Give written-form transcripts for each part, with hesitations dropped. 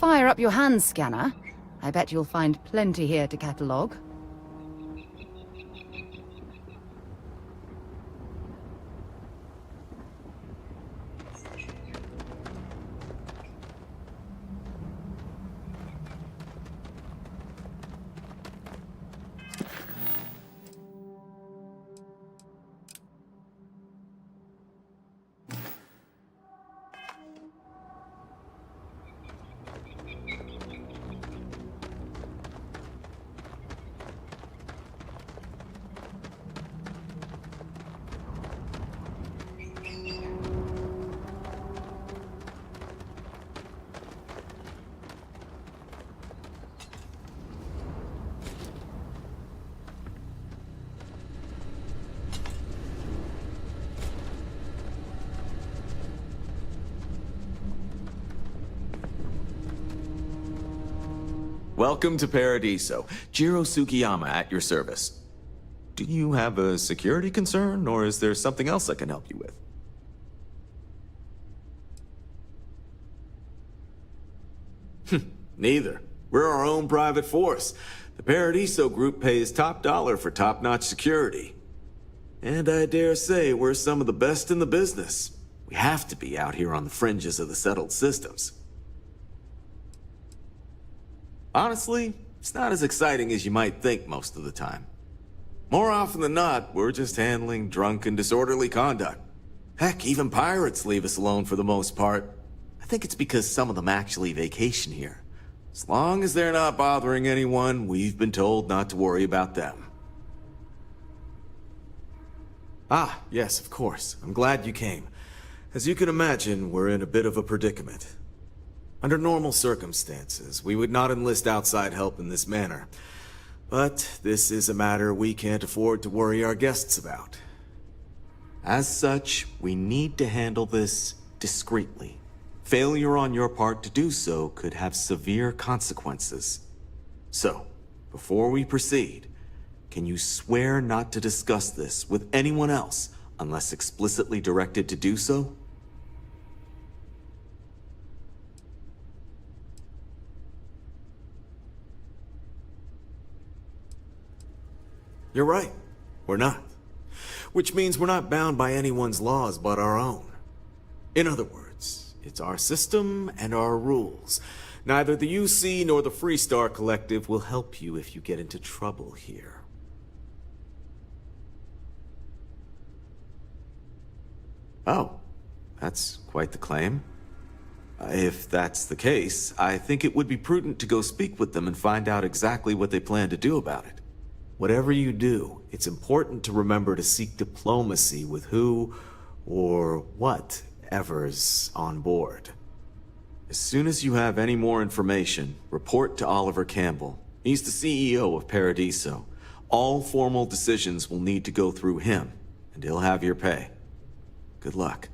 fire up your hand scanner. I bet you'll find plenty here to catalogue. Welcome to Paradiso. Jiro Sukiyama at your service. Do you have a security concern, or is there something else I can help you with? Neither. We're our own private force. The Paradiso group pays top dollar for top-notch security. And I dare say we're some of the best in the business. We have to be out here on the fringes of the settled systems. Honestly, it's not as exciting as you might think most of the time. More often than not, we're just handling drunk and disorderly conduct. Heck, even pirates leave us alone for the most part. I think it's because some of them actually vacation here. As long as they're not bothering anyone, we've been told not to worry about them. Ah, yes, of course. I'm glad you came. As you can imagine, we're in a bit of a predicament. Under normal circumstances, we would not enlist outside help in this manner. But this is a matter we can't afford to worry our guests about. As such, we need to handle this discreetly. Failure on your part to do so could have severe consequences. So, before we proceed, can you swear not to discuss this with anyone else unless explicitly directed to do so? You're right. We're not. Which means we're not bound by anyone's laws but our own. In other words, it's our system and our rules. Neither the UC nor the Freestar Collective will help you if you get into trouble here. Oh, that's quite the claim. If that's the case, I think it would be prudent to go speak with them and find out exactly what they plan to do about it. Whatever you do, it's important to remember to seek diplomacy with who or whatever's on board. As soon as you have any more information, report to Oliver Campbell. He's the CEO of Paradiso. All formal decisions will need to go through him, and he'll have your pay. Good luck.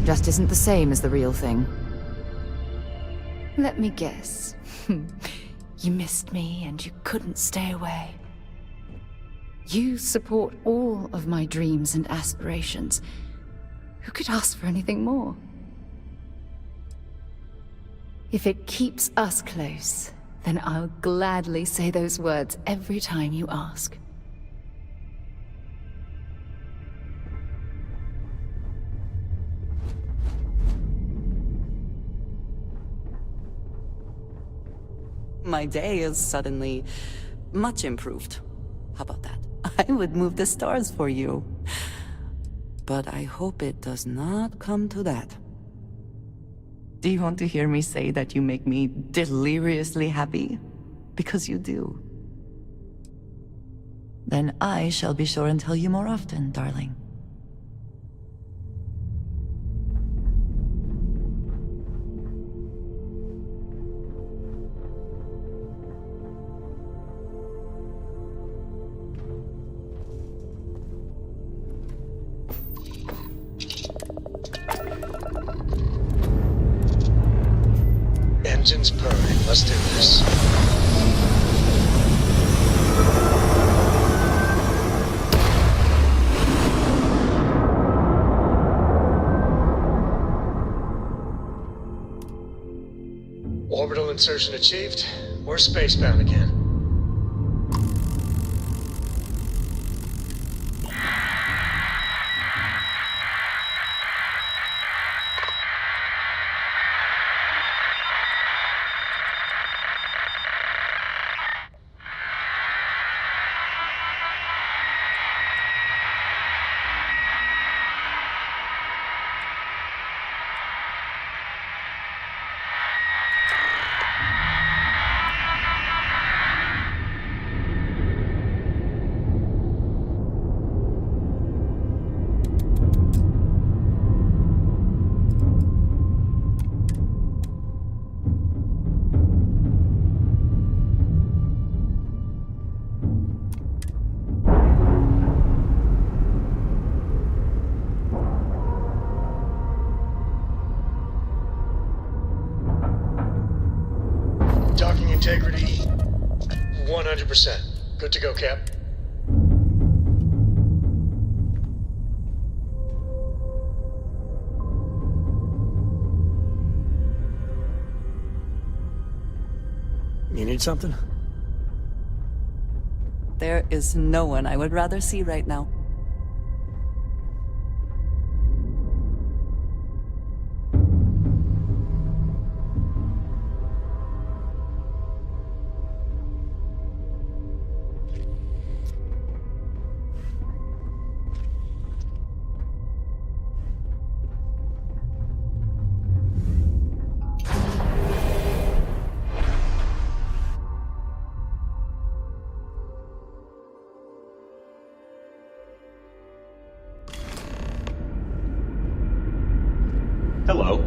Just isn't the same as the real thing. Let me guess. You missed me and you couldn't stay away. You support all of my dreams and aspirations. Who could ask for anything more? If it keeps us close, then I'll gladly say those words every time you ask. My day is suddenly much improved. How about that? I would move the stars for you. But I hope it does not come to that. Do you want to hear me say that you make me deliriously happy? Because you do. Then I shall be sure and tell you more often, darling. Engines purring. Let's do this. Orbital insertion achieved. We're spacebound again. Docking integrity, 100%. Good to go, Cap. You need something? There is no one I would rather see right now. Hello.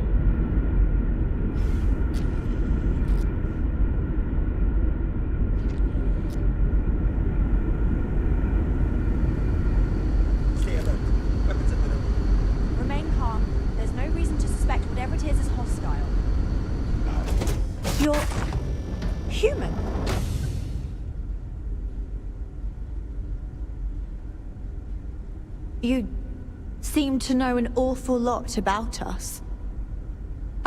Stay alert. Weapons at the ready. Remain calm. There's no reason to suspect whatever it is hostile. You're human. You seem to know an awful lot about us.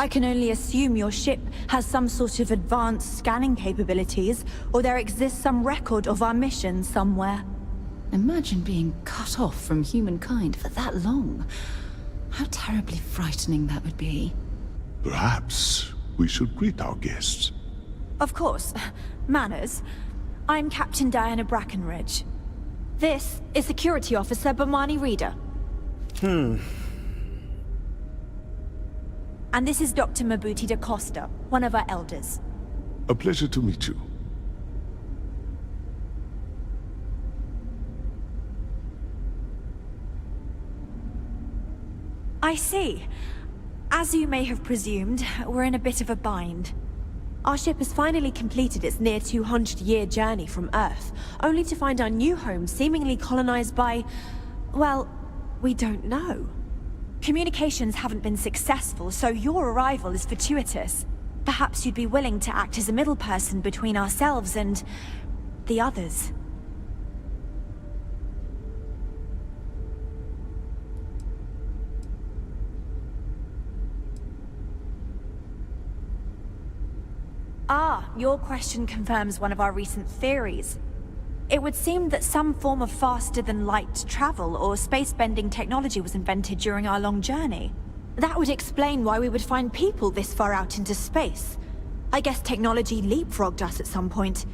I can only assume your ship has some sort of advanced scanning capabilities, or there exists some record of our mission somewhere. Imagine being cut off from humankind for that long. How terribly frightening that would be. Perhaps we should greet our guests. Of course. Manners. I'm Captain Diana Brackenridge. This is Security Officer Bomani Reader. And this is Dr. Mabuti da Costa, one of our elders. A pleasure to meet you. I see. As you may have presumed, we're in a bit of a bind. Our ship has finally completed its near 200-year journey from Earth, only to find our new home seemingly colonized by... well, we don't know. Communications haven't been successful, so your arrival is fortuitous. Perhaps you'd be willing to act as a middle person between ourselves and the others. Ah, your question confirms one of our recent theories. It would seem that some form of faster-than-light travel or space-bending technology was invented during our long journey. That would explain why we would find people this far out into space. I guess technology leapfrogged us at some point.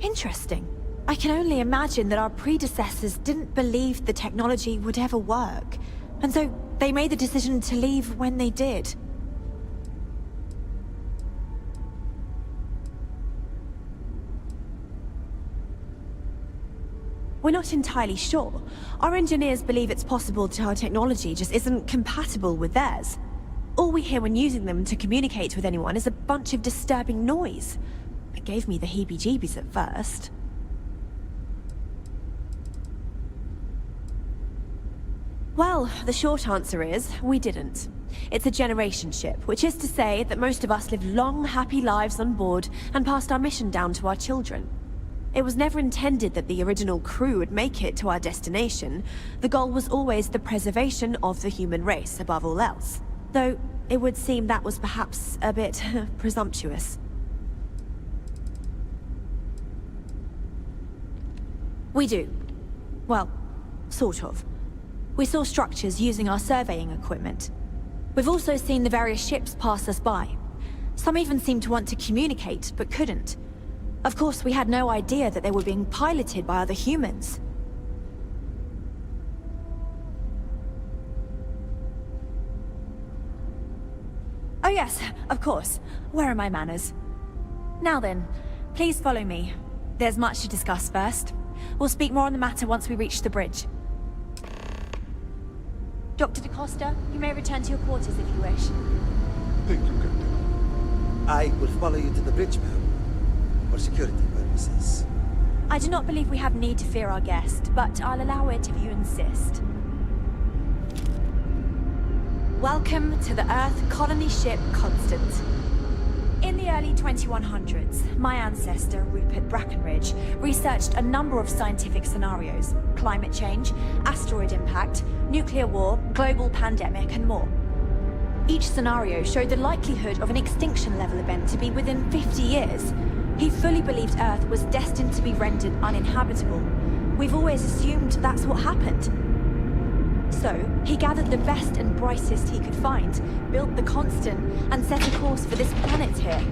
Interesting. I can only imagine that our predecessors didn't believe the technology would ever work, and so they made the decision to leave when they did. We're not entirely sure. Our engineers believe it's possible that our technology just isn't compatible with theirs. All we hear when using them to communicate with anyone is a bunch of disturbing noise. It gave me the heebie-jeebies at first. Well, the short answer is, we didn't. It's a generation ship, which is to say that most of us lived long, happy lives on board and passed our mission down to our children. It was never intended that the original crew would make it to our destination. The goal was always the preservation of the human race above all else. Though, it would seem that was perhaps a bit presumptuous. We do. Well, sort of. We saw structures using our surveying equipment. We've also seen the various ships pass us by. Some even seemed to want to communicate, but couldn't. Of course, we had no idea that they were being piloted by other humans. Oh yes, of course. Where are my manners? Now then, please follow me. There's much to discuss first. We'll speak more on the matter once we reach the bridge. Dr. DaCosta, you may return to your quarters if you wish. Thank you, Captain. I will follow you to the bridge, ma'am. For security purposes. I do not believe we have need to fear our guest, but I'll allow it if you insist. Welcome to the Earth colony ship Constant. In the early 2100s, my ancestor, Rupert Brackenridge, researched a number of scientific scenarios: climate change, asteroid impact, nuclear war, global pandemic, and more. Each scenario showed the likelihood of an extinction-level event to be within 50 years. He fully believed Earth was destined to be rendered uninhabitable. We've always assumed that's what happened. So, he gathered the best and brightest he could find, built the Constant, and set a course for this planet here.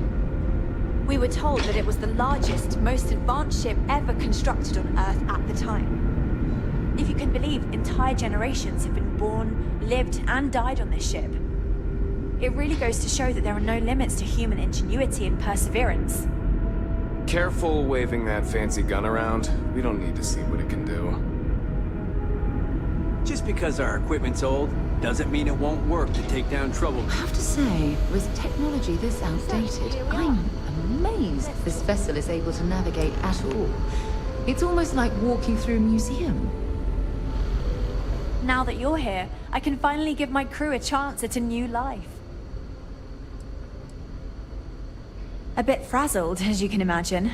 We were told that it was the largest, most advanced ship ever constructed on Earth at the time. If you can believe, entire generations have been born, lived, and died on this ship. It really goes to show that there are no limits to human ingenuity and perseverance. Careful waving that fancy gun around. We don't need to see what it can do. Just because our equipment's old, doesn't mean it won't work to take down trouble. I have to say, with technology this outdated, I'm amazed this vessel is able to navigate at all. It's almost like walking through a museum. Now that you're here, I can finally give my crew a chance at a new life. A bit frazzled, as you can imagine.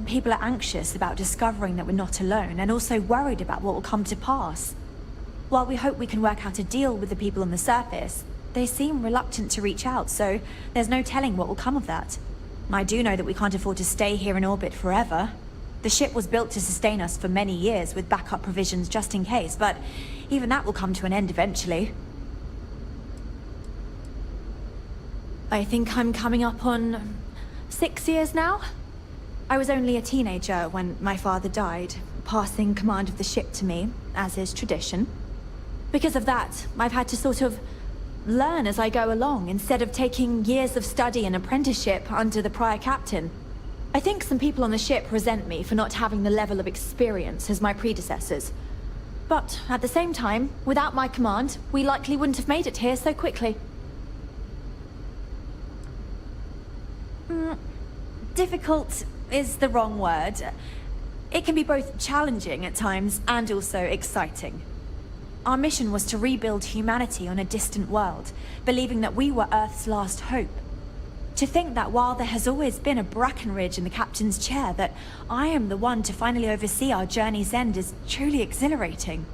People are anxious about discovering that we're not alone, and also worried about what will come to pass. While we hope we can work out a deal with the people on the surface, they seem reluctant to reach out, so there's no telling what will come of that. I do know that we can't afford to stay here in orbit forever. The ship was built to sustain us for many years with backup provisions just in case, but even that will come to an end eventually. I think I'm coming up on 6 years now? I was only a teenager when my father died, passing command of the ship to me, as is tradition. Because of that, I've had to sort of learn as I go along, instead of taking years of study and apprenticeship under the prior captain. I think some people on the ship resent me for not having the level of experience as my predecessors. But at the same time, without my command, we likely wouldn't have made it here so quickly. Difficult is the wrong word. It can be both challenging at times and also exciting. Our mission was to rebuild humanity on a distant world, believing that we were Earth's last hope. To think that while there has always been a Brackenridge in the captain's chair, that I am the one to finally oversee our journey's end is truly exhilarating.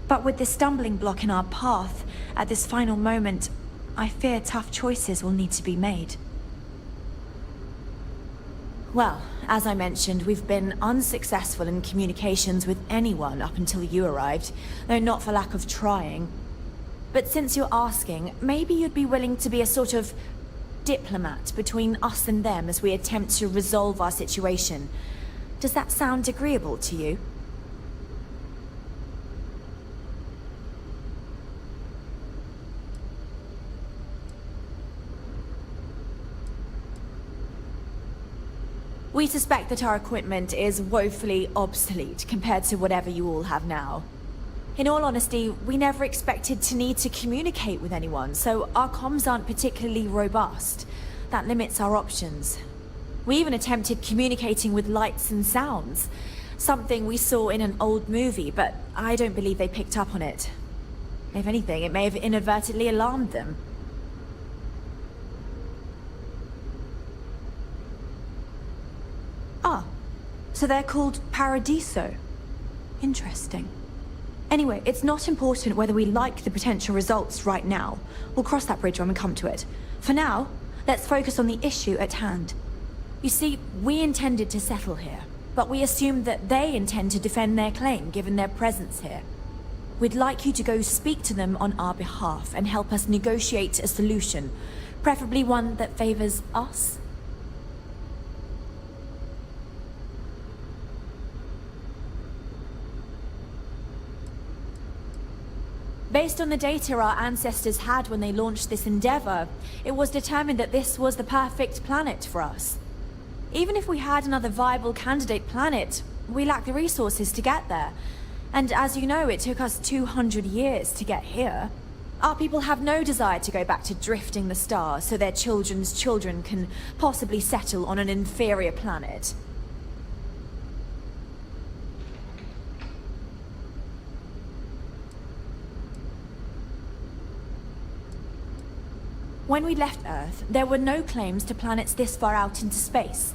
But with this stumbling block in our path, at this final moment, I fear tough choices will need to be made. Well, as I mentioned, we've been unsuccessful in communications with anyone up until you arrived, though not for lack of trying. But since you're asking, maybe you'd be willing to be a sort of diplomat between us and them as we attempt to resolve our situation. Does that sound agreeable to you? We suspect that our equipment is woefully obsolete compared to whatever you all have now. In all honesty, we never expected to need to communicate with anyone, so our comms aren't particularly robust. That limits our options. We even attempted communicating with lights and sounds, something we saw in an old movie, but I don't believe they picked up on it. If anything, it may have inadvertently alarmed them. Ah, so they're called Paradiso. Interesting. Anyway, it's not important whether we like the potential results right now. We'll cross that bridge when we come to it. For now, let's focus on the issue at hand. You see, we intended to settle here, but we assumed that they intend to defend their claim given their presence here. We'd like you to go speak to them on our behalf and help us negotiate a solution, preferably one that favors us. Based on the data our ancestors had when they launched this endeavor, it was determined that this was the perfect planet for us. Even if we had another viable candidate planet, we lack the resources to get there. And as you know, it took us 200 years to get here. Our people have no desire to go back to drifting the stars so their children's children can possibly settle on an inferior planet. When we left Earth, there were no claims to planets this far out into space.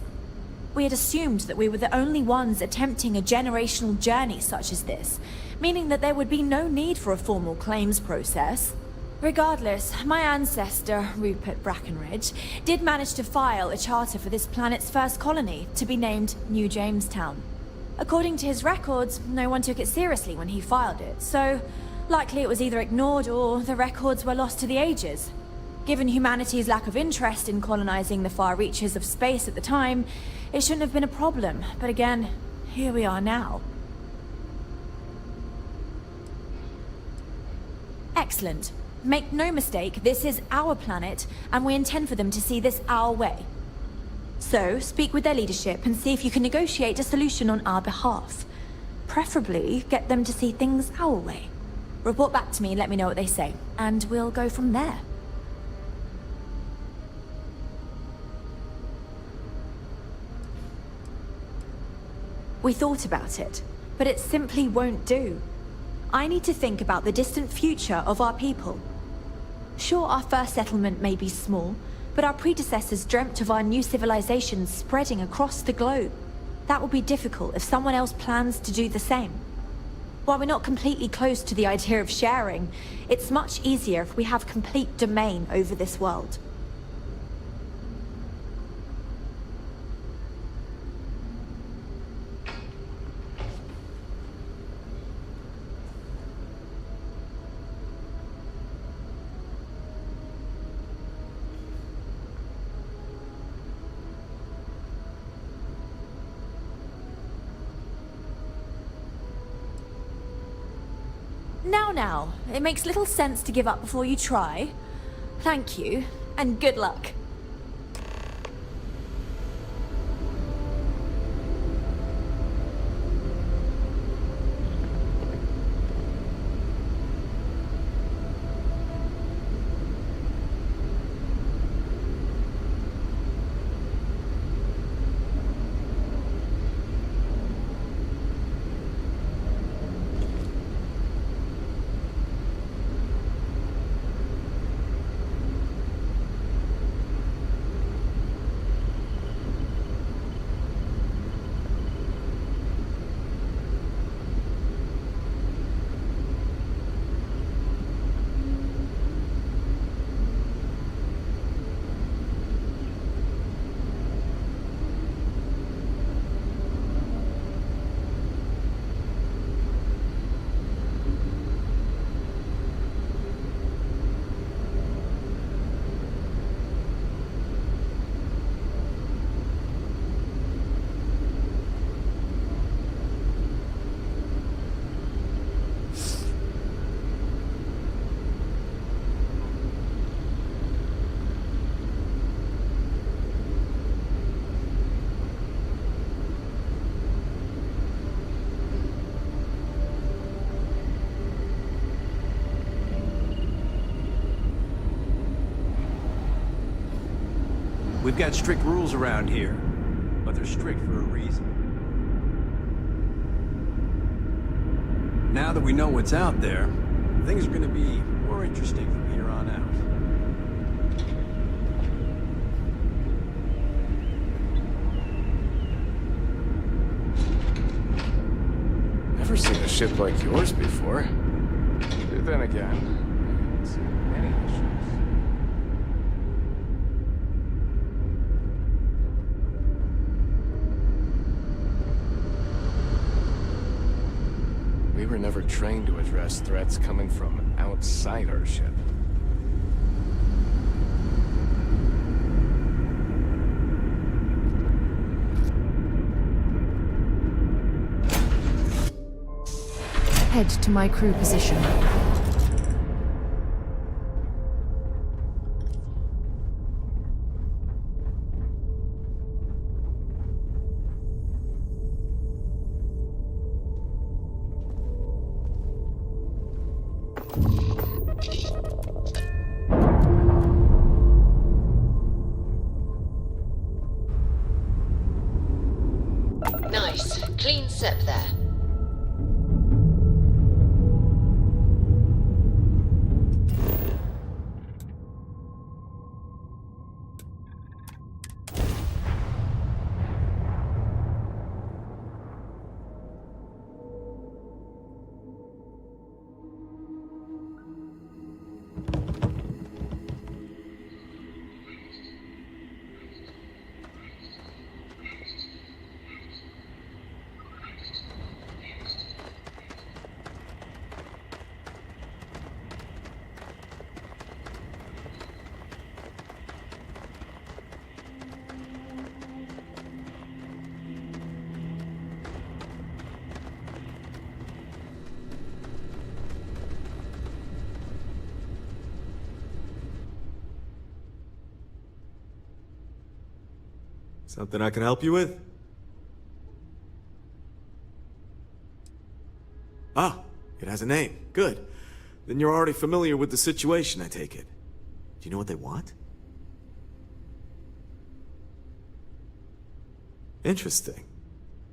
We had assumed that we were the only ones attempting a generational journey such as this, meaning that there would be no need for a formal claims process. Regardless, my ancestor, Rupert Brackenridge, did manage to file a charter for this planet's first colony, to be named New Jamestown. According to his records, no one took it seriously when he filed it, so likely it was either ignored or the records were lost to the ages. Given humanity's lack of interest in colonizing the far reaches of space at the time, it shouldn't have been a problem, but again, here we are now. Excellent. Make no mistake, this is our planet, and we intend for them to see this our way. So, speak with their leadership and see if you can negotiate a solution on our behalf. Preferably, get them to see things our way. Report back to me and let me know what they say, and we'll go from there. We thought about it, but it simply won't do. I need to think about the distant future of our people. Sure, our first settlement may be small, but our predecessors dreamt of our new civilization spreading across the globe. That will be difficult if someone else plans to do the same. While we're not completely close to the idea of sharing, it's much easier if we have complete domain over this world. Now, it makes little sense to give up before you try. Thank you, and good luck. We've got strict rules around here, but they're strict for a reason. Now that we know what's out there, things are gonna be more interesting from here on out. Never seen a ship like yours before. Then again, I haven't seen many ships. We were never trained to address threats coming from outside our ship. Head to my crew position. Nice. Clean sep there. Something I can help you with? Ah, it has a name. Good. Then you're already familiar with the situation, I take it. Do you know what they want? Interesting.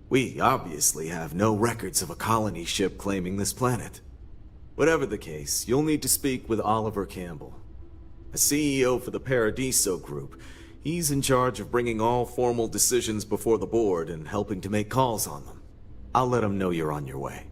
We obviously have no records of a colony ship claiming this planet. Whatever the case, you'll need to speak with Oliver Campbell, a CEO for the Paradiso Group. He's in charge of bringing all formal decisions before the board and helping to make calls on them. I'll let him know you're on your way.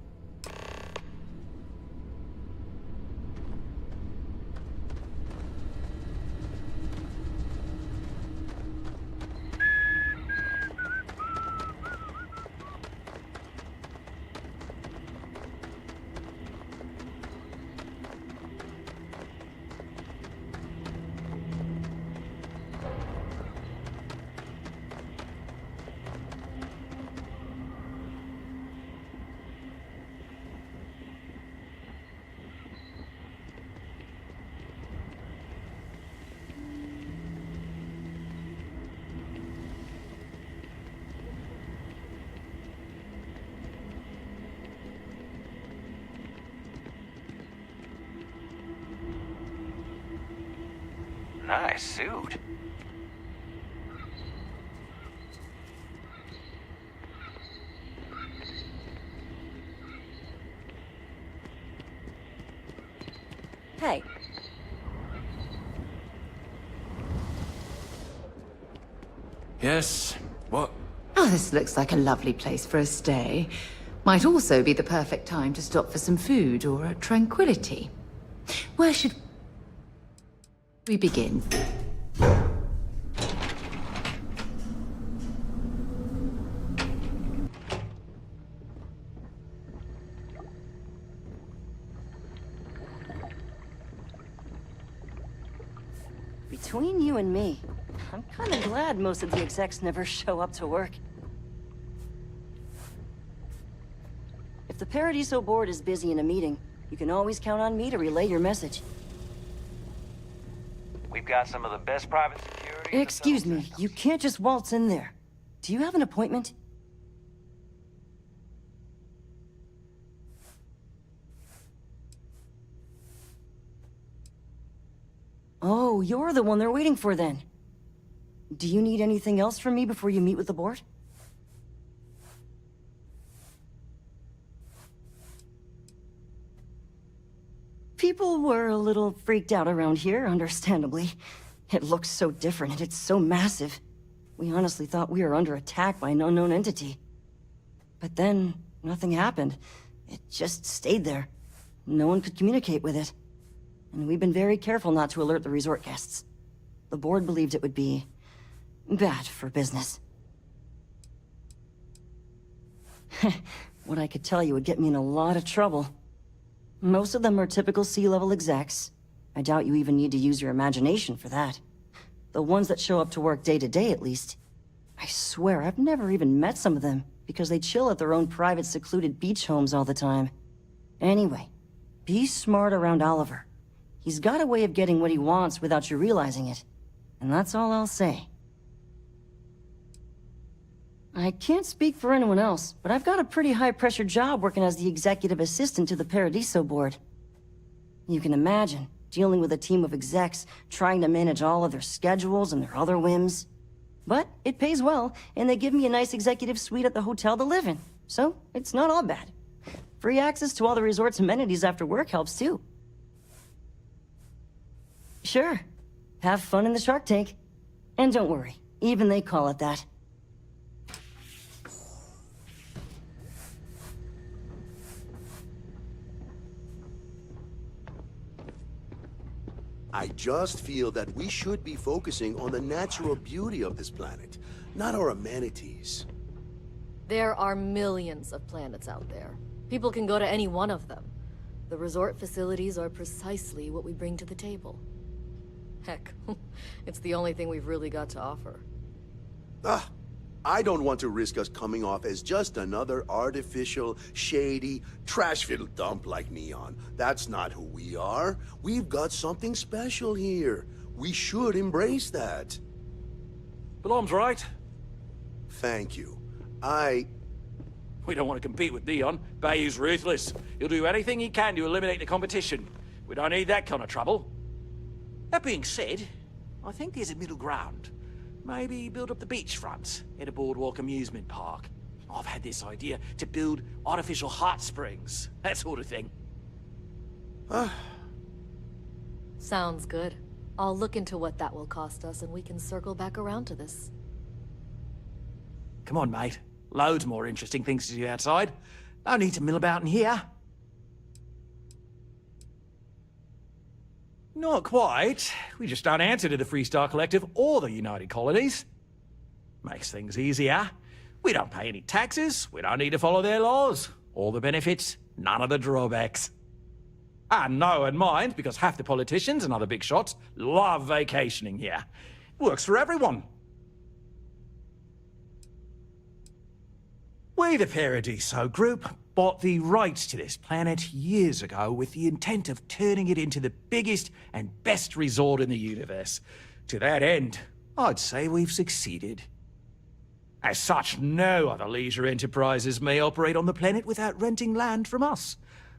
Nice suit. Hey. Yes? What? Oh, this looks like a lovely place for a stay. Might also be the perfect time to stop for some food or a tranquility. Where should we begin? Between you and me, I'm kind of glad most of the execs never show up to work. If the Paradiso board is busy in a meeting, you can always count on me to relay your message. We've got some of the best private security. Excuse me, you can't just waltz in there. Do you have an appointment? Oh, you're the one they're waiting for then. Do you need anything else from me before you meet with the board? People were a little freaked out around here, understandably. It looks so different and it's so massive. We honestly thought we were under attack by an unknown entity. But then, nothing happened. It just stayed there. No one could communicate with it. And we've been very careful not to alert the resort guests. The board believed it would be bad for business. What I could tell you would get me in a lot of trouble. Most of them are typical C-level execs. I doubt you even need to use your imagination for that. The ones that show up to work day to day, at least. I swear, I've never even met some of them, because they chill at their own private secluded beach homes all the time. Anyway, be smart around Oliver. He's got a way of getting what he wants without you realizing it. And that's all I'll say. I can't speak for anyone else, but I've got a pretty high-pressure job working as the executive assistant to the Paradiso board. You can imagine, dealing with a team of execs, trying to manage all of their schedules and their other whims. But it pays well, and they give me a nice executive suite at the hotel to live in, so it's not all bad. Free access to all the resort's amenities after work helps too. Sure, have fun in the shark tank. And don't worry, even they call it that. I just feel that we should be focusing on the natural beauty of this planet, not our amenities. There are millions of planets out there. People can go to any one of them. The resort facilities are precisely what we bring to the table. Heck, it's the only thing we've really got to offer. I don't want to risk us coming off as just another artificial, shady, trash-filled dump like Neon. That's not who we are. We've got something special here. We should embrace that. Blom's right. Thank you. We don't want to compete with Neon. Bayou's ruthless. He'll do anything he can to eliminate the competition. We don't need that kind of trouble. That being said, I think there's a middle ground. Maybe build up the beachfront in a boardwalk amusement park. I've had this idea to build artificial hot springs, that sort of thing. Sounds good. I'll look into what that will cost us and we can circle back around to this. Come on, mate. Loads more interesting things to do outside. No need to mill about in here. Not quite. We just don't answer to the Freestar Collective or the United Colonies. Makes things easier. We don't pay any taxes, we don't need to follow their laws. All the benefits, none of the drawbacks. And no one minds, because half the politicians and other big shots love vacationing here. Works for everyone. We, the Paradiso Group, bought the rights to this planet years ago with the intent of turning it into the biggest and best resort in the universe. To that end, I'd say we've succeeded. As such, no other leisure enterprises may operate on the planet without renting land from us.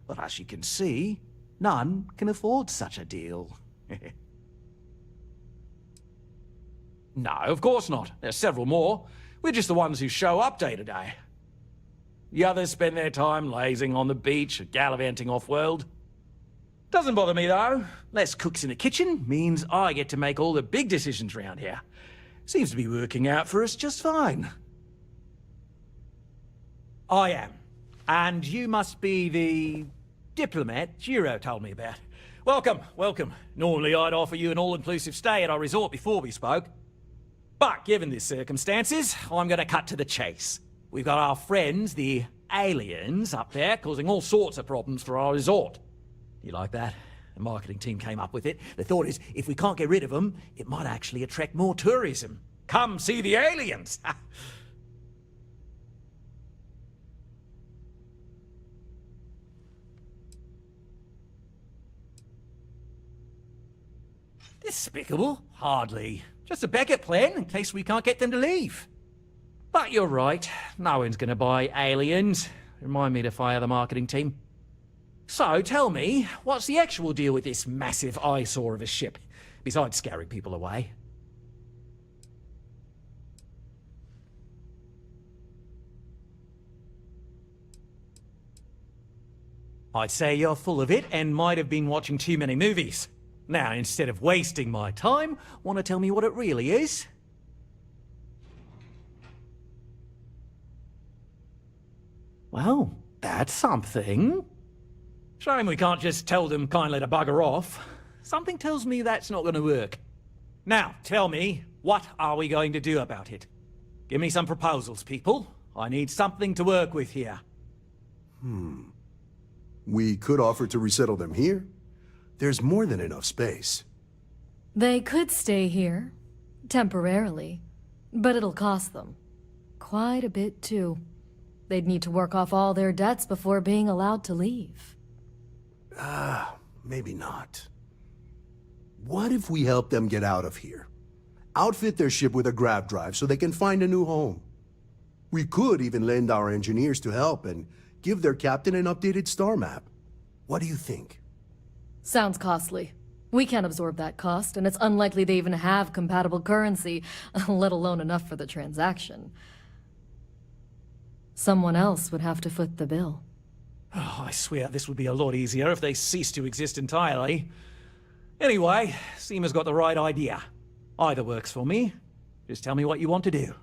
But as you can see, none can afford such a deal. No, of course not. There's several more. We're just the ones who show up day to day. The others spend their time lazing on the beach or gallivanting off-world. Doesn't bother me, though. Less cooks in the kitchen means I get to make all the big decisions around here. Seems to be working out for us just fine. I am. And you must be the diplomat Jiro told me about. Welcome, welcome. Normally I'd offer you an all-inclusive stay at our resort before we spoke. But given the circumstances, I'm going to cut to the chase. We've got our friends, the aliens, up there, causing all sorts of problems for our resort. You like that? The marketing team came up with it. The thought is, if we can't get rid of them, it might actually attract more tourism. Come see the aliens! Despicable? Hardly. Just a backup plan in case we can't get them to leave. But you're right, no one's gonna buy aliens. Remind me to fire the marketing team. So, tell me, what's the actual deal with this massive eyesore of a ship, besides scaring people away? I'd say you're full of it and might have been watching too many movies. Now, instead of wasting my time, want to tell me what it really is? Well, that's something. Shame we can't just tell them kindly to bugger off. Something tells me that's not going to work. Now, tell me, what are we going to do about it? Give me some proposals, people. I need something to work with here. We could offer to resettle them here. There's more than enough space. They could stay here, temporarily, but it'll cost them. Quite a bit, too. They'd need to work off all their debts before being allowed to leave. Maybe not. What if we help them get out of here? Outfit their ship with a grav drive so they can find a new home. We could even lend our engineers to help and give their captain an updated star map. What do you think? Sounds costly. We can't absorb that cost, and it's unlikely they even have compatible currency, let alone enough for the transaction. Someone else would have to foot the bill. Oh, I swear this would be a lot easier if they ceased to exist entirely. Anyway, Seema's got the right idea. Either works for me. Just tell me what you want to do.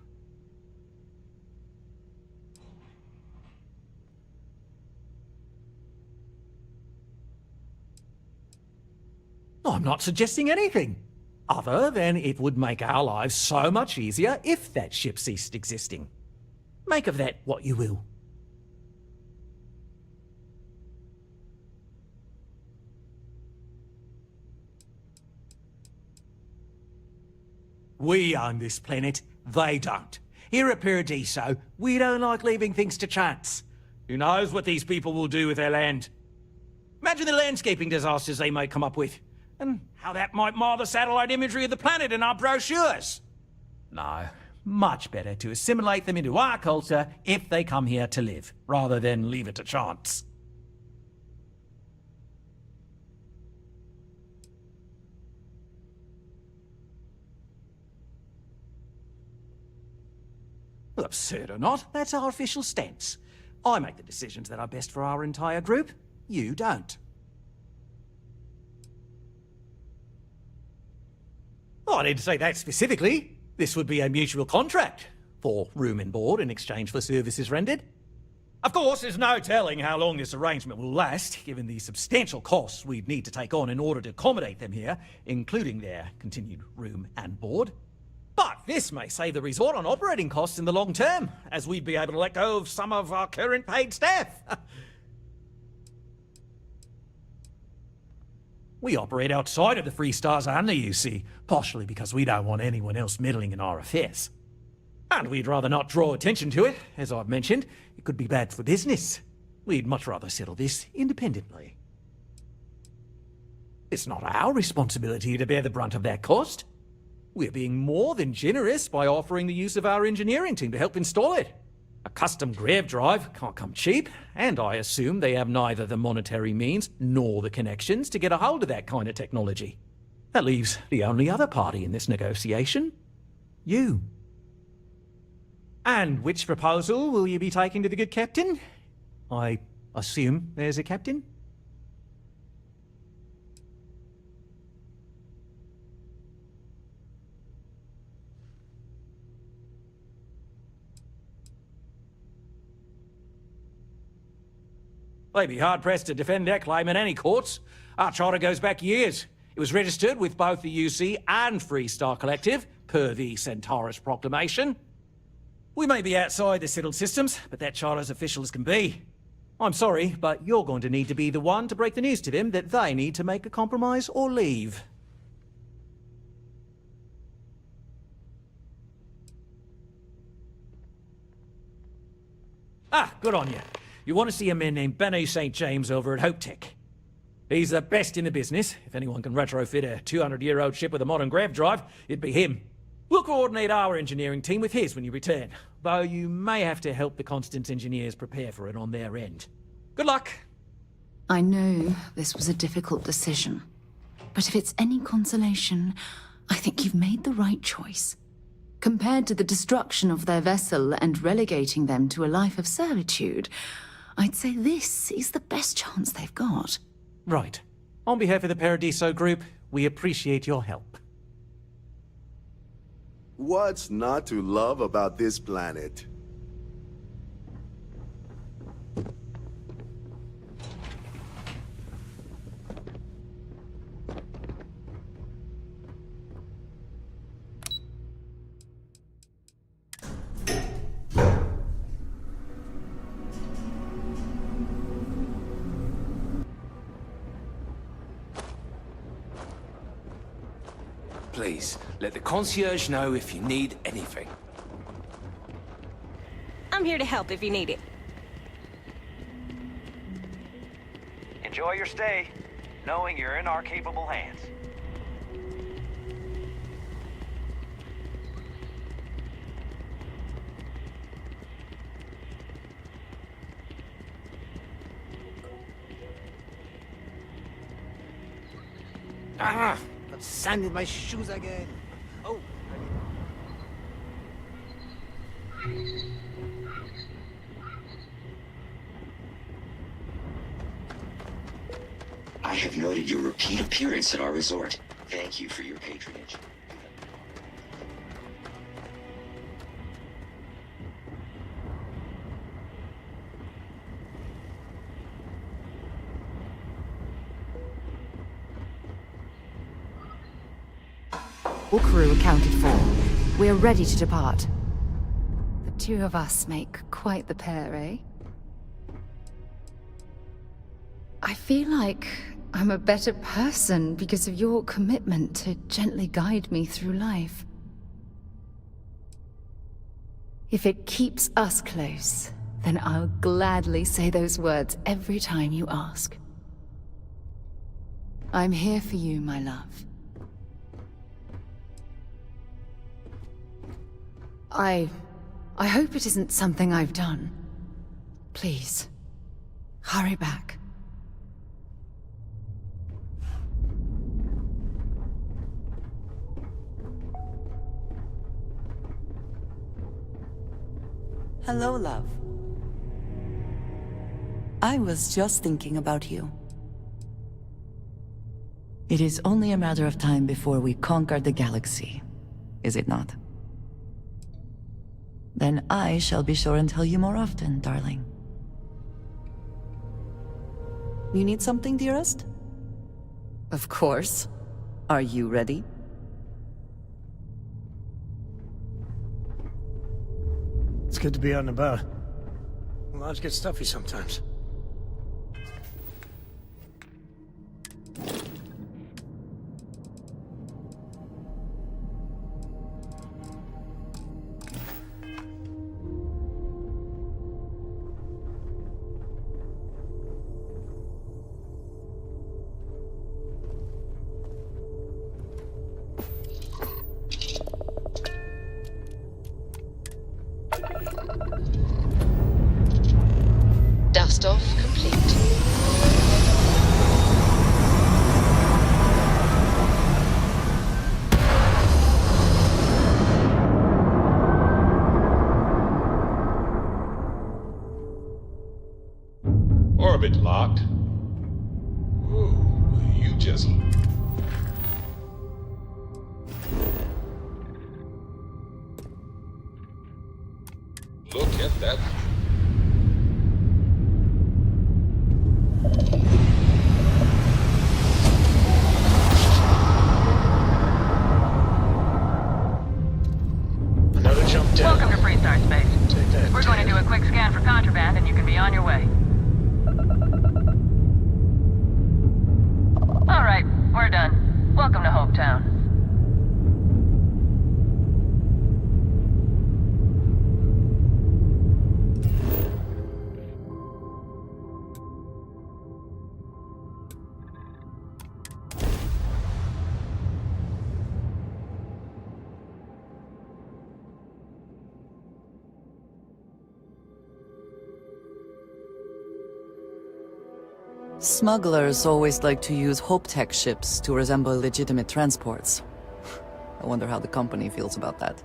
I'm not suggesting anything, other than it would make our lives so much easier if that ship ceased existing. Make of that what you will. We own this planet, they don't. Here at Paradiso, we don't like leaving things to chance. Who knows what these people will do with their land? Imagine the landscaping disasters they might come up with, and how that might mar the satellite imagery of the planet in our brochures. No, much better to assimilate them into our culture if they come here to live, rather than leave it to chance. Well, absurd or not, that's our official stance. I make the decisions that are best for our entire group. You don't. Oh, I didn't say that specifically. This would be a mutual contract for room and board in exchange for services rendered. Of course, there's no telling how long this arrangement will last, given the substantial costs we'd need to take on in order to accommodate them here, including their continued room and board. But this may save the resort on operating costs in the long term, as we'd be able to let go of some of our current paid staff. We operate outside of the Free Stars only, you see, partially because we don't want anyone else meddling in our affairs. And we'd rather not draw attention to it, as I've mentioned. It could be bad for business. We'd much rather settle this independently. It's not our responsibility to bear the brunt of that cost. We're being more than generous by offering the use of our engineering team to help install it. A custom grav drive can't come cheap, and I assume they have neither the monetary means nor the connections to get a hold of that kind of technology. That leaves the only other party in this negotiation. You. And which proposal will you be taking to the good captain? I assume there's a captain? They'd be hard-pressed to defend their claim in any courts. Our charter goes back years. It was registered with both the UC and Free Star Collective, per the Centaurus Proclamation. We may be outside the settled systems, but that charter's official as can be. I'm sorry, but you're going to need to be the one to break the news to them that they need to make a compromise or leave. Ah, good on you. You want to see a man named Benny St. James over at Hope Tech. He's the best in the business. If anyone can retrofit a 200-year-old ship with a modern grav drive, it'd be him. We'll coordinate our engineering team with his when you return, though you may have to help the Constant engineers prepare for it on their end. Good luck. I know this was a difficult decision, but if it's any consolation, I think you've made the right choice. Compared to the destruction of their vessel and relegating them to a life of servitude, I'd say this is the best chance they've got. Right. On behalf of the Paradiso Group, we appreciate your help. What's not to love about this planet? Please, let the concierge know if you need anything. I'm here to help if you need it. Enjoy your stay, knowing you're in our capable hands. Ah! Got sand in my shoes again. Oh. I have noted your repeat appearance at our resort. Thank you for your patronage. All crew accounted for. We're ready to depart. The two of us make quite the pair, eh? I feel like I'm a better person because of your commitment to gently guide me through life. If it keeps us close, then I'll gladly say those words every time you ask. I'm here for you, my love. I hope it isn't something I've done. Please, hurry back. Hello, love. I was just thinking about you. It is only a matter of time before we conquer the galaxy, is it not? Then I shall be sure and tell you more often, darling. You need something, dearest? Of course. Are you ready? It's good to be out and about. Lives get stuffy sometimes. Dust-off complete. Orbit locked. Whoa, you just... Look at that. Another jump down. Welcome to Freestar Space. Take that. We're going to do a quick scan for contraband, and you can be on your way. All right, we're done. Welcome to Hopetown. Smugglers always like to use HopeTech ships to resemble legitimate transports. I wonder how the company feels about that.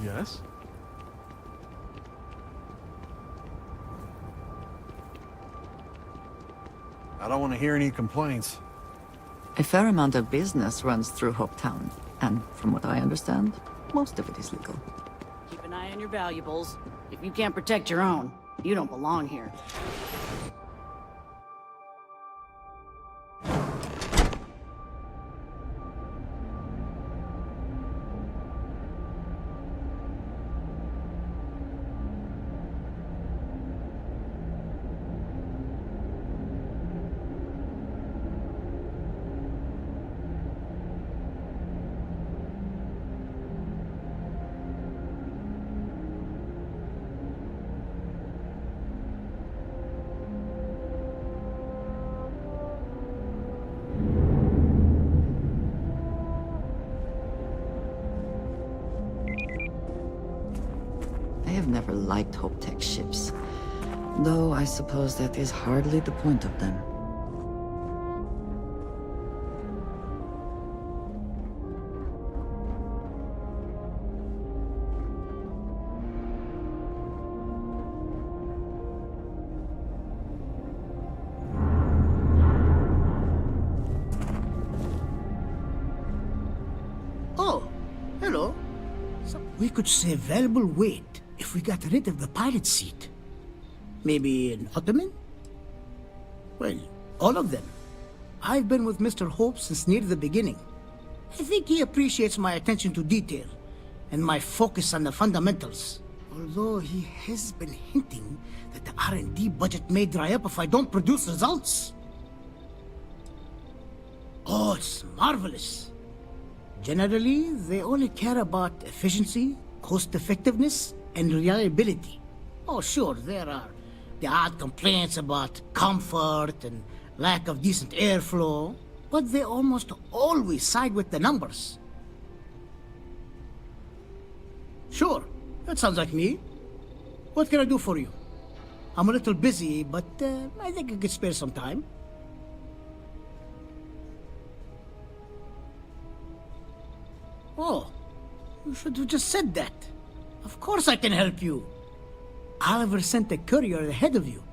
Yes? I don't want to hear any complaints. A fair amount of business runs through Hopetown, and from what I understand, most of it is legal. Keep an eye on your valuables. If you can't protect your own, you don't belong here. I have never liked Hope-Tech ships, though I suppose that is hardly the point of them. Oh, hello. We could save valuable weight if we got rid of the pilot seat. Maybe an ottoman? Well, all of them. I've been with Mr. Hope since near the beginning. I think he appreciates my attention to detail and my focus on the fundamentals. Although he has been hinting that the R&D budget may dry up if I don't produce results. Oh, it's marvelous. Generally, they only care about efficiency, cost-effectiveness, and reliability. Oh, sure, there are the odd complaints about comfort and lack of decent airflow, but they almost always side with the numbers. Sure, that sounds like me. What can I do for you? I'm a little busy, but I think I could spare some time. Oh, you should have just said that. Of course I can help you. Oliver sent a courier ahead of you.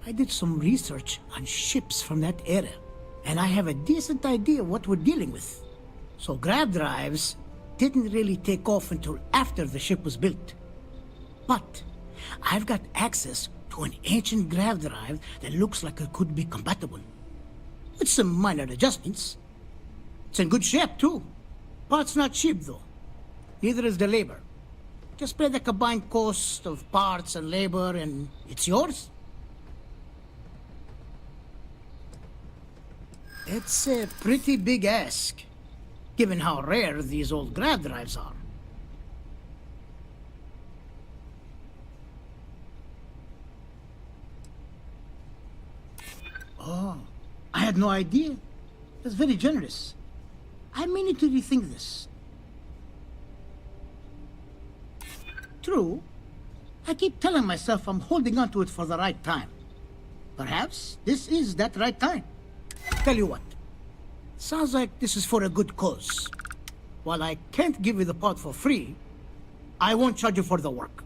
I did some research on ships from that era, and I have a decent idea what we're dealing with. So grav drives didn't really take off until after the ship was built. But I've got access to an ancient grav drive that looks like it could be compatible. With some minor adjustments. It's in good shape, too. Parts not cheap, though. Neither is the labor. Just pay the combined cost of parts and labor, and it's yours. It's a pretty big ask, given how rare these old grav drives are. Oh, I had no idea. That's very generous. I may need to rethink this. True. I keep telling myself I'm holding on to it for the right time. Perhaps this is that right time. Tell you what. Sounds like this is for a good cause. While I can't give you the part for free, I won't charge you for the work.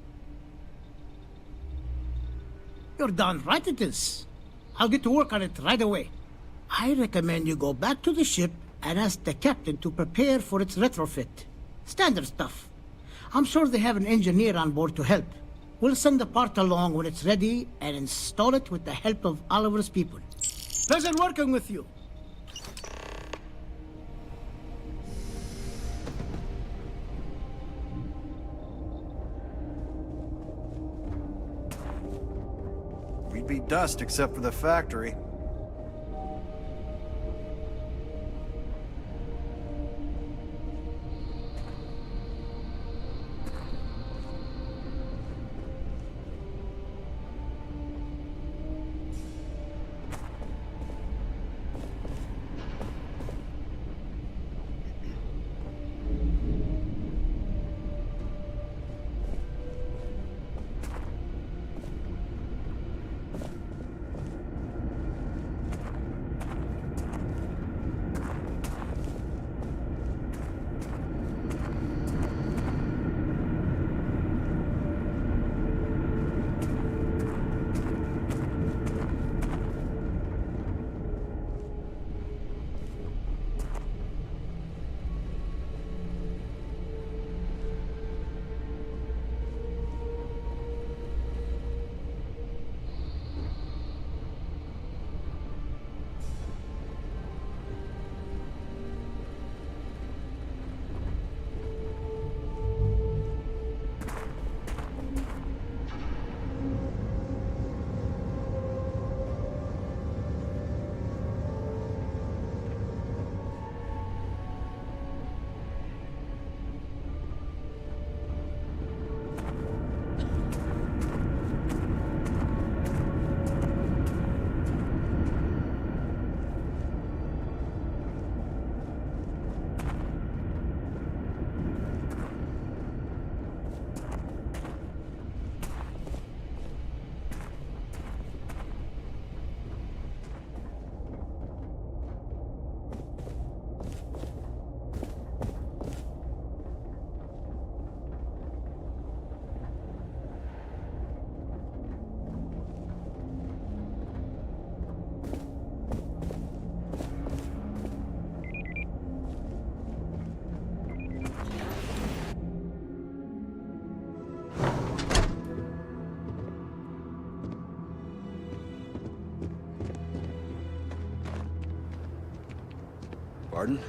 You're darn right it is. I'll get to work on it right away. I recommend you go back to the ship and ask the captain to prepare for its retrofit. Standard stuff. I'm sure they have an engineer on board to help. We'll send the part along when it's ready and install it with the help of Oliver's people. Pleasure working with you. We'd be dust except for the factory. Pardon?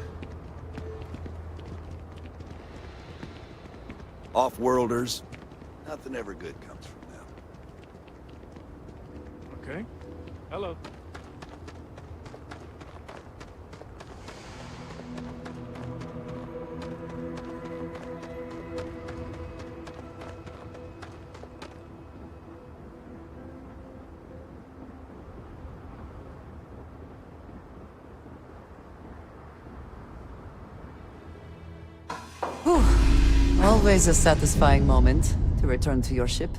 Off-worlders. Nothing ever good comes from them. Okay. Hello. Whew. Always a satisfying moment to return to your ship.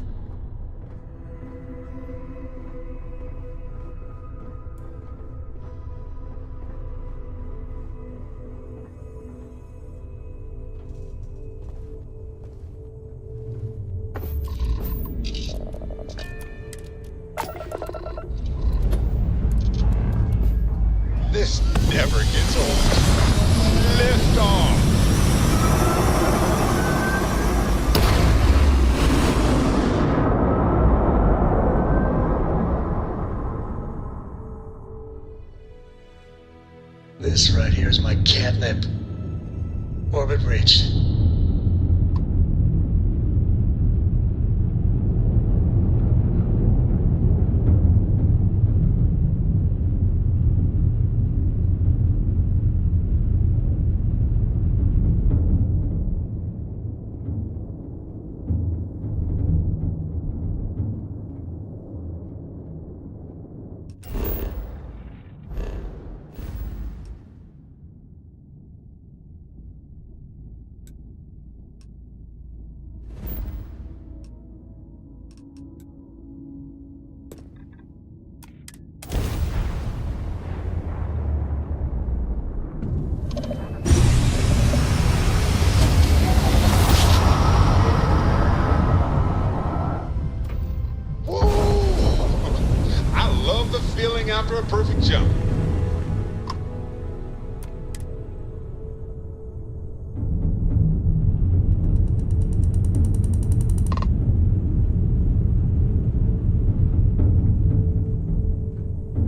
This never gets old. Lift off! This right here is my catnip. Orbit reached. After a perfect jump.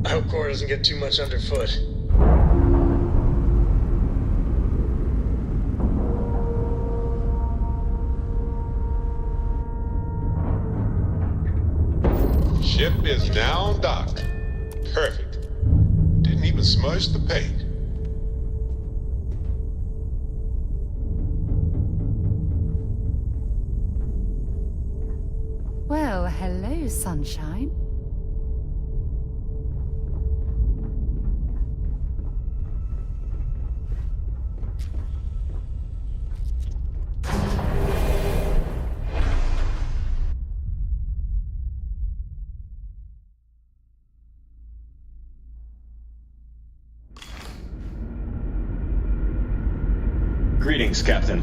I hope Core doesn't get too much underfoot. Ship is now docked. Perfect. Didn't even smudge the paint. Well, hello, sunshine. Greetings, Captain.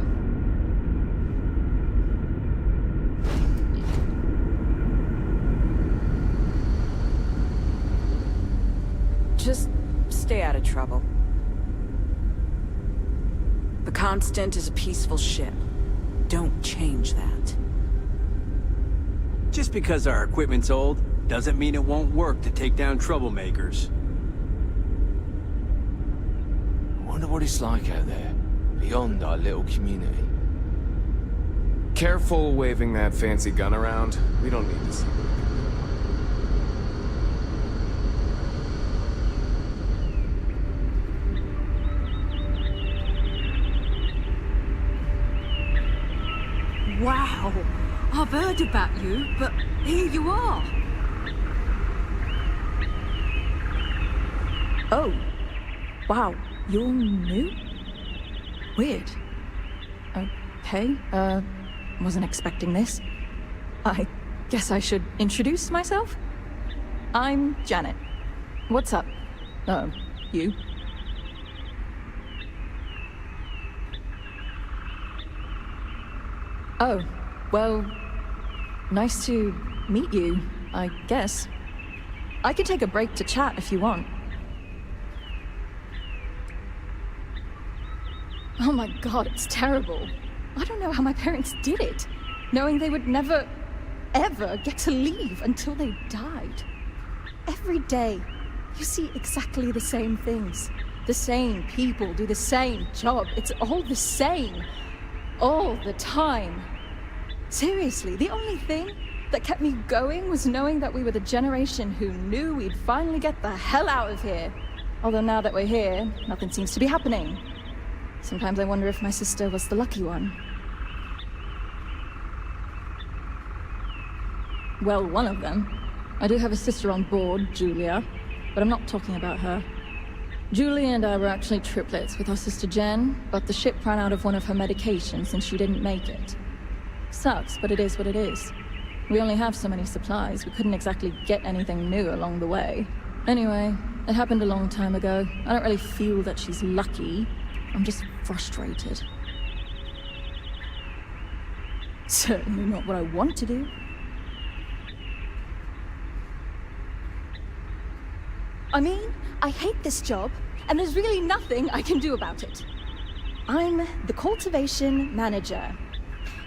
Just stay out of trouble. The Constant is a peaceful ship. Don't change that. Just because our equipment's old, doesn't mean it won't work to take down troublemakers. I wonder what it's like out there, beyond our little community. Careful waving that fancy gun around. We don't need to see Wow! I've heard about you, but here you are! Oh. Wow, you're new? Weird. Okay, wasn't expecting this. I guess I should introduce myself? I'm Janet. What's up? You? Oh, well, nice to meet you, I guess. I could take a break to chat if you want. Oh my god, it's terrible. I don't know how my parents did it, knowing they would never, ever get to leave until they died. Every day, you see exactly the same things. The same people do the same job. It's all the same. All the time. Seriously, the only thing that kept me going was knowing that we were the generation who knew we'd finally get the hell out of here. Although now that we're here, nothing seems to be happening. Sometimes I wonder if my sister was the lucky one. Well, one of them. I do have a sister on board, Julia, but I'm not talking about her. Julia and I were actually triplets with our sister Jen, but the ship ran out of one of her medications and she didn't make it. Sucks, but it is what it is. We only have so many supplies. We couldn't exactly get anything new along the way. Anyway, it happened a long time ago. I don't really feel that she's lucky. I'm just frustrated. Certainly not what I want to do. I mean, I hate this job, and there's really nothing I can do about it. I'm the cultivation manager.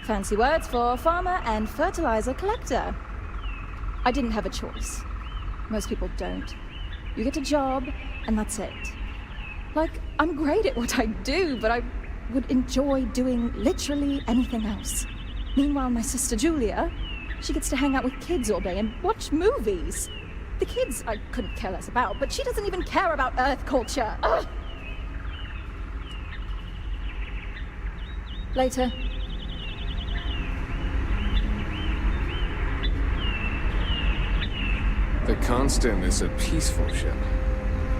Fancy words for farmer and fertilizer collector. I didn't have a choice. Most people don't. You get a job, and that's it. Like, I'm great at what I do, but I would enjoy doing literally anything else. Meanwhile, my sister Julia, she gets to hang out with kids all day and watch movies. The kids I couldn't care less about, but she doesn't even care about Earth culture. Ugh. Later. The Constant is a peaceful ship.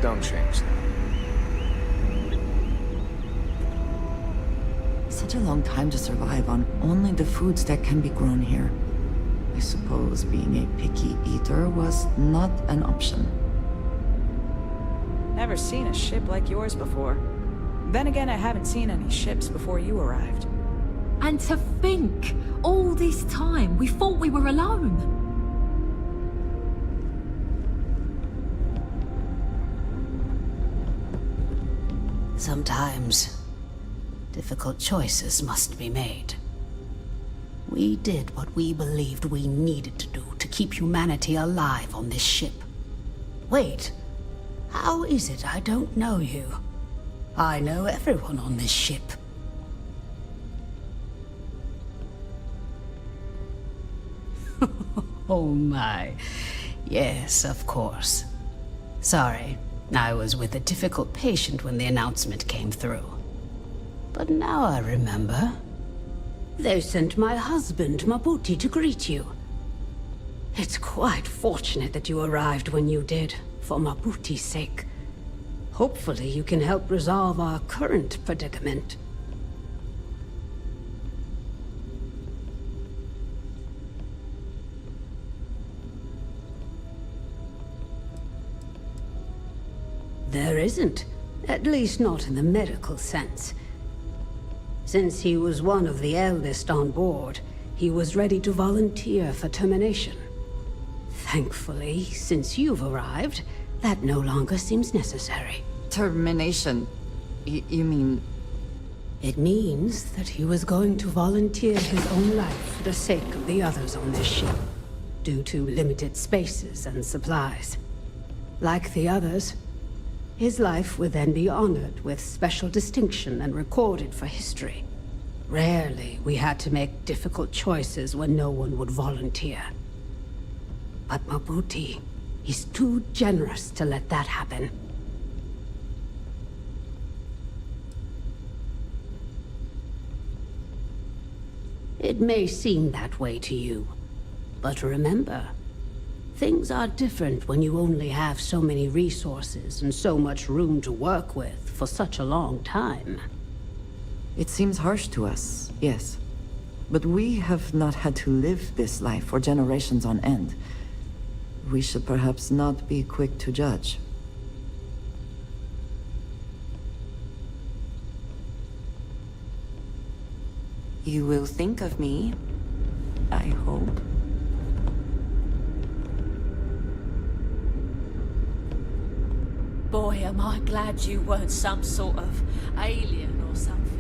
Don't change that. Such a long time to survive on only the foods that can be grown here. I suppose being a picky eater was not an option. Never seen a ship like yours before. Then again, I haven't seen any ships before you arrived. And to think, all this time, we thought we were alone. Sometimes, difficult choices must be made. We did what we believed we needed to do to keep humanity alive on this ship. Wait, how is it I don't know you? I know everyone on this ship. Oh my. Yes, of course. Sorry, I was with a difficult patient when the announcement came through. But now I remember. They sent my husband, Mabuti, to greet you. It's quite fortunate that you arrived when you did, for Mabuti's sake. Hopefully you can help resolve our current predicament. There isn't, at least not in the medical sense. Since he was one of the eldest on board, he was ready to volunteer for termination. Thankfully, since you've arrived, that no longer seems necessary. Termination? You mean... It means that he was going to volunteer his own life for the sake of the others on this ship, due to limited spaces and supplies. Like the others, his life would then be honored with special distinction and recorded for history. Rarely we had to make difficult choices when no one would volunteer. But Mabuti, he's too generous to let that happen. It may seem that way to you, but remember, things are different when you only have so many resources and so much room to work with for such a long time. It seems harsh to us, yes. But we have not had to live this life for generations on end. We should perhaps not be quick to judge. You will think of me, I hope. Boy, am I glad you weren't some sort of alien or something.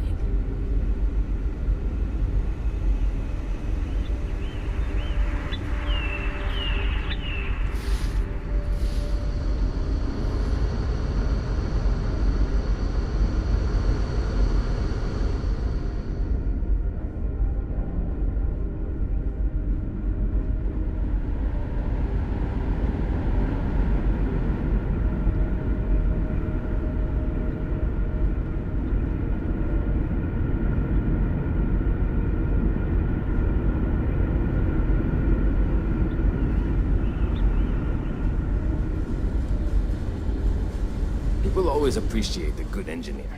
People always appreciate a good engineer,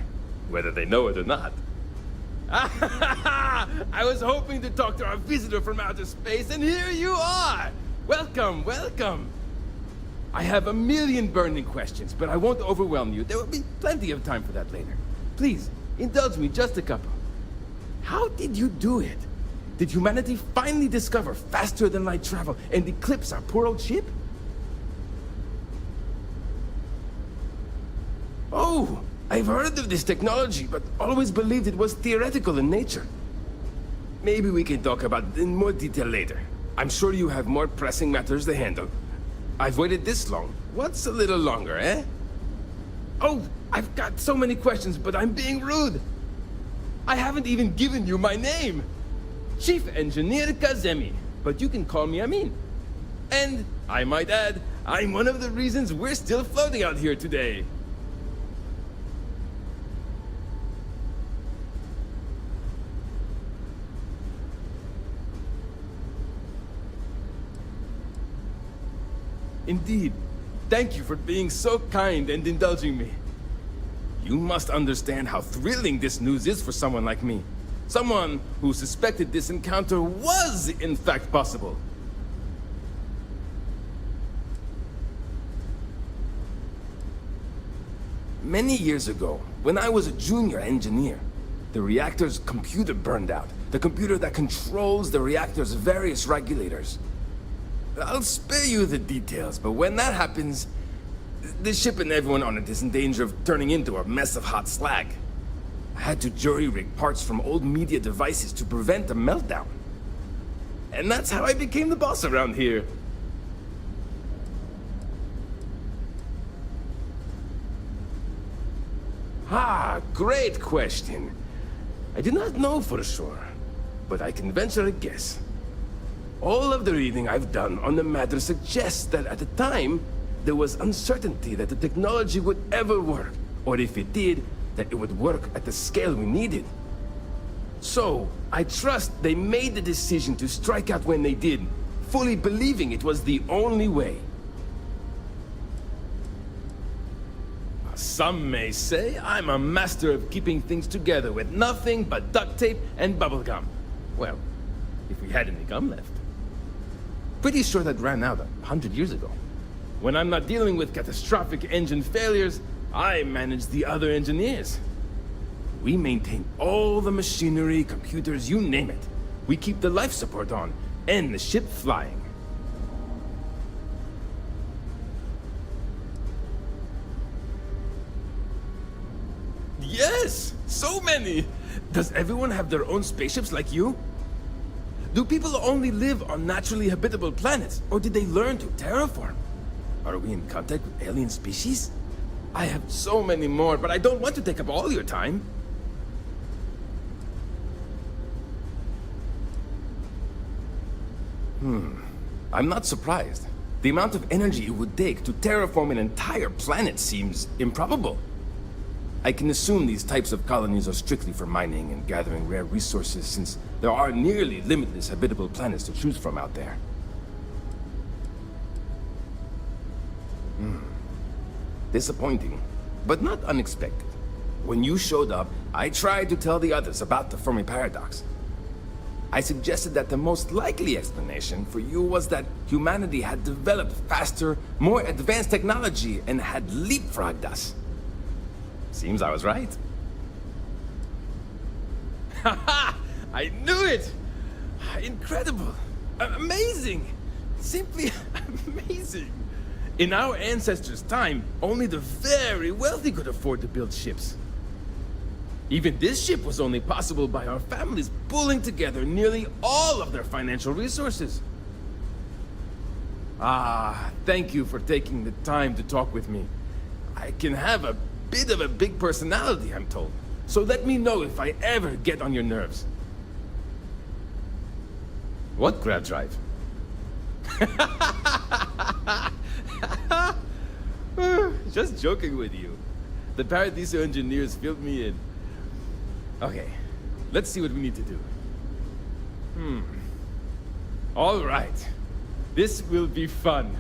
whether they know it or not. I was hoping to talk to our visitor from outer space, and here you are! Welcome, welcome! I have a million burning questions, but I won't overwhelm you. There will be plenty of time for that later. Please, indulge me just a couple. How did you do it? Did humanity finally discover faster than light travel and eclipse our poor old ship? Oh, I've heard of this technology, but always believed it was theoretical in nature. Maybe we can talk about it in more detail later. I'm sure you have more pressing matters to handle. I've waited this long. What's a little longer, eh? Oh, I've got so many questions, but I'm being rude. I haven't even given you my name. Chief Engineer Kazemi, but you can call me Amin. And, I might add, I'm one of the reasons we're still floating out here today. Indeed. Thank you for being so kind and indulging me. You must understand how thrilling this news is for someone like me. Someone who suspected this encounter was, in fact, possible. Many years ago, when I was a junior engineer, the reactor's computer burned out. The computer that controls the reactor's various regulators. I'll spare you the details, but when that happens, the ship and everyone on it is in danger of turning into a mess of hot slag. I had to jury-rig parts from old media devices to prevent a meltdown. And that's how I became the boss around here. Ah, great question. I do not know for sure, but I can venture a guess. All of the reading I've done on the matter suggests that at the time, there was uncertainty that the technology would ever work, or if it did, that it would work at the scale we needed. So, I trust they made the decision to strike out when they did, fully believing it was the only way. Some may say I'm a master of keeping things together with nothing but duct tape and bubblegum. Well, if we had any gum left. Pretty sure that ran out 100 years ago. When I'm not dealing with catastrophic engine failures, I manage the other engineers. We maintain all the machinery, computers, you name it. We keep the life support on, and the ship flying. Yes! So many! Does everyone have their own spaceships like you? Do people only live on naturally habitable planets, or did they learn to terraform? Are we in contact with alien species? I have so many more, but I don't want to take up all your time. I'm not surprised. The amount of energy it would take to terraform an entire planet seems improbable. I can assume these types of colonies are strictly for mining and gathering rare resources, since there are nearly limitless habitable planets to choose from out there. Disappointing, but not unexpected. When you showed up, I tried to tell the others about the Fermi paradox. I suggested that the most likely explanation for you was that humanity had developed faster, more advanced technology and had leapfrogged us. Seems I was right. Haha! I knew it! Incredible! Amazing! Simply amazing! In our ancestors' time, only the very wealthy could afford to build ships. Even this ship was only possible by our families pulling together nearly all of their financial resources. Ah, thank you for taking the time to talk with me. I can have a bit of a big personality, I'm told. So let me know if I ever get on your nerves. What grab drive? Just joking with you. The Paradiso engineers filled me in. Okay, let's see what we need to do. All right. This will be fun.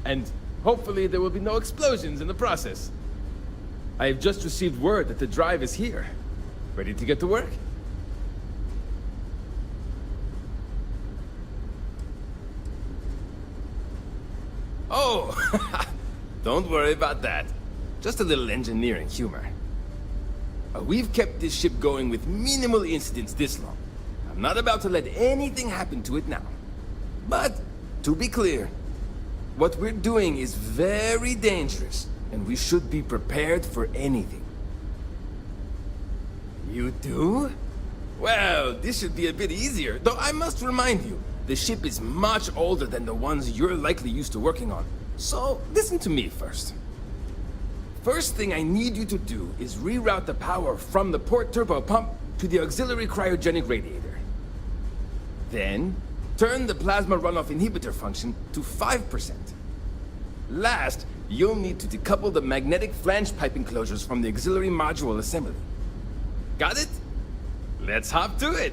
And hopefully there will be no explosions in the process. I've just received word that the drive is here. Ready to get to work? Oh, don't worry about that. Just a little engineering humor. We've kept this ship going with minimal incidents this long. I'm not about to let anything happen to it now. But, to be clear, what we're doing is very dangerous, and we should be prepared for anything. You do? Well, this should be a bit easier, though I must remind you, the ship is much older than the ones you're likely used to working on. So, listen to me first. First thing I need you to do is reroute the power from the port turbo pump to the auxiliary cryogenic radiator. Then, turn the plasma runoff inhibitor function to 5%. Last, you'll need to decouple the magnetic flange pipe enclosures from the auxiliary module assembly. Got it? Let's hop to it!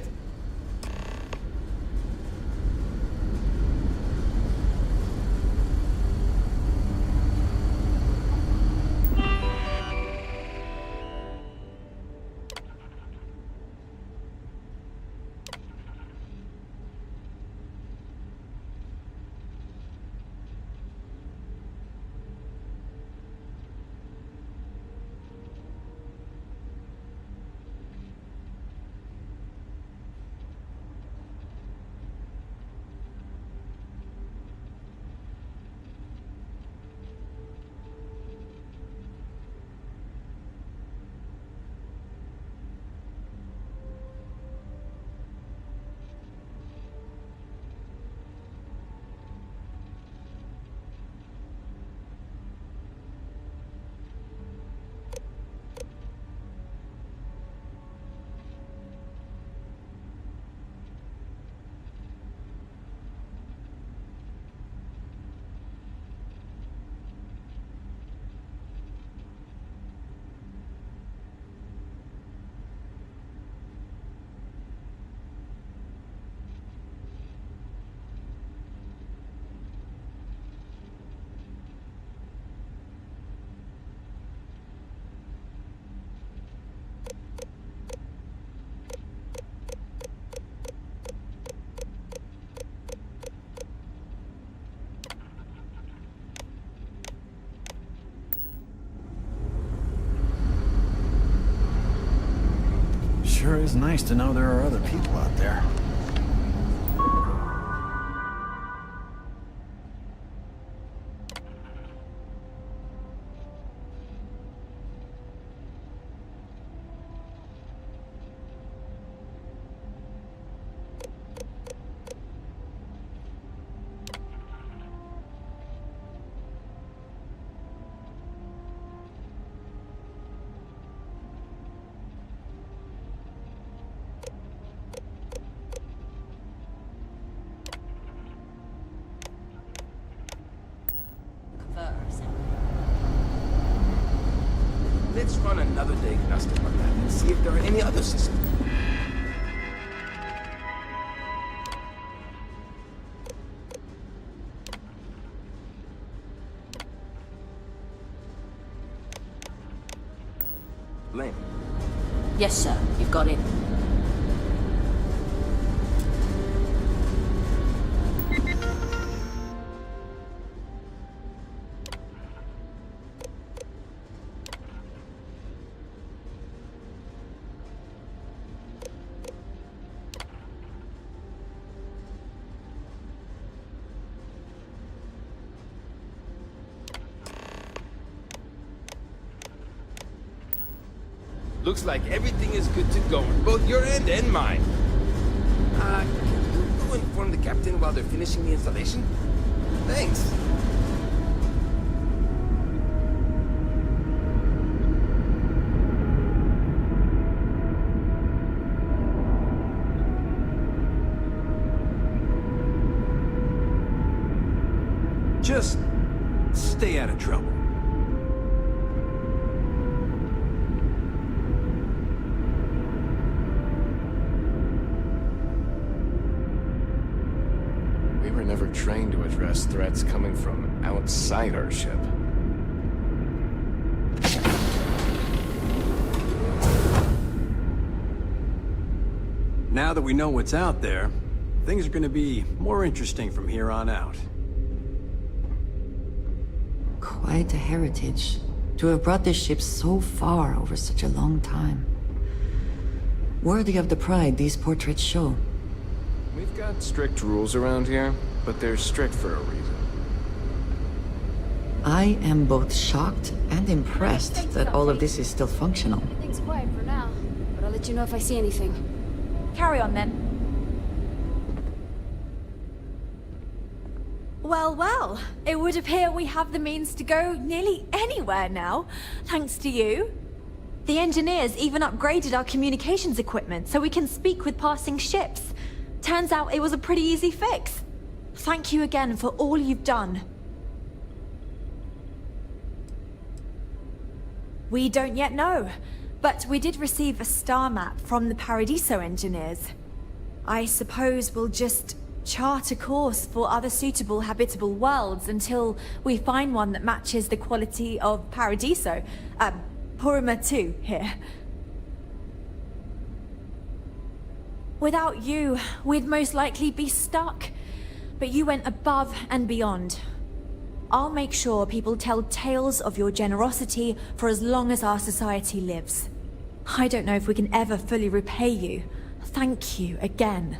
Sure is nice to know there are other people out there. Let's run another diagnostic on that and see if there are any other systems. Blaine. Yes, sir. You've got it. Looks like everything is good to go on both your end and mine. Can you go inform the captain while they're finishing the installation? Thanks. Just stay out of trouble. We were never trained to address threats coming from outside our ship. Now that we know what's out there, things are gonna be more interesting from here on out. Quite a heritage. To have brought this ship so far over such a long time. Worthy of the pride these portraits show. We've got strict rules around here, but they're strict for a reason. I am both shocked and impressed that all of this is still functional. Everything's quiet for now, but I'll let you know if I see anything. Carry on then. Well, well, it would appear we have the means to go nearly anywhere now, thanks to you. The engineers even upgraded our communications equipment so we can speak with passing ships. Turns out it was a pretty easy fix. Thank you again for all you've done. We don't yet know, but we did receive a star map from the Paradiso engineers. I suppose we'll just chart a course for other suitable habitable worlds until we find one that matches the quality of Paradiso. Purima 2 here. Without you, we'd most likely be stuck. But you went above and beyond. I'll make sure people tell tales of your generosity for as long as our society lives. I don't know if we can ever fully repay you. Thank you again.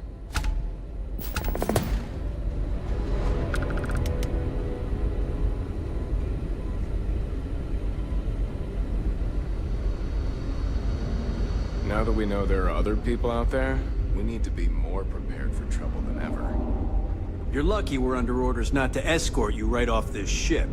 Now that we know there are other people out there, we need to be more prepared for trouble than ever. You're lucky we're under orders not to escort you right off this ship.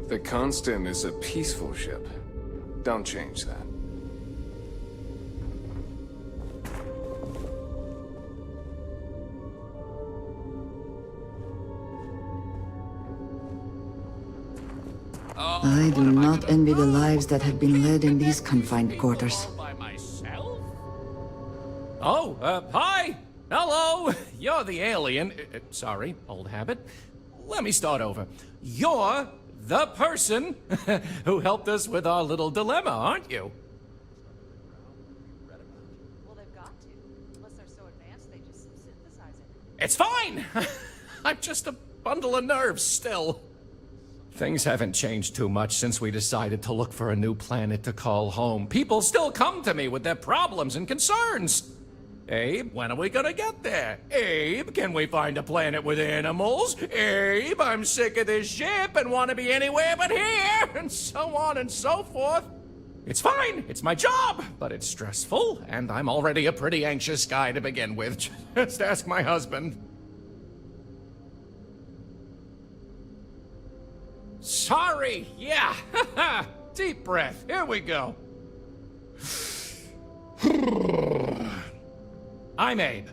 The Constant is a peaceful ship. Don't change that. I do not envy the lives that have been led in these confined quarters. Oh, hi! Hello! You're the alien. Sorry, old habit. Let me start over. You're the person who helped us with our little dilemma, aren't you? Well, they've got to. Unless they're so advanced, they just synthesize it. It's fine! I'm just a bundle of nerves still. Things haven't changed too much since we decided to look for a new planet to call home. People still come to me with their problems and concerns. Abe, when are we gonna get there? Abe, can we find a planet with animals? Abe, I'm sick of this ship and want to be anywhere but here, and so on and so forth. It's fine, it's my job, but it's stressful, and I'm already a pretty anxious guy to begin with. Just ask my husband. Sorry, yeah. Deep breath, here we go. I'm Abe.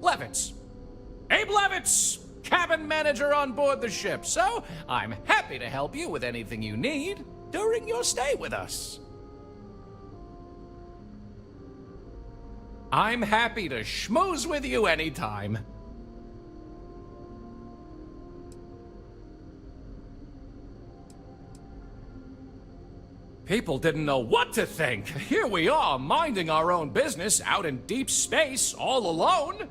Levitz. Abe Levitz, cabin manager on board the ship, so I'm happy to help you with anything you need during your stay with us. I'm happy to schmooze with you anytime. People didn't know what to think. Here we are, minding our own business out in deep space, all alone.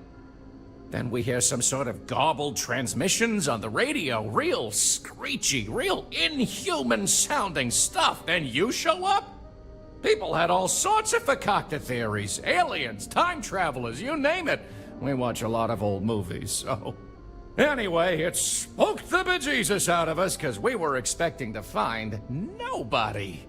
Then we hear some sort of garbled transmissions on the radio, real screechy, real inhuman sounding stuff. Then you show up? People had all sorts of fakakta theories, aliens, time travelers, you name it. We watch a lot of old movies, so... Anyway, it spooked the bejesus out of us, because we were expecting to find nobody.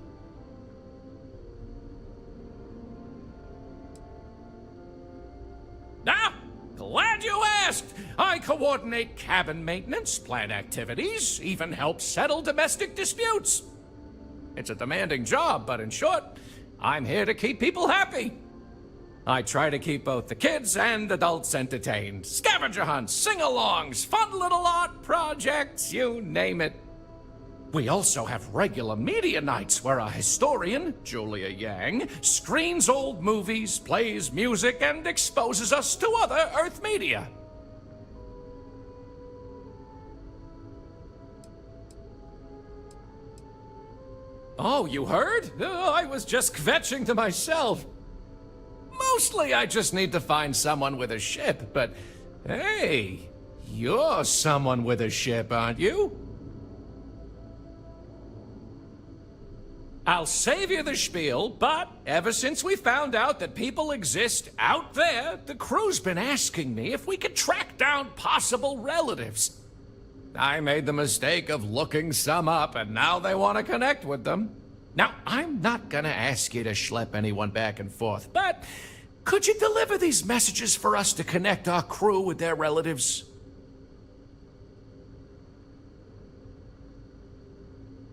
Ah, glad you asked! I coordinate cabin maintenance, plan activities, even help settle domestic disputes. It's a demanding job, but in short, I'm here to keep people happy. I try to keep both the kids and adults entertained. Scavenger hunts, sing-alongs, fun little art projects, you name it. We also have regular media nights where a historian, Julia Yang, screens old movies, plays music, and exposes us to other Earth media. Oh, you heard? I was just kvetching to myself. Mostly I just need to find someone with a ship, but hey, you're someone with a ship, aren't you? I'll save you the spiel, but ever since we found out that people exist out there, the crew's been asking me if we could track down possible relatives. I made the mistake of looking some up, and now they want to connect with them. Now, I'm not gonna ask you to schlep anyone back and forth, but could you deliver these messages for us to connect our crew with their relatives?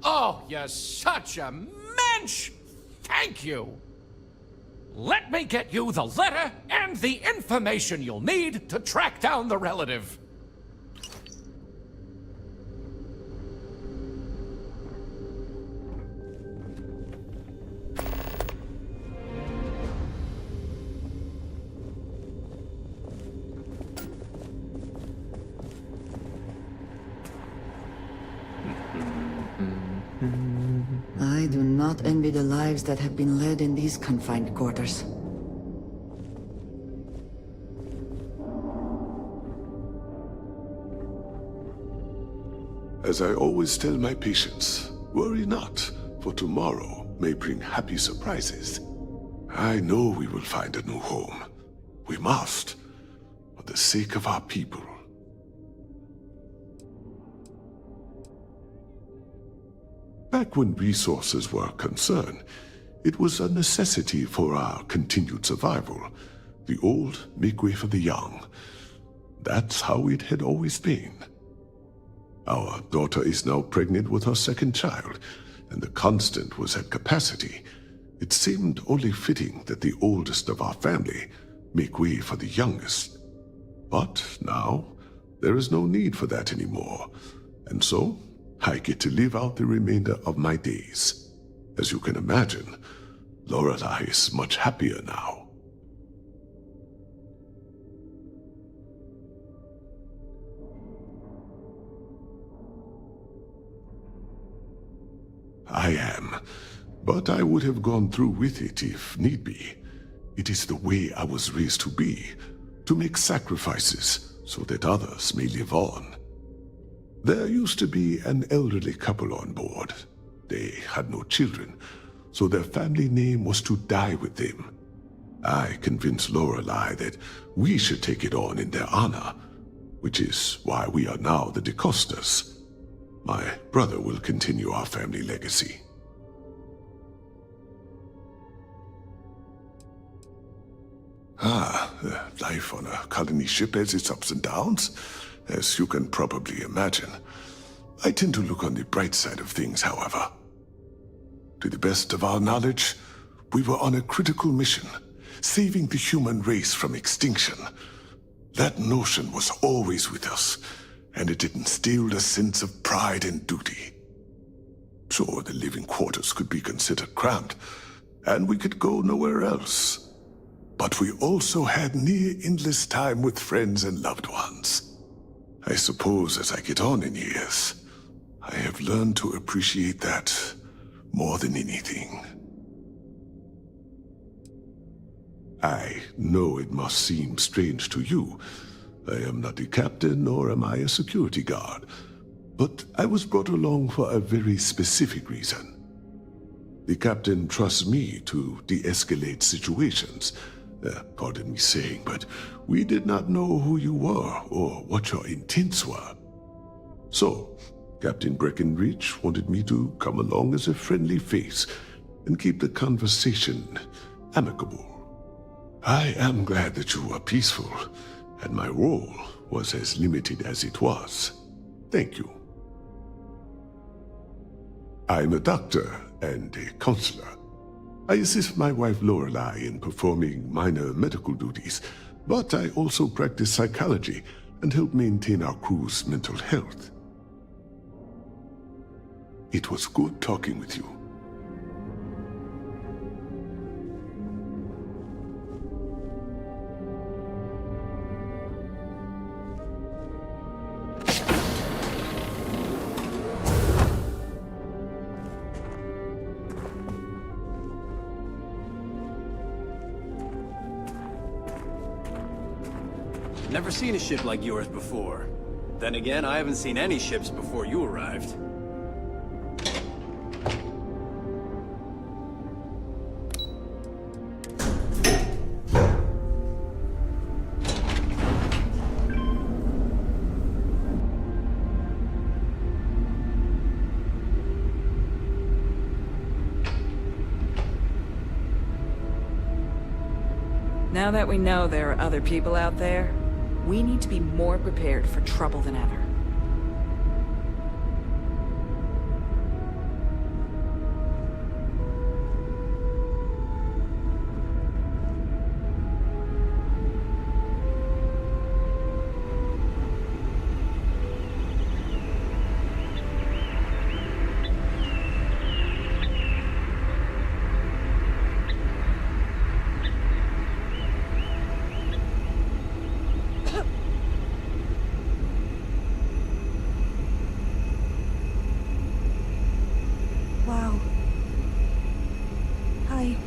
Oh, you're such a mensch! Thank you! Let me get you the letter and the information you'll need to track down the relative. I do not envy the lives that have been led in these confined quarters. As I always tell my patients, worry not, for tomorrow may bring happy surprises. I know we will find a new home. We must, for the sake of our people. Back when resources were concerned, it was a necessity for our continued survival. The old make way for the young. That's how it had always been. Our daughter is now pregnant with her second child, and the Constant was at capacity. It seemed only fitting that the oldest of our family make way for the youngest. But now, there is no need for that anymore, and so I get to live out the remainder of my days. As you can imagine, Lorelei is much happier now. I am, but I would have gone through with it if need be. It is the way I was raised to be, to make sacrifices so that others may live on. There used to be an elderly couple on board. They had no children, so their family name was to die with them. I convinced Lorelei that we should take it on in their honor, which is why we are now the DeCostas. My brother will continue our family legacy. Life on a colony ship has its ups and downs, as you can probably imagine. I tend to look on the bright side of things, however. To the best of our knowledge, we were on a critical mission, saving the human race from extinction. That notion was always with us, and it instilled a sense of pride and duty. Sure, the living quarters could be considered cramped, and we could go nowhere else. But we also had near endless time with friends and loved ones. I suppose as I get on in years, I have learned to appreciate that more than anything. I know it must seem strange to you. I am not a captain, nor am I a security guard. But I was brought along for a very specific reason. The captain trusts me to de-escalate situations. Pardon me saying, but we did not know who you were or what your intents were. So, Captain Breckenridge wanted me to come along as a friendly face and keep the conversation amicable. I am glad that you were peaceful, and my role was as limited as it was. Thank you. I'm a doctor, and a counselor. I assist my wife Lorelei in performing minor medical duties, but I also practice psychology and help maintain our crew's mental health. It was good talking with you. Never seen a ship like yours before. Then again, I haven't seen any ships before you arrived. Now that we know there are other people out there, we need to be more prepared for trouble than ever. Wow. Hi.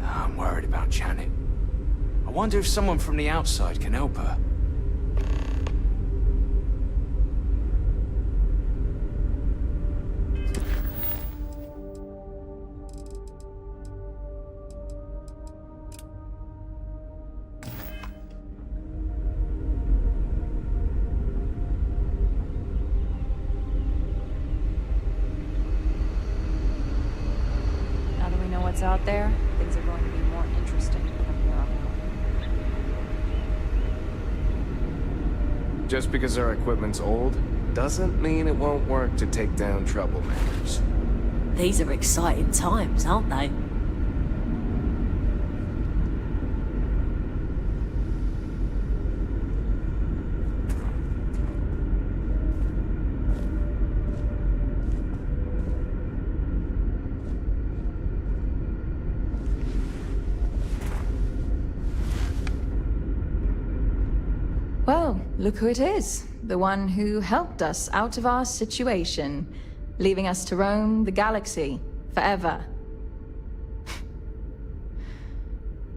I'm worried about Janet. I wonder if someone from the outside can help her. Now that we know what's out there, things are going to be more interesting from here on out. Just because our equipment's old, doesn't mean it won't work to take down troublemakers. These are exciting times, aren't they? Well, look who it is. The one who helped us out of our situation, leaving us to roam the galaxy forever.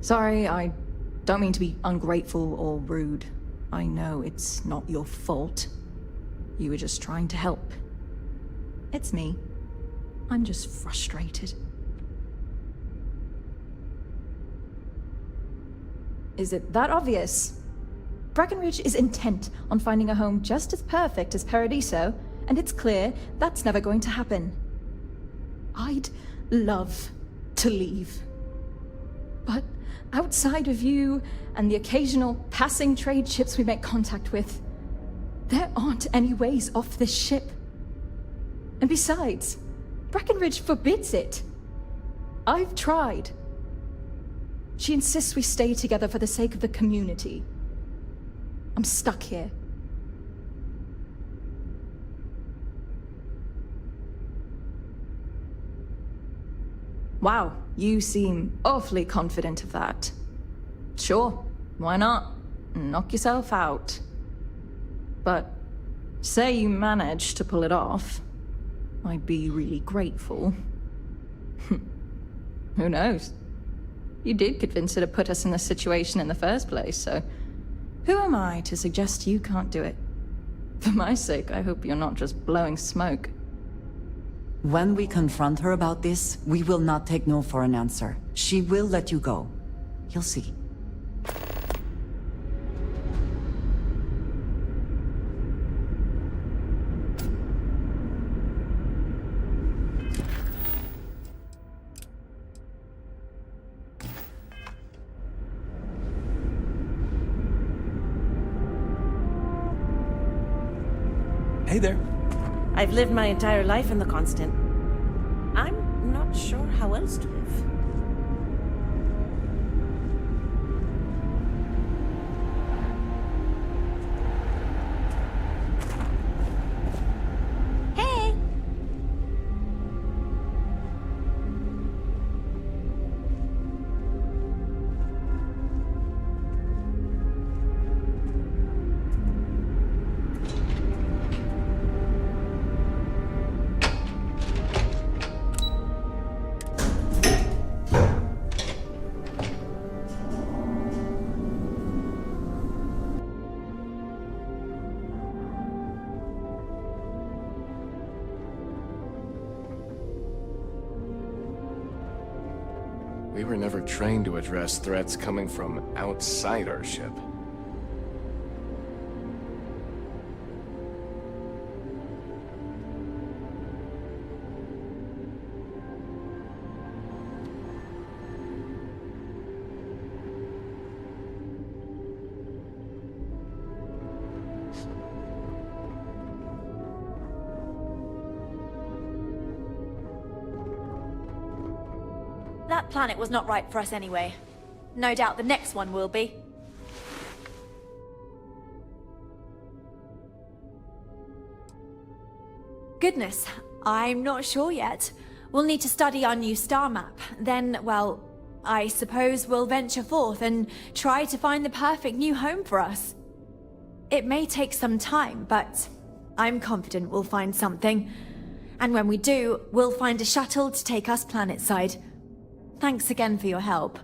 Sorry, I don't mean to be ungrateful or rude. I know it's not your fault. You were just trying to help. It's me. I'm just frustrated. Is it that obvious? Breckenridge is intent on finding a home just as perfect as Paradiso, and it's clear that's never going to happen. I'd love to leave. But outside of you and the occasional passing trade ships we make contact with, there aren't any ways off this ship. And besides, Breckenridge forbids it. I've tried. She insists we stay together for the sake of the community. I'm stuck here. Wow, you seem awfully confident of that. Sure, why not? Knock yourself out. But say you manage to pull it off. I'd be really grateful. Who knows? You did convince her to put us in this situation in the first place, so who am I to suggest you can't do it? For my sake, I hope you're not just blowing smoke. When we confront her about this, we will not take no for an answer. She will let you go. You'll see. Hey there. I've lived my entire life in the Constant. I'm not sure how else to live. Hey! We were never trained to address threats coming from outside our ship. That planet was not right for us anyway. No doubt the next one will be. Goodness, I'm not sure yet. We'll need to study our new star map. Then, well, I suppose we'll venture forth and try to find the perfect new home for us. It may take some time, but I'm confident we'll find something. And when we do, we'll find a shuttle to take us planetside. Thanks again for your help.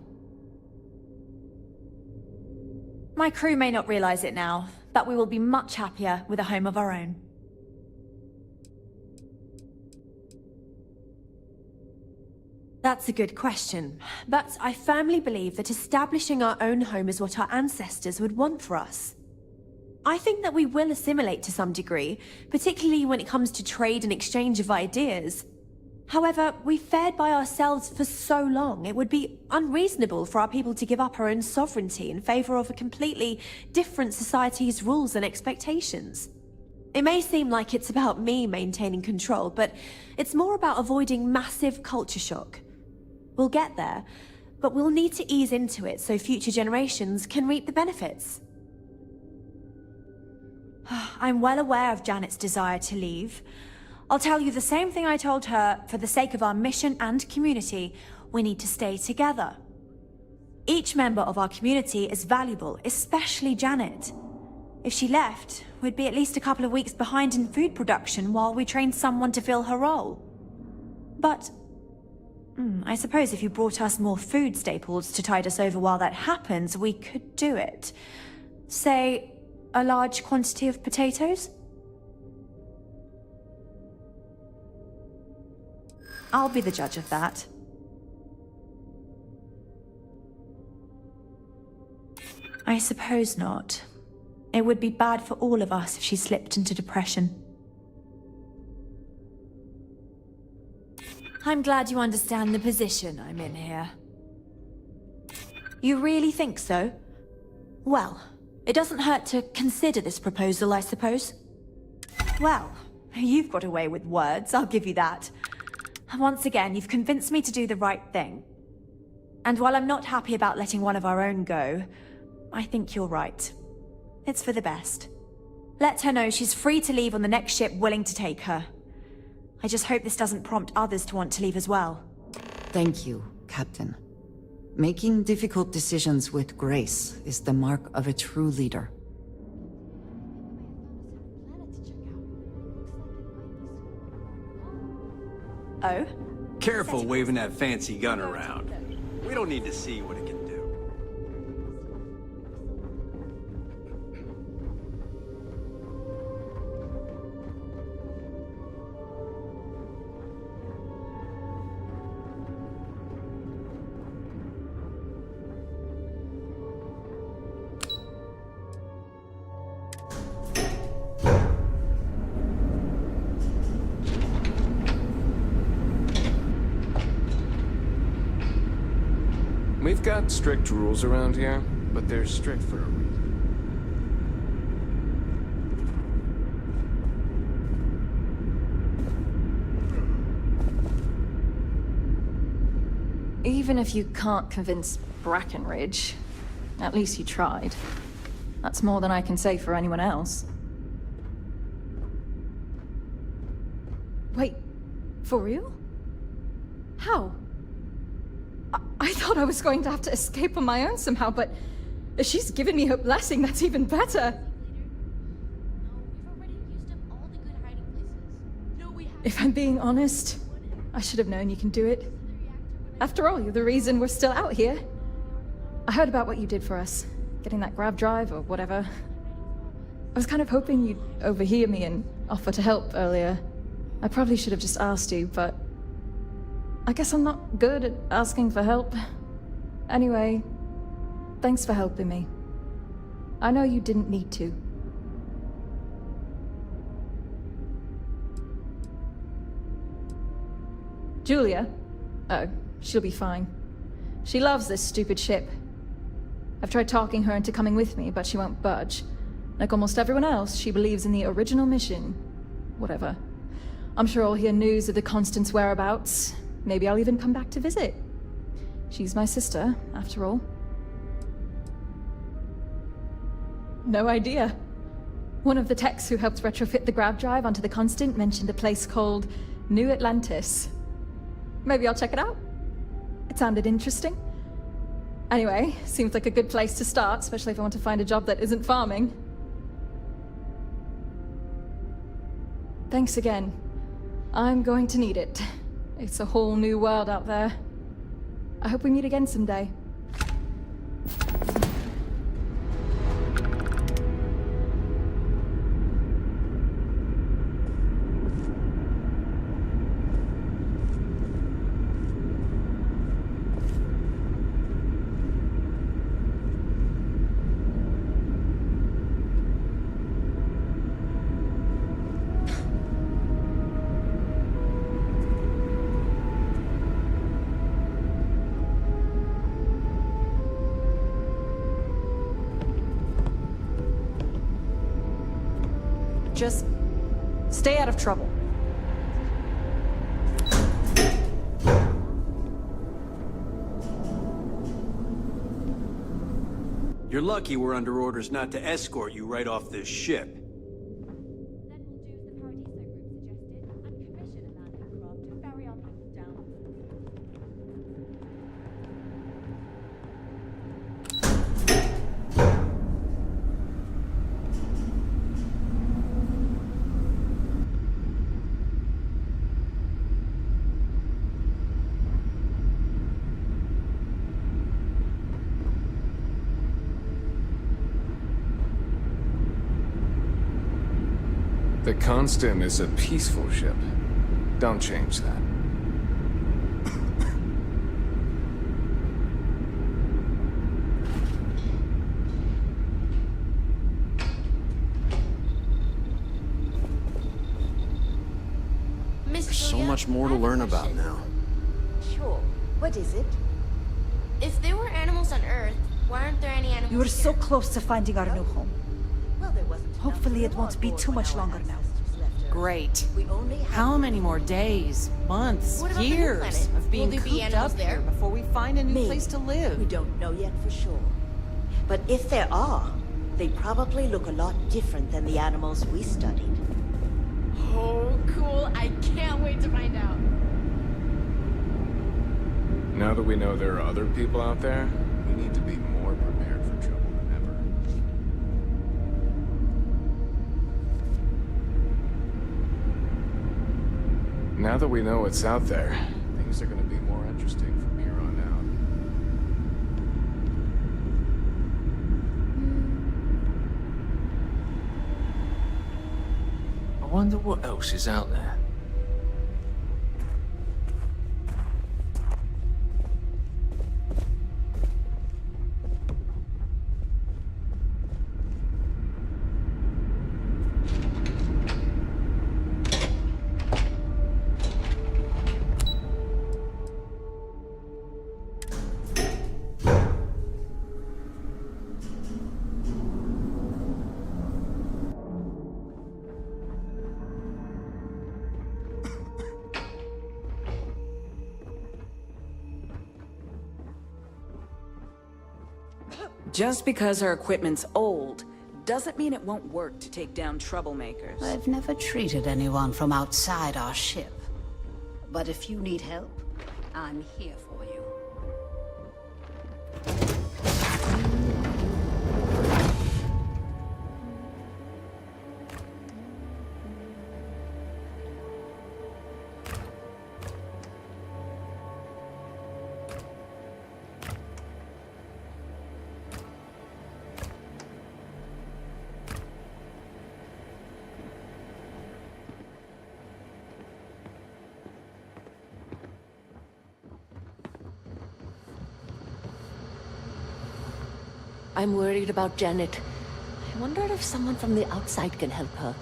My crew may not realize it now, but we will be much happier with a home of our own. That's a good question, but I firmly believe that establishing our own home is what our ancestors would want for us. I think that we will assimilate to some degree, particularly when it comes to trade and exchange of ideas. However, we've fared by ourselves for so long, it would be unreasonable for our people to give up our own sovereignty in favor of a completely different society's rules and expectations. It may seem like it's about me maintaining control, but it's more about avoiding massive culture shock. We'll get there, but we'll need to ease into it so future generations can reap the benefits. I'm well aware of Janet's desire to leave. I'll tell you the same thing I told her. For the sake of our mission and community, we need to stay together. Each member of our community is valuable, especially Janet. If she left, we'd be at least a couple of weeks behind in food production while we trained someone to fill her role. But I suppose if you brought us more food staples to tide us over while that happens, we could do it. Say, a large quantity of potatoes? I'll be the judge of that. I suppose not. It would be bad for all of us if she slipped into depression. I'm glad you understand the position I'm in here. You really think so? Well, it doesn't hurt to consider this proposal, I suppose. Well, you've got away with words, I'll give you that. Once again, you've convinced me to do the right thing. And while I'm not happy about letting one of our own go, I think you're right. It's for the best. Let her know she's free to leave on the next ship willing to take her. I just hope this doesn't prompt others to want to leave as well. Thank you, Captain. Making difficult decisions with grace is the mark of a true leader. Oh? Careful waving that fancy gun around. We don't need to see what it can do. We've got strict rules around here, but they're strict for a reason. Even if you can't convince Brackenridge, at least you tried. That's more than I can say for anyone else. Wait, for real? How? I thought I was going to have to escape on my own somehow, but if she's given me her blessing, that's even better. If I'm being honest, I should have known you can do it. After all, you're the reason we're still out here. I heard about what you did for us, getting that grav drive or whatever. I was kind of hoping you'd overhear me and offer to help earlier. I probably should have just asked you, but I guess I'm not good at asking for help. Anyway, thanks for helping me. I know you didn't need to. Julia? Oh, she'll be fine. She loves this stupid ship. I've tried talking her into coming with me, but she won't budge. Like almost everyone else, she believes in the original mission. Whatever. I'm sure I'll hear news of the Constant's whereabouts. Maybe I'll even come back to visit. She's my sister, after all. No idea. One of the techs who helped retrofit the grav drive onto the Constant mentioned a place called New Atlantis. Maybe I'll check it out. It sounded interesting. Anyway, seems like a good place to start, especially if I want to find a job that isn't farming. Thanks again. I'm going to need it. It's a whole new world out there. I hope we meet again someday. Just stay out of trouble. You're lucky we're under orders not to escort you right off this ship. The Constant is a peaceful ship. Don't change that. There's so much more to learn about now. Sure. What is it? If there were animals on Earth, why aren't there any animals You were here? so close to finding our new home. Well, there wasn't. Hopefully it won't be too much longer now. Great. We only have How many more days, months, What about the new years planet? of being Will there be cooped animals up there? here before we find a new Maybe. place to live? We don't know yet for sure. But if there are, they probably look a lot different than the animals we studied. Oh, cool. I can't wait to find out. Now that we know there are other people out there, we need to be more prepared for trouble than ever. Now that we know what's out there, things are gonna be more interesting from here on I wonder what else is out there. Just because our equipment's old doesn't mean it won't work to take down troublemakers. I've never treated anyone from outside our ship. But if you need help, I'm here for you. I'm worried about Janet. I wonder if someone from the outside can help her.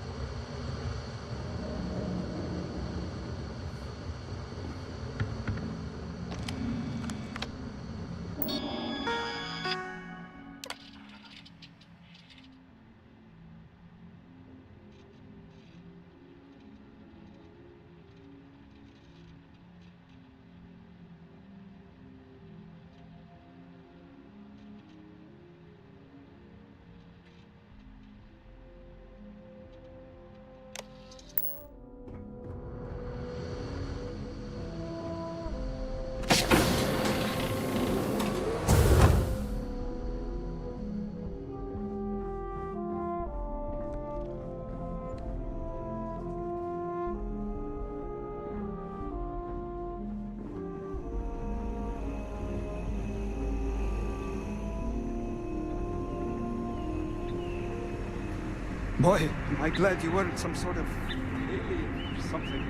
Boy, am I glad you weren't some sort of alien or something.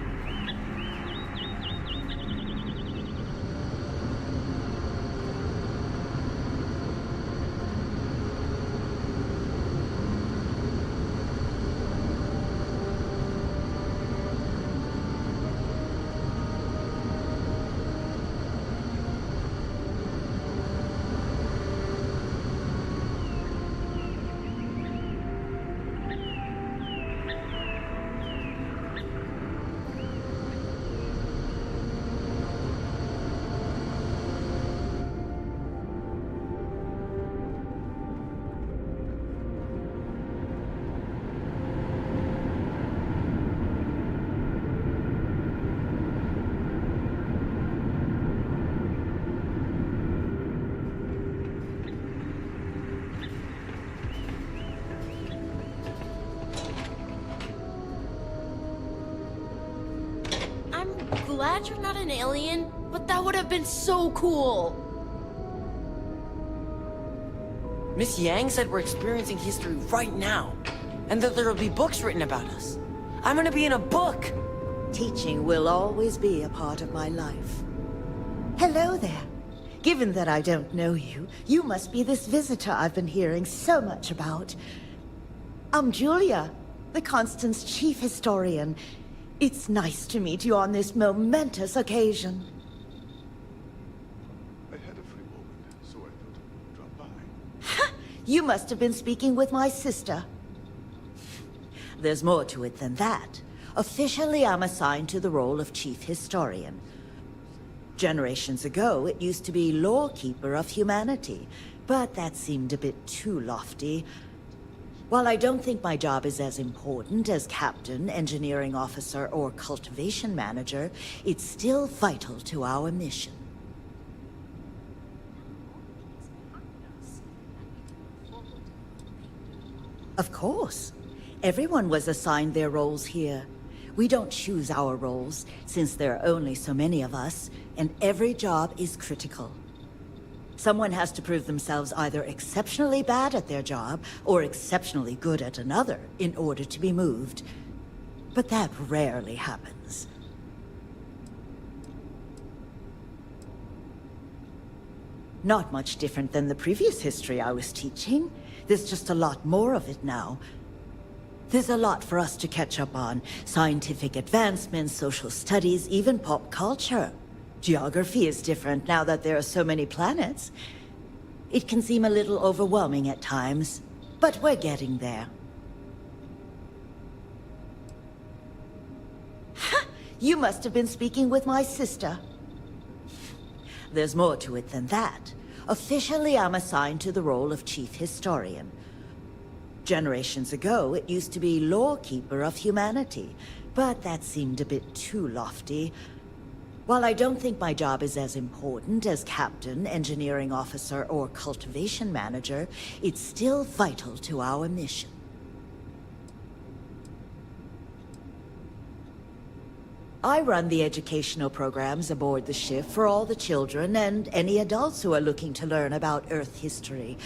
Glad you're not an alien, but that would have been so cool. Miss Yang said we're experiencing history right now, and that there will be books written about us. I'm gonna be in a book! Teaching will always be a part of my life. Hello there. Given that I don't know you, you must be this visitor I've been hearing so much about. I'm Julia, the Constant's chief historian. It's nice to meet you on this momentous occasion. I had a free moment, so I thought I'd drop by. You must have been speaking with my sister. There's more to it than that. Officially, I'm assigned to the role of chief historian. Generations ago, it used to be lawkeeper of humanity, but that seemed a bit too lofty. While I don't think my job is as important as captain, engineering officer, or cultivation manager, it's still vital to our mission. Of course. Everyone was assigned their roles here. We don't choose our roles, since there are only so many of us, and every job is critical. Someone has to prove themselves either exceptionally bad at their job or exceptionally good at another in order to be moved. But that rarely happens. Not much different than the previous history I was teaching. There's just a lot more of it now. There's a lot for us to catch up on. Scientific advancements, social studies, even pop culture. Geography is different now that there are so many planets. It can seem a little overwhelming at times, but we're getting there. Ha! You must have been speaking with my sister. There's more to it than that. Officially, I'm assigned to the role of Chief Historian. Generations ago, it used to be Lawkeeper of Humanity, but that seemed a bit too lofty. While I don't think my job is as important as Captain, Engineering Officer, or Cultivation Manager, it's still vital to our mission. I run the educational programs aboard the ship for all the children and any adults who are looking to learn about Earth history.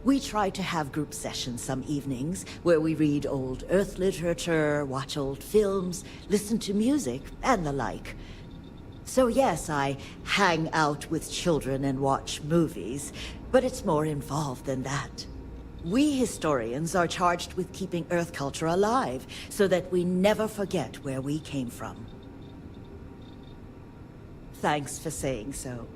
We try to have group sessions some evenings where we read old Earth literature, watch old films, listen to music, and the like. So yes, I hang out with children and watch movies, but it's more involved than that. We historians are charged with keeping Earth culture alive, so that we never forget where we came from. Thanks for saying so.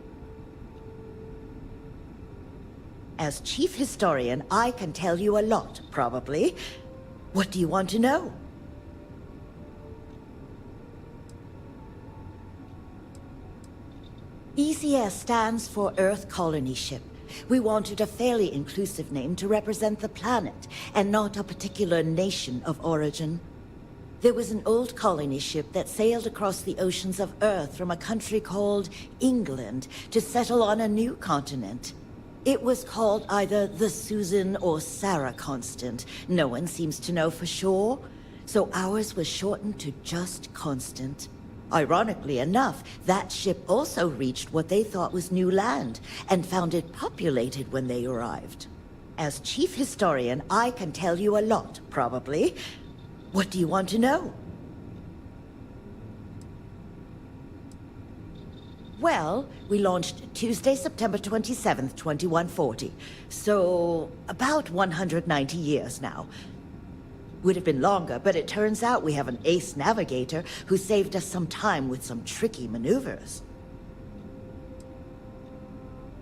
As Chief Historian, I can tell you a lot, probably. What do you want to know? ECS stands for Earth Colony Ship. We wanted a fairly inclusive name to represent the planet, and not a particular nation of origin. There was an old colony ship that sailed across the oceans of Earth from a country called England to settle on a new continent. It was called either the Susan or Sarah Constant. No one seems to know for sure, so ours was shortened to just Constant. Ironically enough, that ship also reached what they thought was new land, and found it populated when they arrived. As Chief Historian, I can tell you a lot, probably. What do you want to know? Well, we launched Tuesday, September 27th, 2140. So, about 190 years now. Would have been longer, but it turns out we have an ace navigator who saved us some time with some tricky maneuvers.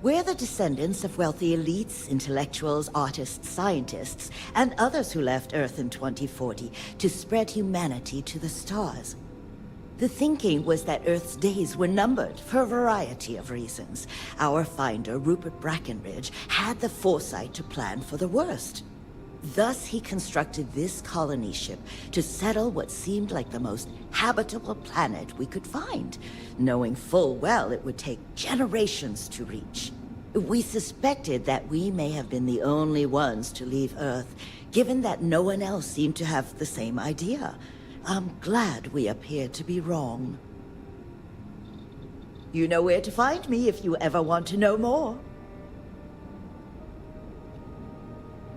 We're the descendants of wealthy elites, intellectuals, artists, scientists, and others who left Earth in 2040 to spread humanity to the stars. The thinking was that Earth's days were numbered for a variety of reasons. Our finder, Rupert Brackenridge, had the foresight to plan for the worst. Thus, he constructed this colony ship to settle what seemed like the most habitable planet we could find, knowing full well it would take generations to reach. We suspected that we may have been the only ones to leave Earth, given that no one else seemed to have the same idea. I'm glad we appear to be wrong. You know where to find me if you ever want to know more.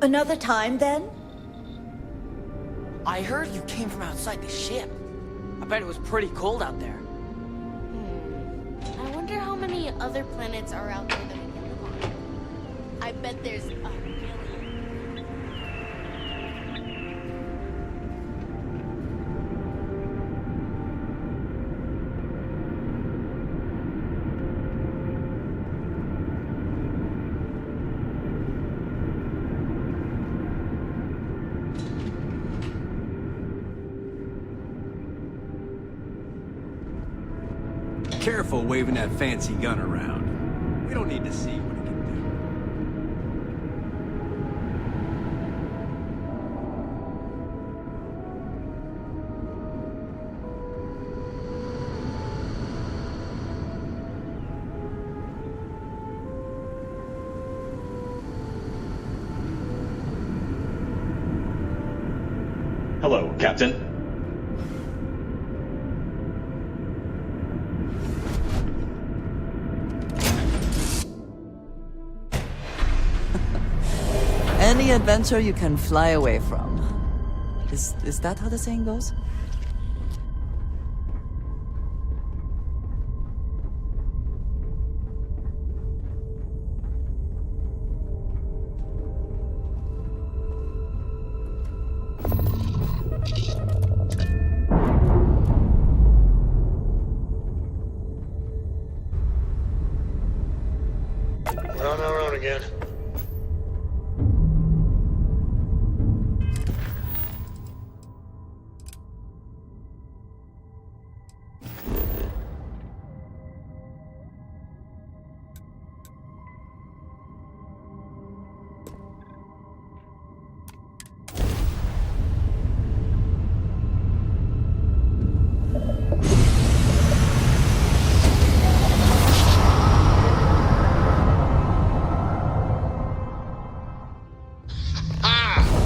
Another time, then? I heard you came from outside the ship. I bet it was pretty cold out there. I wonder how many other planets are out there that we can live on. I bet there's a million. Careful waving that fancy gun around. We don't need to see what it can Hello, Captain. any adventure you can fly away from. Is that how the saying goes? We're on our own again.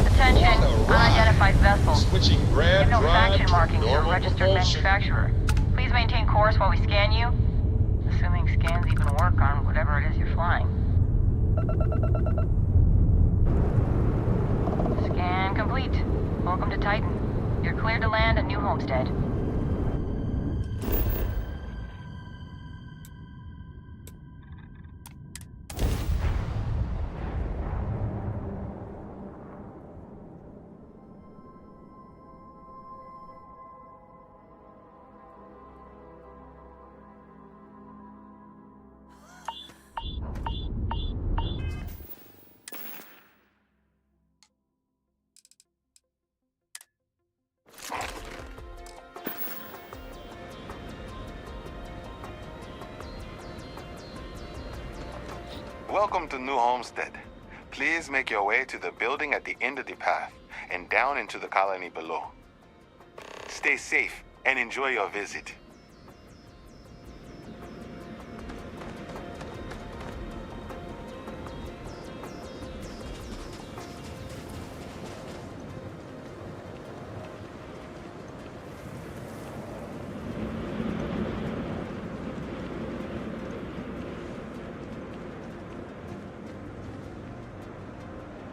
Attention, unidentified vessel. Switching grab Give no drive faction to markings or normal registered propulsion. manufacturer. Please maintain course while we scan you. Assuming scans even work on whatever it is you're flying. Scan complete. Welcome to Titan. You're cleared to land at New Homestead. Welcome to New Homestead. Please make your way to the building at the end of the path and down into the colony below. Stay safe and enjoy your visit.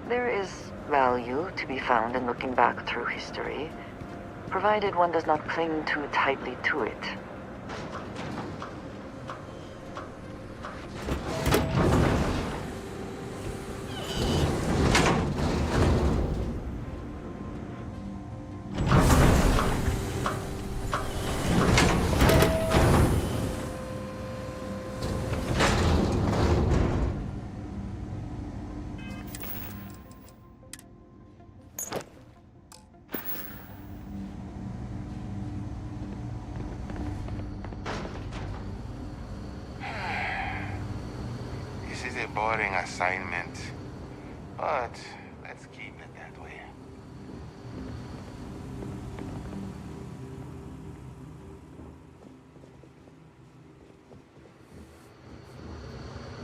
There is value to be found in looking back through history, provided one does not cling too tightly to it. This is a boring assignment, but let's keep it that way.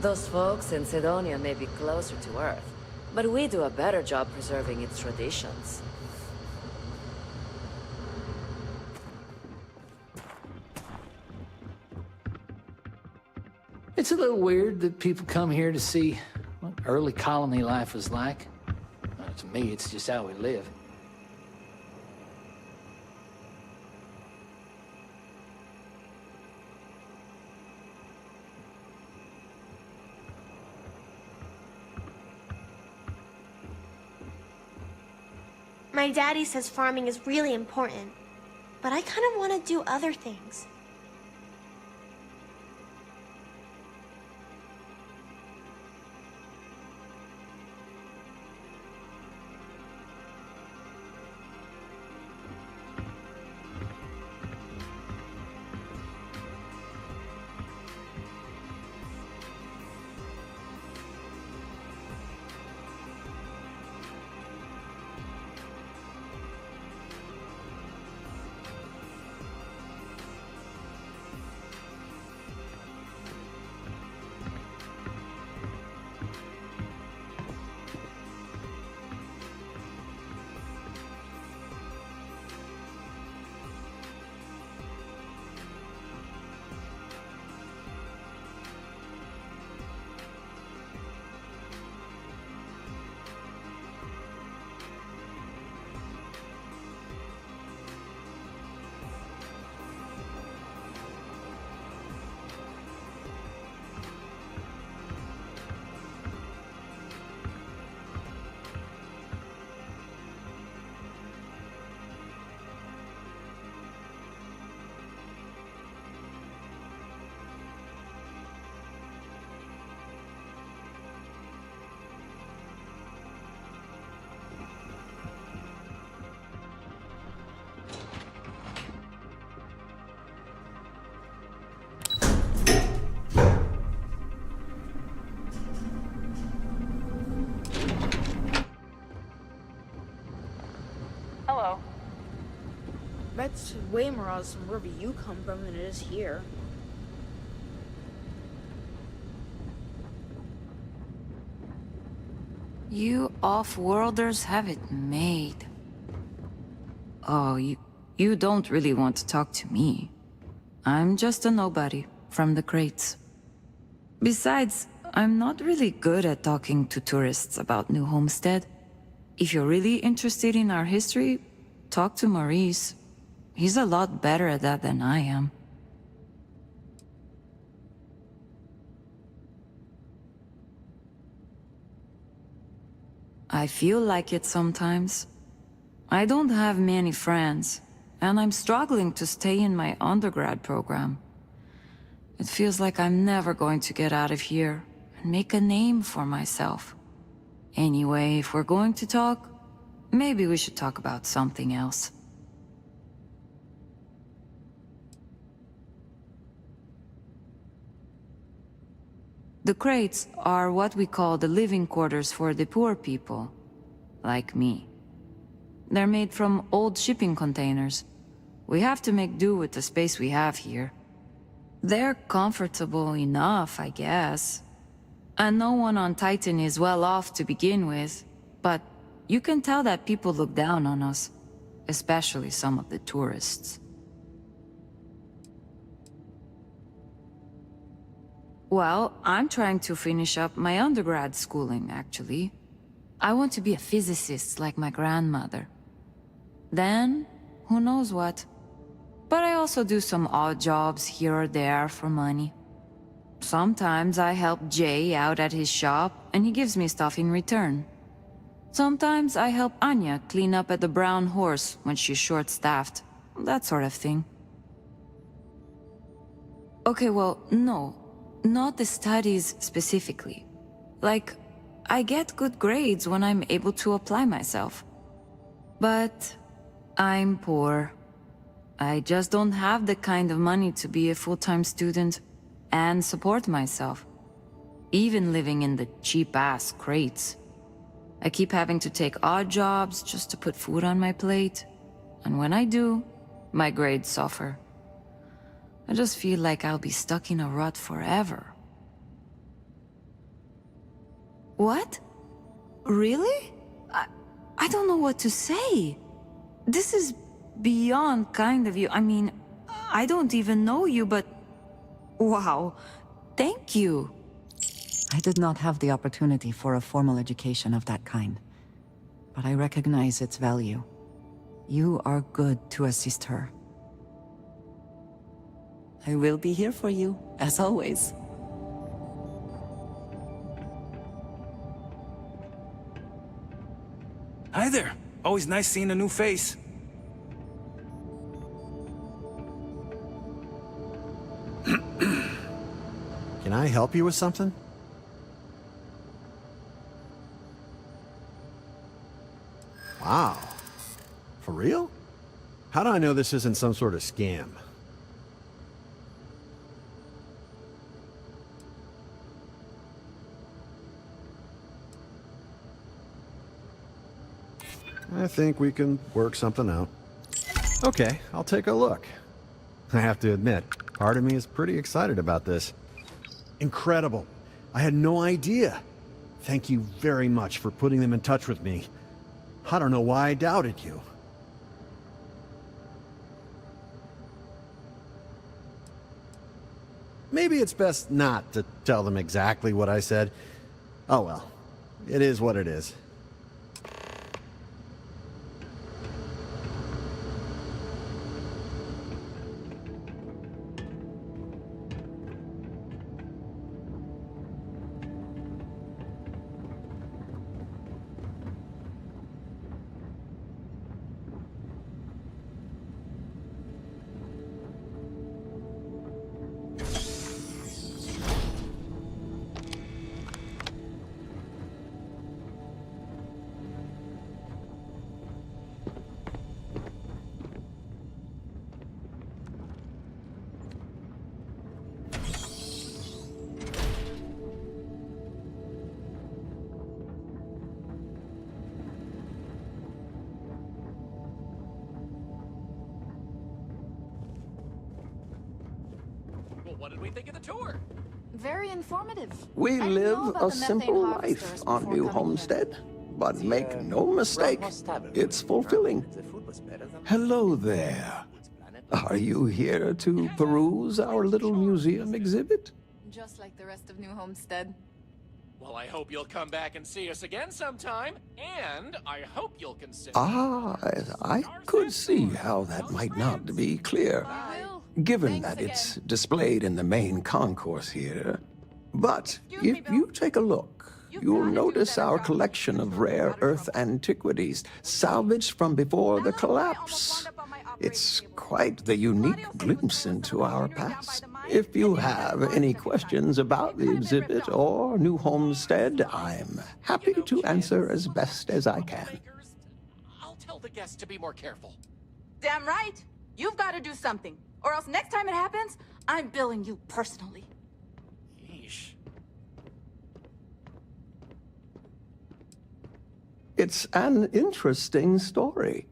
Those folks in Sidonia may be closer to Earth, but we do a better job preserving its traditions. It's a little weird that people come here to see what early colony life was like. To me, it's just how we live. My daddy says farming is really important, but I kind of want to do other things. It's way more awesome wherever you come from than it is here. You off-worlders have it made. Oh, you don't really want to talk to me. I'm just a nobody from the crates. Besides, I'm not really good at talking to tourists about New Homestead. If you're really interested in our history, talk to Maurice. He's a lot better at that than I am. I feel like it sometimes. I don't have many friends, and I'm struggling to stay in my undergrad program. It feels like I'm never going to get out of here and make a name for myself. Anyway, if we're going to talk, maybe we should talk about something else. The crates are what we call the living quarters for the poor people, like me. They're made from old shipping containers. We have to make do with the space we have here. They're comfortable enough, I guess. And no one on Titan is well off to begin with, but you can tell that people look down on us, especially some of the tourists. Well, I'm trying to finish up my undergrad schooling, actually. I want to be a physicist like my grandmother. Then, who knows what. But I also do some odd jobs here or there for money. Sometimes I help Jay out at his shop, and he gives me stuff in return. Sometimes I help Anya clean up at the Brown Horse when she's short-staffed. That sort of thing. Okay, well, no. Not the studies specifically. Like, I get good grades when I'm able to apply myself. But I'm poor. I just don't have the kind of money to be a full-time student and support myself. Even living in the cheap-ass crates. I keep having to take odd jobs just to put food on my plate. And when I do, my grades suffer. I just feel like I'll be stuck in a rut forever. What? Really? I don't know what to say. This is beyond kind of you. I mean, I don't even know you, but... Wow. Thank you. I did not have the opportunity for a formal education of that kind, but I recognize its value. You are good to assist her. I will be here for you, as always. Hi there. Always nice seeing a new face. Can I help you with something? Wow. For real? How do I know this isn't some sort of scam? I think we can work something out. Okay, I'll take a look. I have to admit, part of me is pretty excited about this. Incredible. I had no idea. Thank you very much for putting them in touch with me. I don't know why I doubted you. Maybe it's best not to tell them exactly what I said. Oh well, it is what it is. What did we think of the tour? Very informative. We I live know about a the methane simple harvesters life on before New coming Homestead. But make no mistake, it's fulfilling. Hello there. Are you here to peruse our little museum exhibit? Just like the rest of New Homestead. Well, I hope you'll come back and see us again sometime, and I hope you'll consider... Ah, I could see how that might not be clear, given that it's displayed in the main concourse here. But if you take a look, you'll notice our collection of rare Earth antiquities salvaged from before the collapse. It's quite the unique glimpse into our past. If you have any questions about the exhibit or New Homestead, I'm happy to answer as best as I can. I'll tell the guests to be more careful. Damn right. You've got to do something, or else next time it happens, I'm billing you personally. Yeesh. It's an interesting story.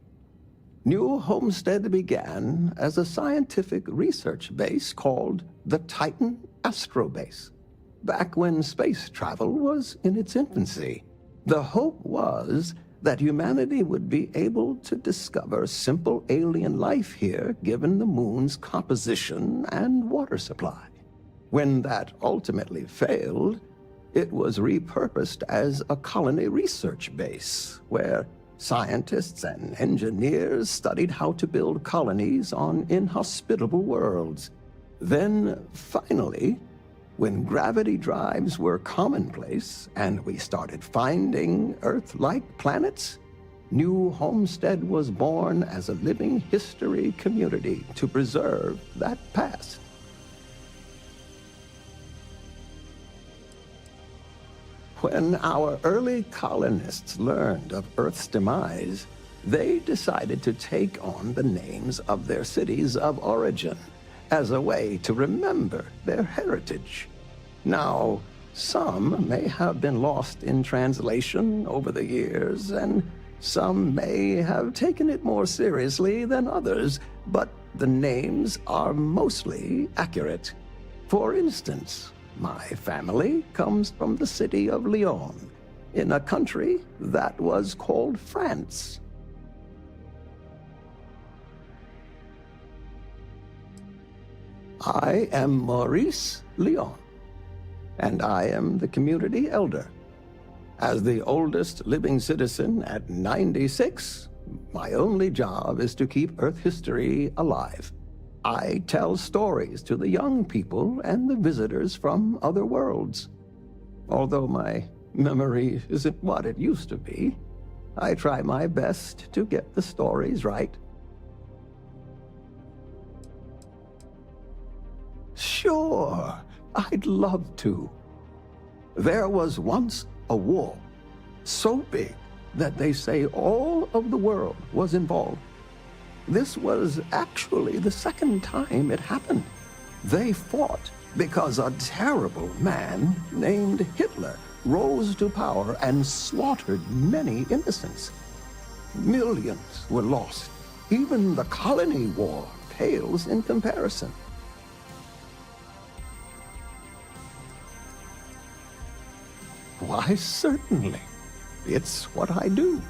New Homestead began as a scientific research base called the Titan Astrobase, back when space travel was in its infancy. The hope was that humanity would be able to discover simple alien life here given the moon's composition and water supply. When that ultimately failed, it was repurposed as a colony research base, where scientists and engineers studied how to build colonies on inhospitable worlds. Then, finally, when gravity drives were commonplace and we started finding Earth-like planets, New Homestead was born as a living history community to preserve that past. When our early colonists learned of Earth's demise, they decided to take on the names of their cities of origin as a way to remember their heritage. Now, some may have been lost in translation over the years, and some may have taken it more seriously than others, but the names are mostly accurate. For instance, my family comes from the city of Lyon, in a country that was called France. I am Maurice Lyon, and I am the community elder. As the oldest living citizen at 96, my only job is to keep Earth history alive. I tell stories to the young people and the visitors from other worlds. Although my memory isn't what it used to be, I try my best to get the stories right. Sure, I'd love to. There was once a war, so big that they say all of the world was involved. This was actually the second time it happened. They fought because a terrible man named Hitler rose to power and slaughtered many innocents. Millions were lost. Even the colony war pales in comparison. Why, certainly. It's what I do.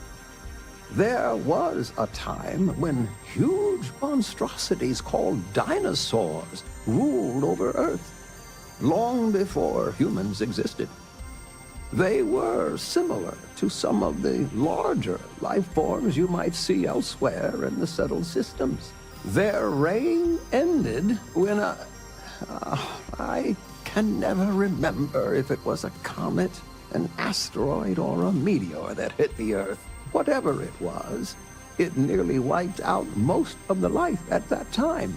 There was a time when huge monstrosities called dinosaurs ruled over Earth, long before humans existed. They were similar to some of the larger life forms you might see elsewhere in the settled systems. Their reign ended when I can never remember if it was a comet, an asteroid, or a meteor that hit the Earth. Whatever it was, it nearly wiped out most of the life at that time.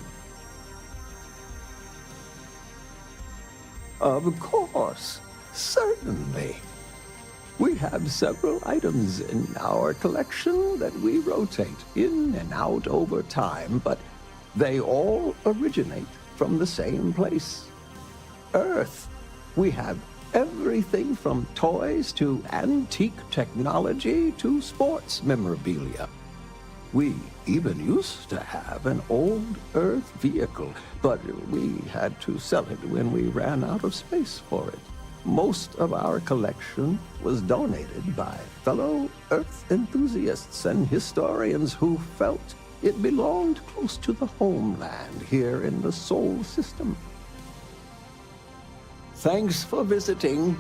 Of course, certainly. We have several items in our collection that we rotate in and out over time, but they all originate from the same place, Earth. We have everything from toys to antique technology to sports memorabilia. We even used to have an old Earth vehicle, but we had to sell it when we ran out of space for it. Most of our collection was donated by fellow Earth enthusiasts and historians who felt it belonged close to the homeland here in the Sol system. Thanks for visiting.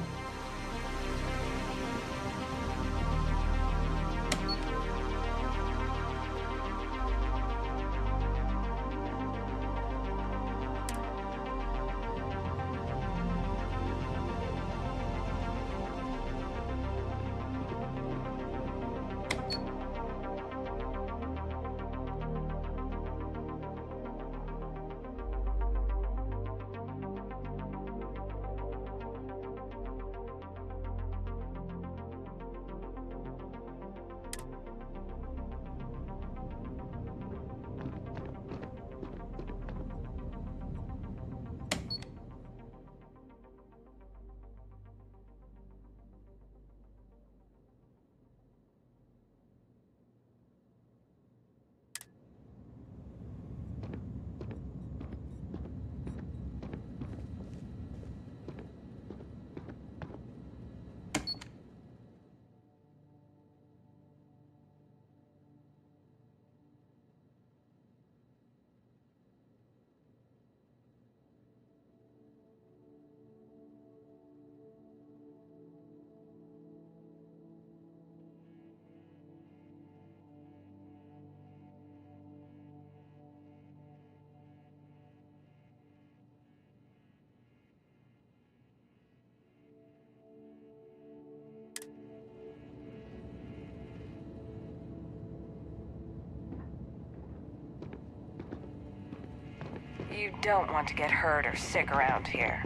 You don't want to get hurt or sick around here.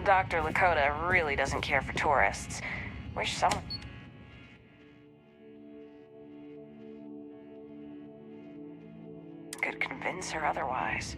Dr. Lakota really doesn't care for tourists. Wish someone... could convince her otherwise.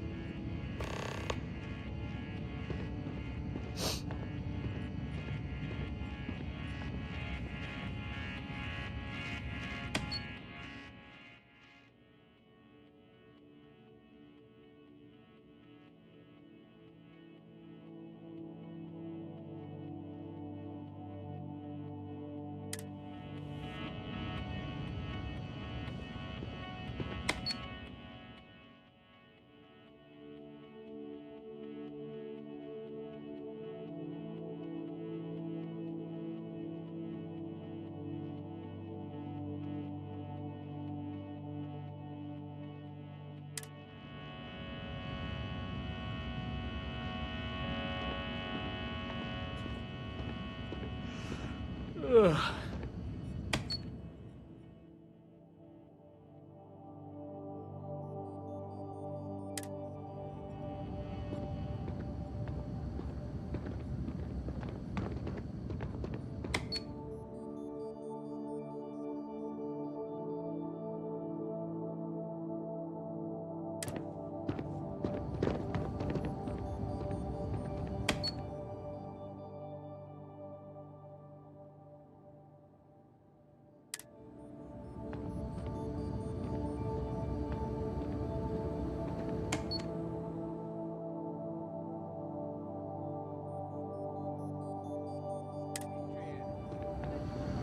Ugh.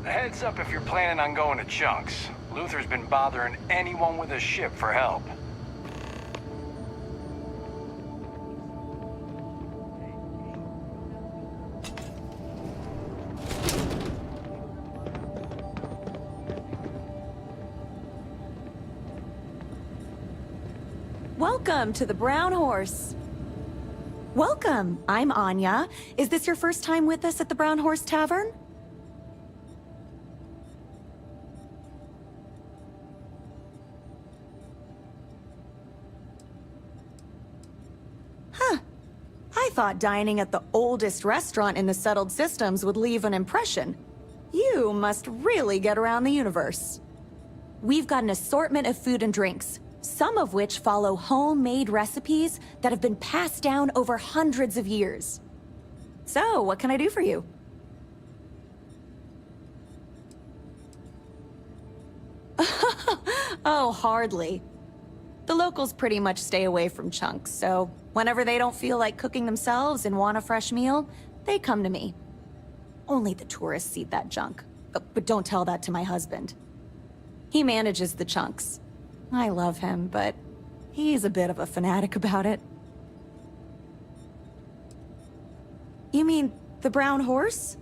Heads up if you're planning on going to Chunks. Luther's been bothering anyone with a ship for help. Welcome to the Brown Horse. Welcome, I'm Anya. Is this your first time with us at the Brown Horse Tavern? Huh. I thought dining at the oldest restaurant in the settled systems would leave an impression. You must really get around the universe. We've got an assortment of food and drinks, some of which follow homemade recipes that have been passed down over hundreds of years. So, what can I do for you? Oh, hardly. The locals pretty much stay away from chunks, so whenever they don't feel like cooking themselves and want a fresh meal, they come to me. Only the tourists eat that junk. But don't tell that to my husband. He manages the chunks. I love him, but he's a bit of a fanatic about it. You mean the Brown Horse?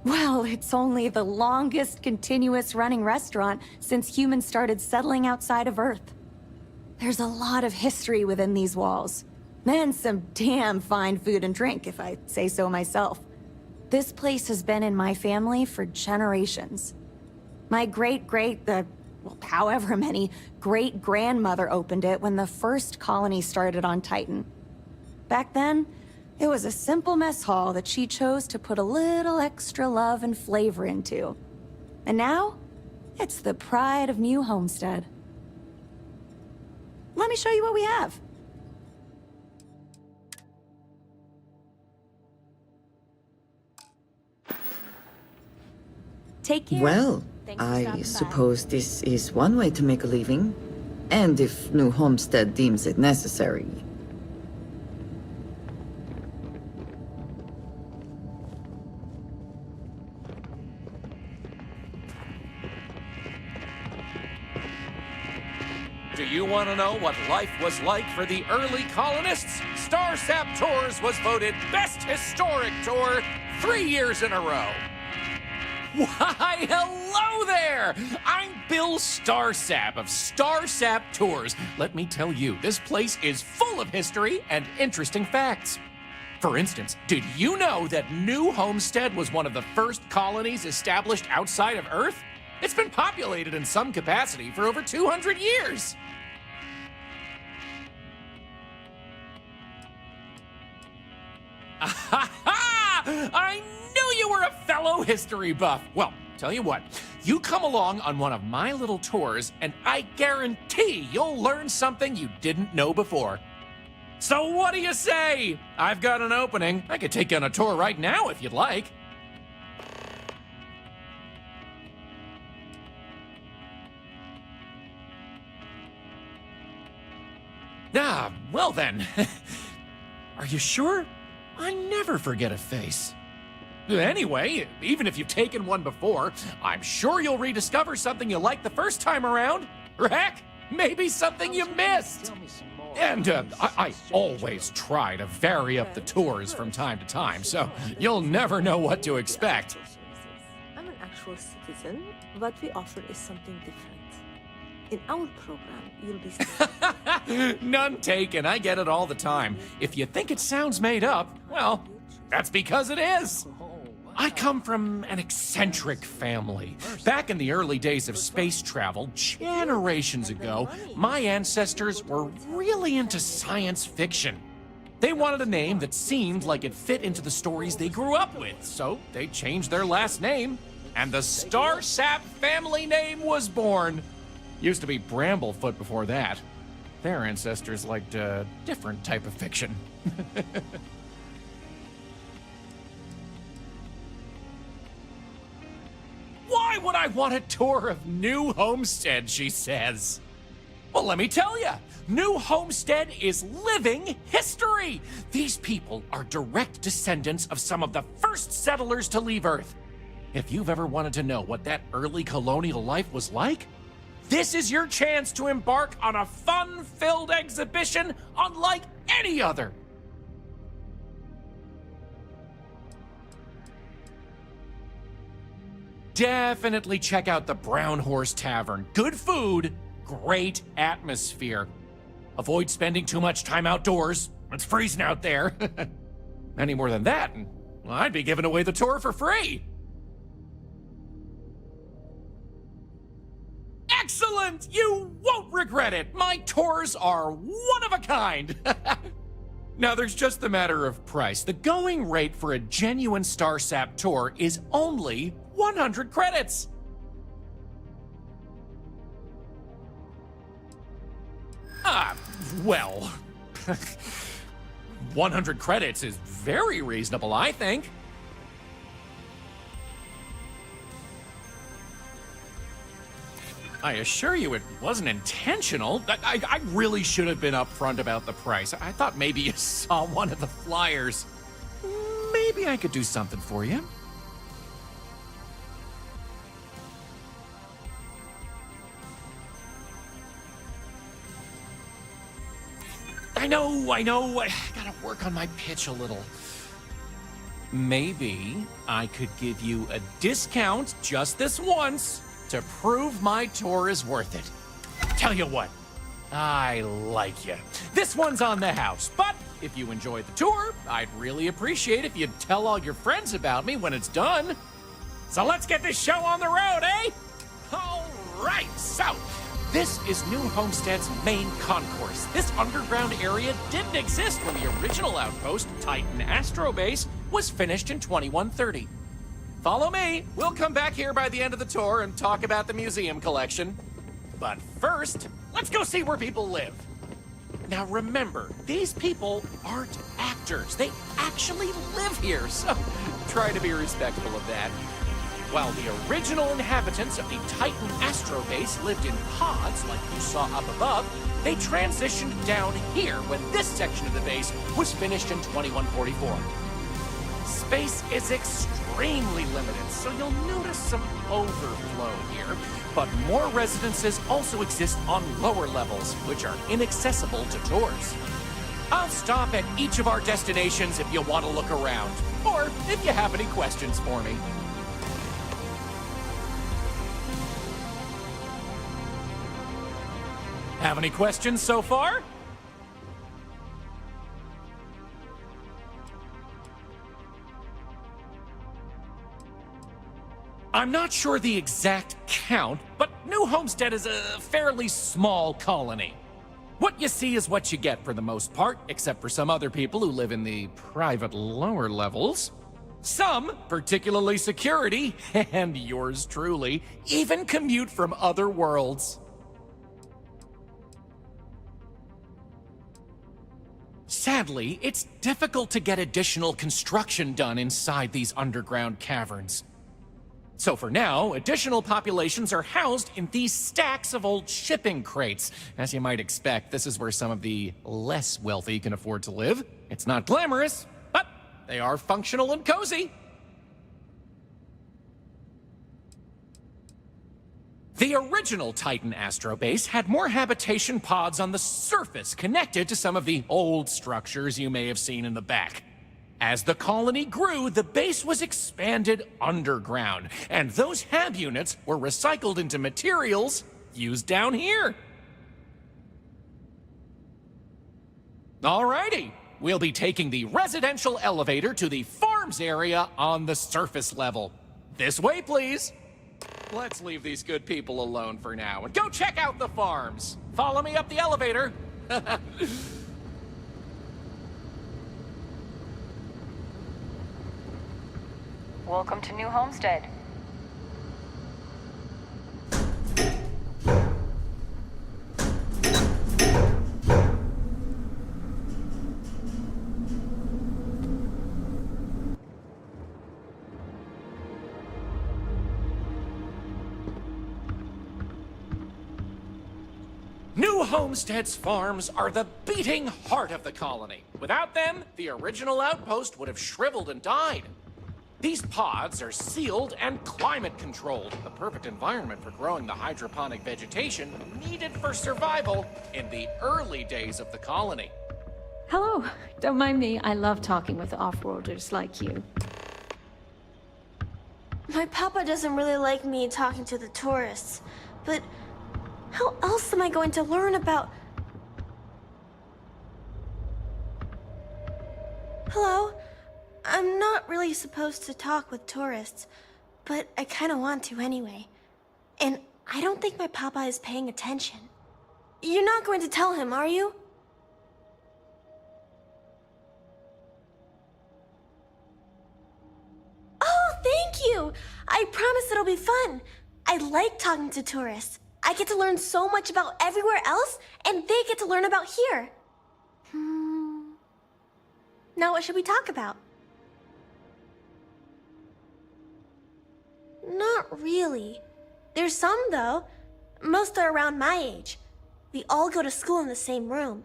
Well, it's only the longest continuous running restaurant since humans started settling outside of Earth. There's a lot of history within these walls. And some damn fine food and drink, if I say so myself. This place has been in my family for generations. My however many great-grandmother opened it when the first colony started on Titan. Back then, it was a simple mess hall that she chose to put a little extra love and flavor into. And now, it's the pride of New Homestead. Let me show you what we have. Take care. Well, Thanks for I stopping by. suppose this is one way to make a living. And if New Homestead deems it necessary. Do you want to know what life was like for the early colonists? Starsap Tours was voted Best Historic Tour 3 years in a row. Why, hello there! I'm Bill Starsap of Starsap Tours. Let me tell you, this place is full of history and interesting facts. For instance, did you know that New Homestead was one of the first colonies established outside of Earth? It's been populated in some capacity for over 200 years. I knew you were a fellow history buff. Well, tell you what, you come along on one of my little tours, and I guarantee you'll learn something you didn't know before. So what do you say? I've got an opening. I could take you on a tour right now if you'd like. Ah, well then. Are you sure? I never forget a face. Anyway, even if you've taken one before, I'm sure you'll rediscover something you liked the first time around. Or heck, maybe something you missed. And I always try to vary up the tours from time to time, so you'll never know what to expect. I'm an actual citizen. What we offer is something different. In our program, you'll be... None taken. I get it all the time. If you think it sounds made up, well, that's because it is. I come from an eccentric family. Back in the early days of space travel, generations ago, my ancestors were really into science fiction. They wanted a name that seemed like it fit into the stories they grew up with, so they changed their last name, and the Starsap family name was born. Used to be Bramblefoot before that. Their ancestors liked a different type of fiction. Why would I want a tour of New Homestead, she says? Well, let me tell you, New Homestead is living history. These people are direct descendants of some of the first settlers to leave Earth. If you've ever wanted to know what that early colonial life was like, this is your chance to embark on a fun-filled exhibition unlike any other. Definitely check out the Brown Horse Tavern. Good food, great atmosphere. Avoid spending too much time outdoors. It's freezing out there. Any more than that, and well, I'd be giving away the tour for free. Excellent! You won't regret it! My tours are one of a kind! Now, there's just the matter of price. The going rate for a genuine Starsap tour is only 100 credits. Well... 100 credits is very reasonable, I think. I assure you it wasn't intentional. I really should have been upfront about the price. I thought maybe you saw one of the flyers. Maybe I could do something for you. I know. I gotta work on my pitch a little. Maybe I could give you a discount just this once to prove my tour is worth it. Tell you what, I like you. This one's on the house, but if you enjoyed the tour, I'd really appreciate if you'd tell all your friends about me when it's done. So let's get this show on the road, eh? All right, so this is New Homestead's main concourse. This underground area didn't exist when the original outpost, Titan Astrobase, was finished in 2130. Follow me. We'll come back here by the end of the tour and talk about the museum collection. But first, let's go see where people live. Now remember, these people aren't actors. They actually live here, so try to be respectful of that. While the original inhabitants of the Titan Astrobase lived in pods like you saw up above, they transitioned down here when this section of the base was finished in 2144. Space is extremely limited, so you'll notice some overflow here, but more residences also exist on lower levels, which are inaccessible to tours. I'll stop at each of our destinations if you want to look around, or if you have any questions for me. Have any questions so far? I'm not sure the exact count, but New Homestead is a fairly small colony. What you see is what you get for the most part, except for some other people who live in the private lower levels. Some, particularly security, and yours truly, even commute from other worlds. Sadly, it's difficult to get additional construction done inside these underground caverns. So for now, additional populations are housed in these stacks of old shipping crates. As you might expect, this is where some of the less wealthy can afford to live. It's not glamorous, but they are functional and cozy. The original Titan Astrobase had more habitation pods on the surface connected to some of the old structures you may have seen in the back. As the colony grew, the base was expanded underground, and those hab units were recycled into materials used down here. Alrighty, we'll be taking the residential elevator to the farms area on the surface level. This way, please. Let's leave these good people alone for now and go check out the farms. Follow me up the elevator. Welcome to New Homestead. New Homestead's farms are the beating heart of the colony. Without them, the original outpost would have shriveled and died. These pods are sealed and climate-controlled, the perfect environment for growing the hydroponic vegetation needed for survival in the early days of the colony. Hello. Don't mind me. I love talking with off-worlders like you. My papa doesn't really like me talking to the tourists, but how else am I going to learn about... Hello? I'm not really supposed to talk with tourists, but I kind of want to anyway. And I don't think my papa is paying attention. You're not going to tell him, are you? Oh, thank you! I promise it'll be fun. I like talking to tourists. I get to learn so much about everywhere else, and they get to learn about here. Now what should we talk about? Not really. There's some, though. Most are around my age. We all go to school in the same room.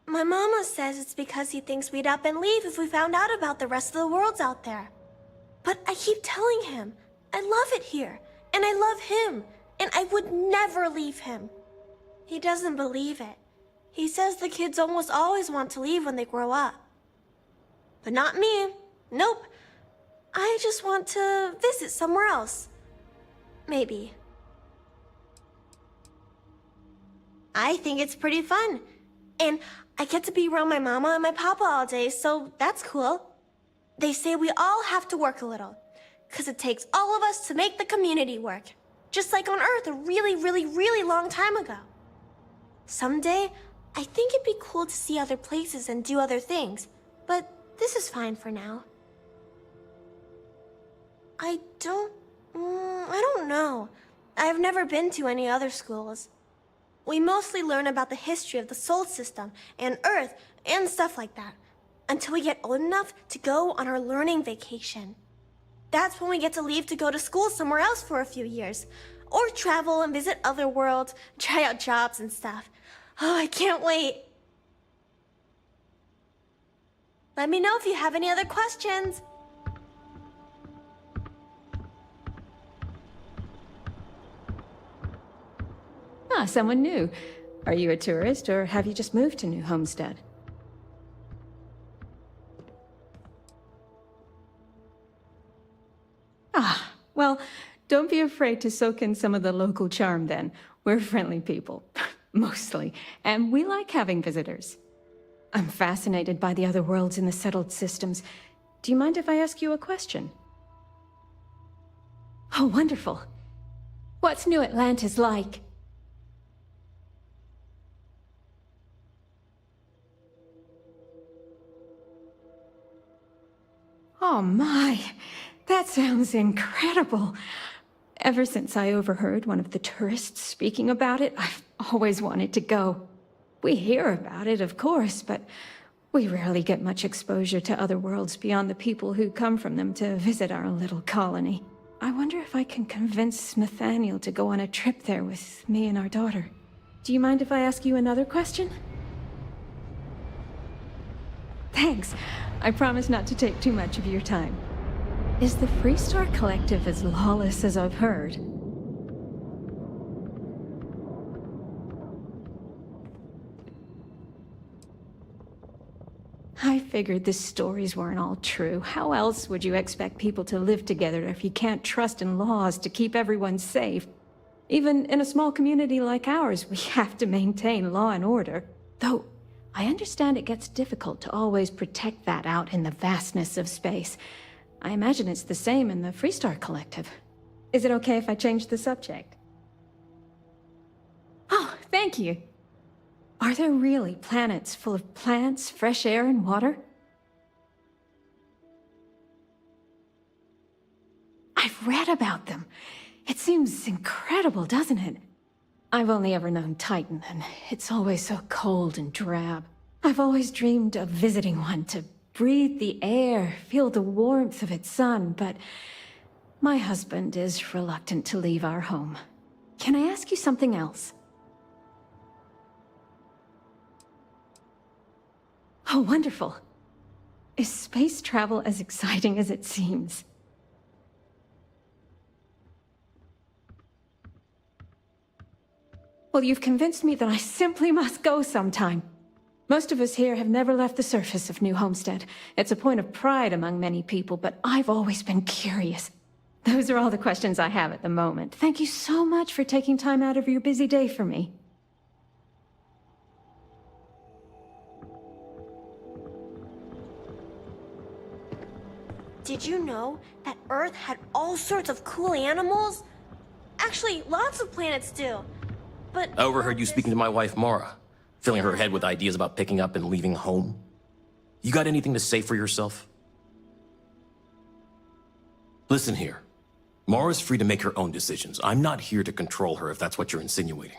My mama says it's because he thinks we'd up and leave if we found out about the rest of the worlds out there. But I keep telling him, I love it here, and I love him, and I would never leave him. He doesn't believe it. He says the kids almost always want to leave when they grow up. But not me. Nope. I just want to visit somewhere else. Maybe. I think it's pretty fun. And I get to be around my mama and my papa all day, so that's cool. They say we all have to work a little, 'cause it takes all of us to make the community work. Just like on Earth a really, really, really long time ago. Someday, I think it'd be cool to see other places and do other things, but this is fine for now. I don't know. I've never been to any other schools. We mostly learn about the history of the Sol system and Earth and stuff like that, until we get old enough to go on our learning vacation. That's when we get to leave to go to school somewhere else for a few years, or travel and visit other worlds, try out jobs and stuff. Oh, I can't wait. Let me know if you have any other questions. Ah, someone new. Are you a tourist, or have you just moved to New Homestead? Ah, well, don't be afraid to soak in some of the local charm then. We're friendly people, mostly, and we like having visitors. I'm fascinated by the other worlds in the settled systems. Do you mind if I ask you a question? Oh, wonderful. What's New Atlantis like? Oh my, that sounds incredible. Ever since I overheard one of the tourists speaking about it, I've always wanted to go. We hear about it, of course, but we rarely get much exposure to other worlds beyond the people who come from them to visit our little colony. I wonder if I can convince Nathaniel to go on a trip there with me and our daughter. Do you mind if I ask you another question? Thanks. I promise not to take too much of your time. Is the Freestar Collective as lawless as I've heard? I figured the stories weren't all true. How else would you expect people to live together if you can't trust in laws to keep everyone safe? Even in a small community like ours, we have to maintain law and order. Though, I understand it gets difficult to always protect that out in the vastness of space. I imagine it's the same in the Freestar Collective. Is it okay if I change the subject? Oh, thank you. Are there really planets full of plants, fresh air, and water? I've read about them. It seems incredible, doesn't it? I've only ever known Titan, and it's always so cold and drab. I've always dreamed of visiting one to breathe the air, feel the warmth of its sun, but my husband is reluctant to leave our home. Can I ask you something else? Oh, wonderful. Is space travel as exciting as it seems? Well, you've convinced me that I simply must go sometime. Most of us here have never left the surface of New Homestead. It's a point of pride among many people, but I've always been curious. Those are all the questions I have at the moment. Thank you so much for taking time out of your busy day for me. Did you know that Earth had all sorts of cool animals? Actually, lots of planets do. But I overheard you speaking to my wife, Mara, filling her head with ideas about picking up and leaving home. You got anything to say for yourself? Listen here. Mara's free to make her own decisions. I'm not here to control her if that's what you're insinuating.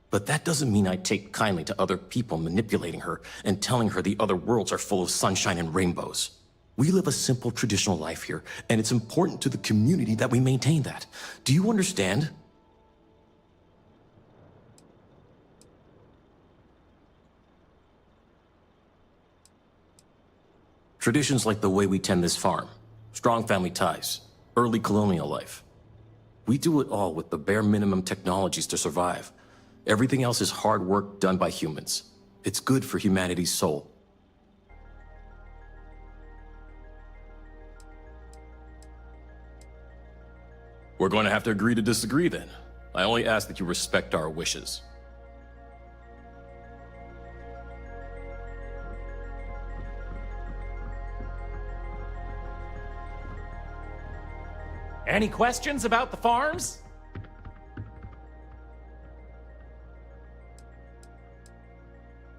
But that doesn't mean I take kindly to other people manipulating her and telling her the other worlds are full of sunshine and rainbows. We live a simple, traditional life here, and it's important to the community that we maintain that. Do you understand? Traditions like the way we tend this farm, strong family ties, early colonial life. We do it all with the bare minimum technologies to survive. Everything else is hard work done by humans. It's good for humanity's soul. We're going to have to agree to disagree then. I only ask that you respect our wishes. Any questions about the farms?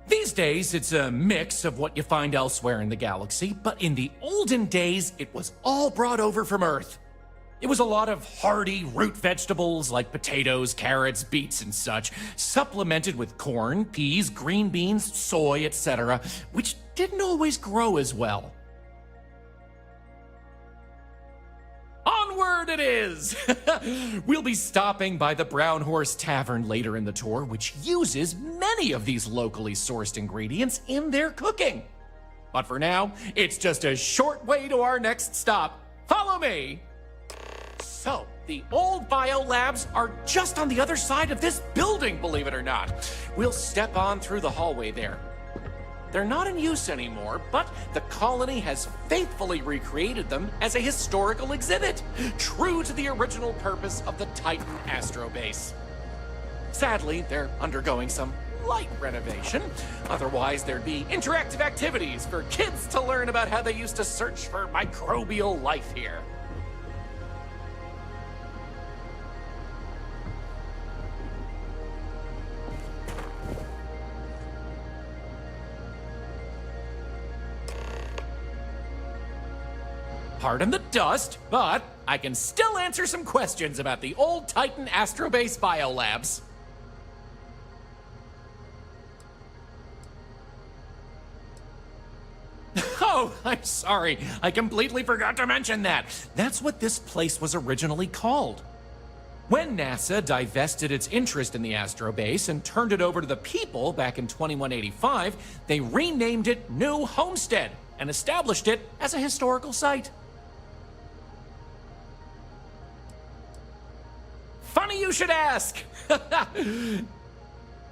These days, it's a mix of what you find elsewhere in the galaxy, but in the olden days, it was all brought over from Earth. It was a lot of hardy root vegetables like potatoes, carrots, beets, and such, supplemented with corn, peas, green beans, soy, etc., which didn't always grow as well. Onward it is! We'll be stopping by the Brown Horse Tavern later in the tour, which uses many of these locally sourced ingredients in their cooking. But for now, it's just a short way to our next stop. Follow me! So, the old biolabs are just on the other side of this building, believe it or not. We'll step on through the hallway there. They're not in use anymore, but the colony has faithfully recreated them as a historical exhibit, true to the original purpose of the Titan Astrobase. Sadly, they're undergoing some light renovation. Otherwise, there'd be interactive activities for kids to learn about how they used to search for microbial life here. Pardon the dust, but I can still answer some questions about the old Titan Astrobase biolabs. Oh, I'm sorry. I completely forgot to mention that. That's what this place was originally called. When NASA divested its interest in the Astrobase and turned it over to the people back in 2185, they renamed it New Homestead and established it as a historical site. Funny you should ask!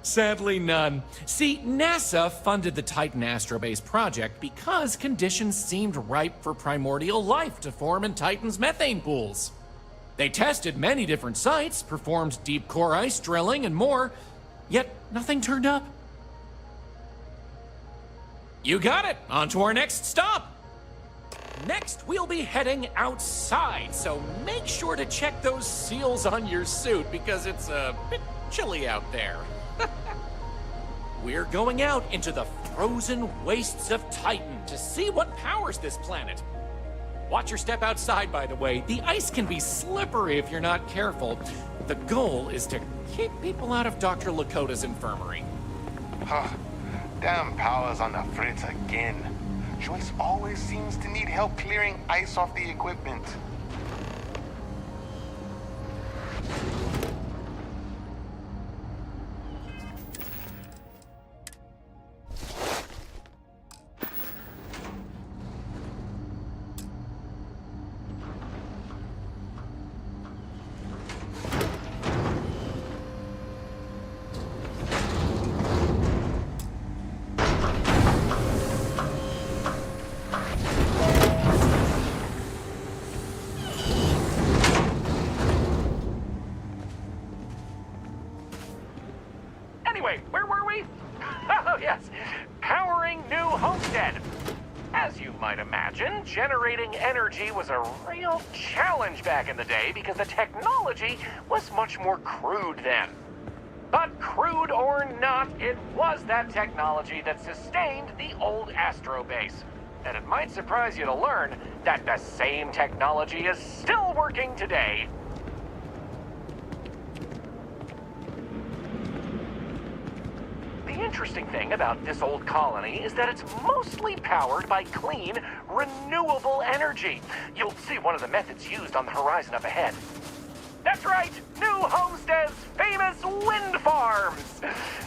Sadly, none. See, NASA funded the Titan Astrobase project because conditions seemed ripe for primordial life to form in Titan's methane pools. They tested many different sites, performed deep core ice drilling, and more, yet nothing turned up. You got it! On to our next stop! Next, we'll be heading outside, so make sure to check those seals on your suit because it's a bit chilly out there. We're going out into the frozen wastes of Titan to see what powers this planet. Watch your step outside, by the way. The ice can be slippery if you're not careful. The goal is to keep people out of Dr. Lakota's infirmary. Damn Power's on the fritz again. Joyce always seems to need help clearing ice off the equipment. Anyway, where were we? Oh, yes. Powering New Homestead. As you might imagine, generating energy was a real challenge back in the day because the technology was much more crude then. But crude or not, it was that technology that sustained the old Astrobase. And it might surprise you to learn that the same technology is still working today. The interesting thing about this old colony is that it's mostly powered by clean, renewable energy. You'll see one of the methods used on the horizon up ahead. That's right! New Homestead's famous wind farms!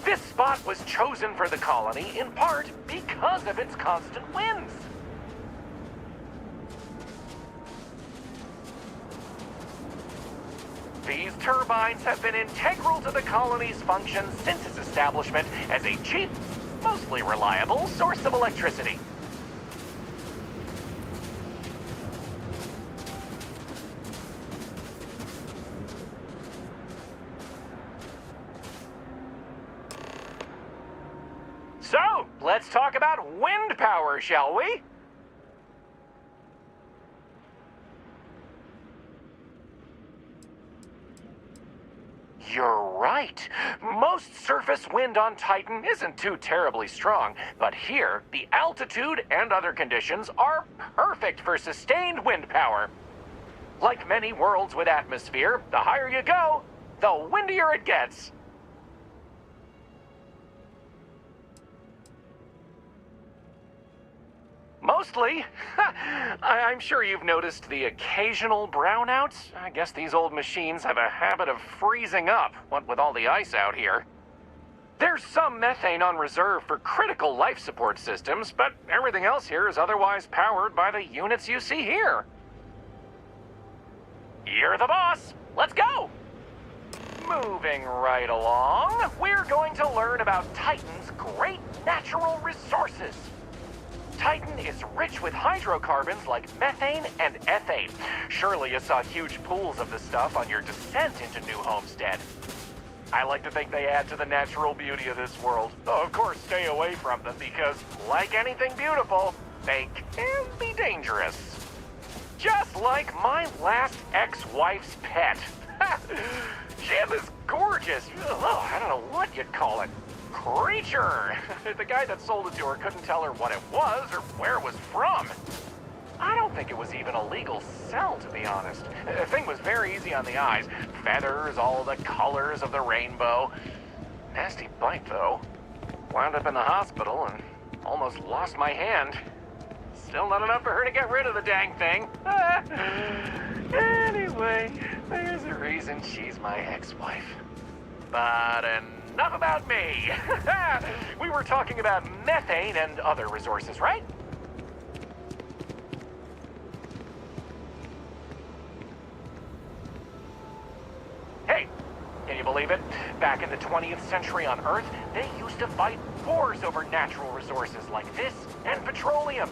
This spot was chosen for the colony in part because of its constant winds. These turbines have been integral to the colony's function since its establishment as a cheap, mostly reliable source of electricity. So, let's talk about wind power, shall we? You're right. Most surface wind on Titan isn't too terribly strong, but here, the altitude and other conditions are perfect for sustained wind power. Like many worlds with atmosphere, the higher you go, the windier it gets. Mostly. I'm sure you've noticed the occasional brownouts. I guess these old machines have a habit of freezing up, what with all the ice out here. There's some methane on reserve for critical life support systems, but everything else here is otherwise powered by the units you see here. You're the boss. Let's go! Moving right along, we're going to learn about Titan's great natural resources. Titan is rich with hydrocarbons like methane and ethane. Surely you saw huge pools of the stuff on your descent into New Homestead. I like to think they add to the natural beauty of this world. Of course, stay away from them because, like anything beautiful, they can be dangerous. Just like my last ex-wife's pet. She had this gorgeous, I don't know what you'd call it, creature. The guy that sold it to her couldn't tell her what it was or where it was from. I don't think it was even a legal sell, to be honest. The thing was very easy on the eyes. Feathers, all the colors of the rainbow. Nasty bite, though. Wound up in the hospital and almost lost my hand. Still not enough for her to get rid of the dang thing. Anyway, there's a reason she's my ex-wife. But enough about me. We were talking about methane and other resources, right? Hey, can you believe it? Back in the 20th century on Earth, they used to fight wars over natural resources like this and petroleum.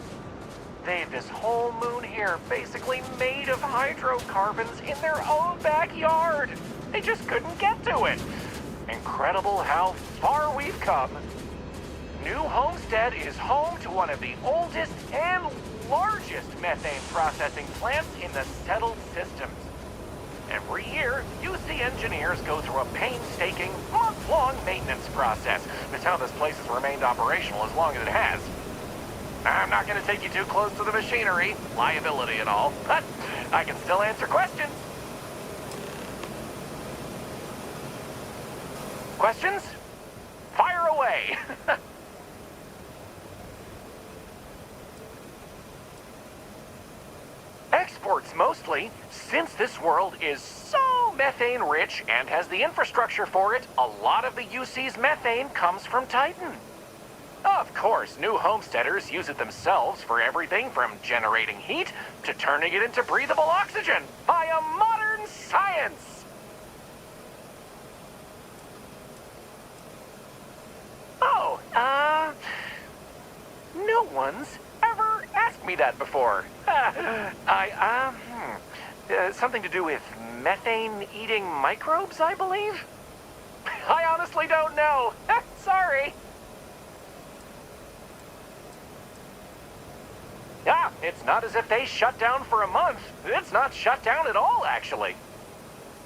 They've this whole moon here basically made of hydrocarbons in their own backyard. They just couldn't get to it. Incredible how far we've come. New Homestead is home to one of the oldest and largest methane processing plants in the settled systems. Every year, UC engineers go through a painstaking, month-long maintenance process. That's how this place has remained operational as long as it has. I'm not going to take you too close to the machinery, liability and all, but I can still answer questions. Questions? Fire away! Exports mostly, since this world is so methane-rich and has the infrastructure for it, a lot of the UC's methane comes from Titan. Of course, new homesteaders use it themselves for everything from generating heat to turning it into breathable oxygen via modern science. Oh, no one's ever asked me that before. Something to do with methane-eating microbes, I believe? I honestly don't know. Sorry. Yeah, it's not as if they shut down for a month. It's not shut down at all, actually.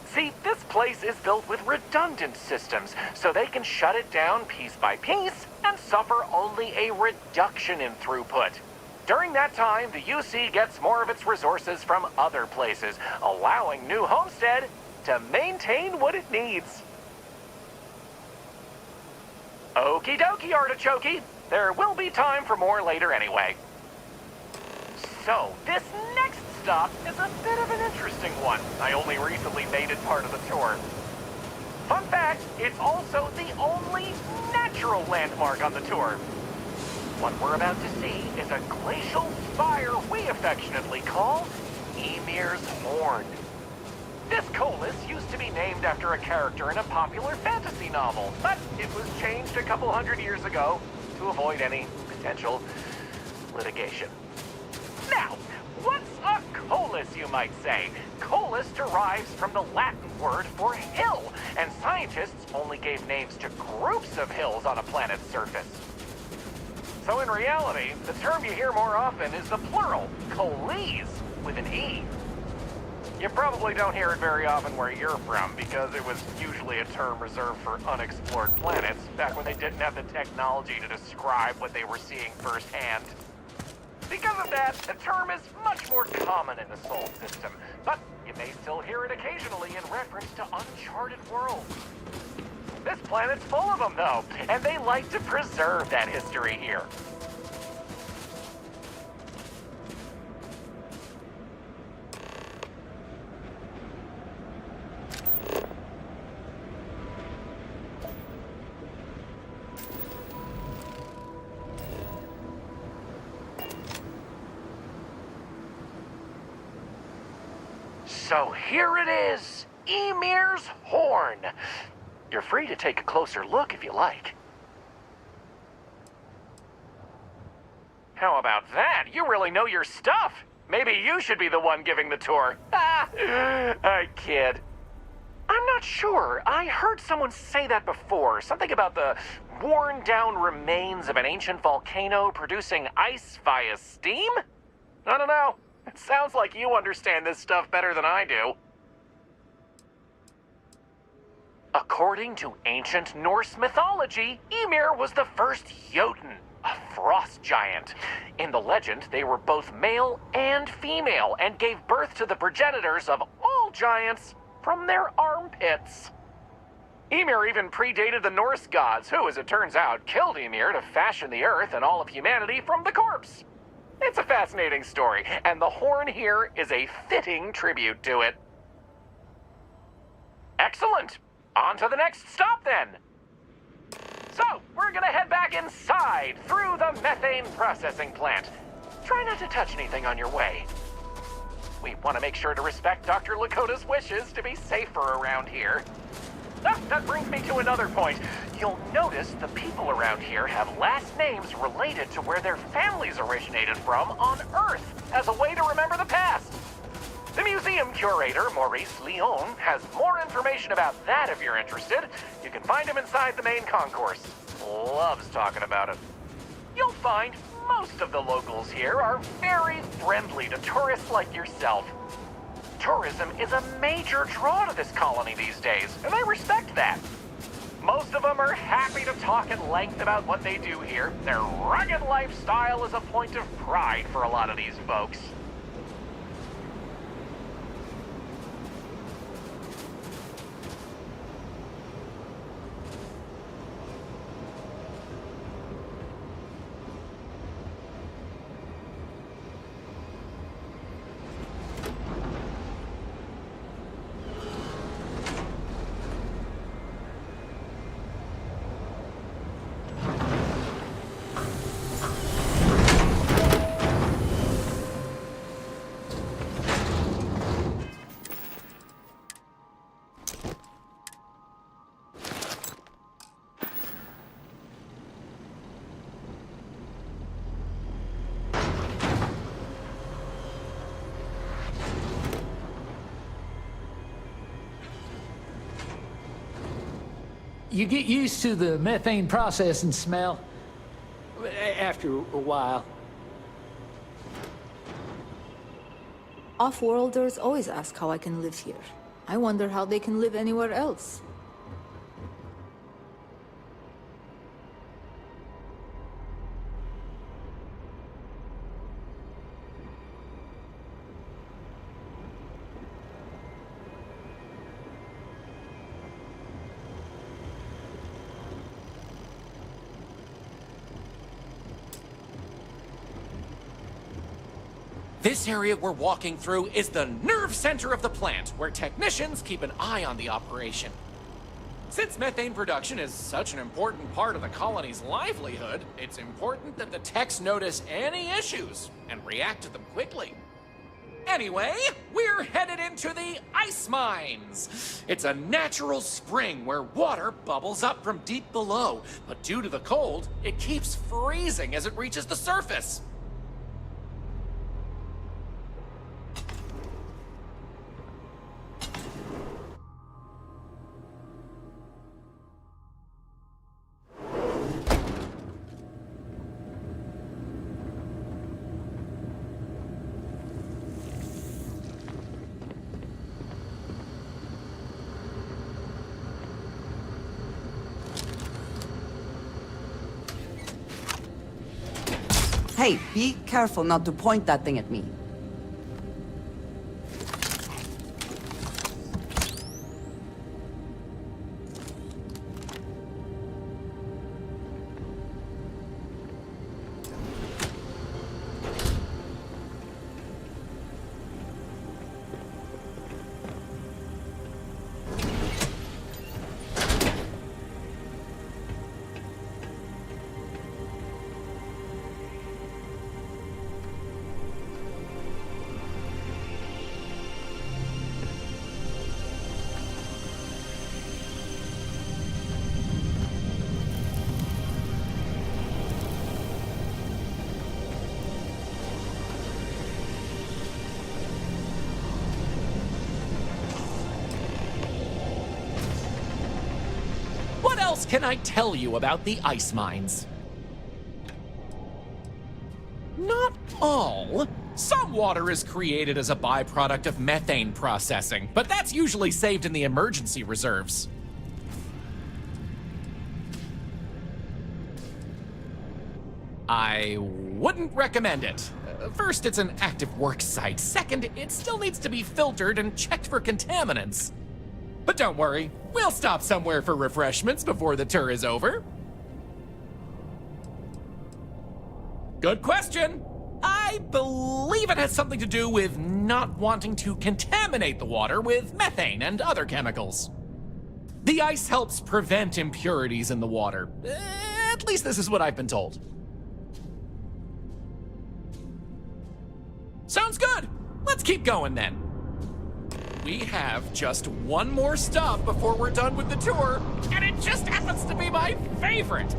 See, this place is built with redundant systems, so they can shut it down piece by piece and suffer only a reduction in throughput. During that time, the UC gets more of its resources from other places, allowing New Homestead to maintain what it needs. Okie dokie, Artichoke. There will be time for more later anyway. So, this next stop is a bit of an interesting one. I only recently made it part of the tour. Fun fact, it's also the only natural landmark on the tour. What we're about to see is a glacial spire we affectionately call Ymir's Horn. This colus used to be named after a character in a popular fantasy novel, but it was changed a couple hundred years ago to avoid any potential litigation. Now, what's a colus, you might say? Colus derives from the Latin word for hill, and scientists only gave names to groups of hills on a planet's surface. So in reality, the term you hear more often is the plural, coles, with an E. You probably don't hear it very often where you're from, because it was usually a term reserved for unexplored planets, back when they didn't have the technology to describe what they were seeing firsthand. Because of that, the term is much more common in the Sol system, but you may still hear it occasionally in reference to uncharted worlds. This planet's full of them, though, and they like to preserve that history here. So here it is, Ymir's Horn. You're free to take a closer look if you like. How about that? You really know your stuff. Maybe you should be the one giving the tour. I kid. I'm not sure. I heard someone say that before. Something about the worn-down remains of an ancient volcano producing ice via steam? I don't know. It sounds like you understand this stuff better than I do. According to ancient Norse mythology, Ymir was the first Jotun, a frost giant. In the legend, they were both male and female and gave birth to the progenitors of all giants from their armpits. Ymir even predated the Norse gods, who, as it turns out, killed Ymir to fashion the earth and all of humanity from the corpse. It's a fascinating story, and the horn here is a fitting tribute to it. Excellent! On to the next stop, then! So, we're gonna head back inside, through the methane processing plant. Try not to touch anything on your way. We want to make sure to respect Dr. Lakota's wishes to be safer around here. That brings me to another point. You'll notice the people around here have last names related to where their families originated from on Earth, as a way to remember the past. The museum curator, Maurice Leon, has more information about that if you're interested. You can find him inside the main concourse. Loves talking about it. You'll find most of the locals here are very friendly to tourists like yourself. Tourism is a major draw to this colony these days, and I respect that. Most of them are happy to talk at length about what they do here. Their rugged lifestyle is a point of pride for a lot of these folks. You get used to the methane processing smell after a while. Off-worlders always ask how I can live here. I wonder how they can live anywhere else. This area we're walking through is the nerve center of the plant, where technicians keep an eye on the operation. Since methane production is such an important part of the colony's livelihood, it's important that the techs notice any issues and react to them quickly. Anyway, we're headed into the ice mines. It's a natural spring where water bubbles up from deep below, but due to the cold, it keeps freezing as it reaches the surface. Hey, be careful not to point that thing at me. What else can I tell you about the ice mines? Not all. Some water is created as a byproduct of methane processing, but that's usually saved in the emergency reserves. I wouldn't recommend it. First, it's an active work site. Second, it still needs to be filtered and checked for contaminants. But don't worry, we'll stop somewhere for refreshments before the tour is over. Good question. I believe it has something to do with not wanting to contaminate the water with methane and other chemicals. The ice helps prevent impurities in the water. At least this is what I've been told. Sounds good. Let's keep going then. We have just one more stop before we're done with the tour, and it just happens to be my favorite.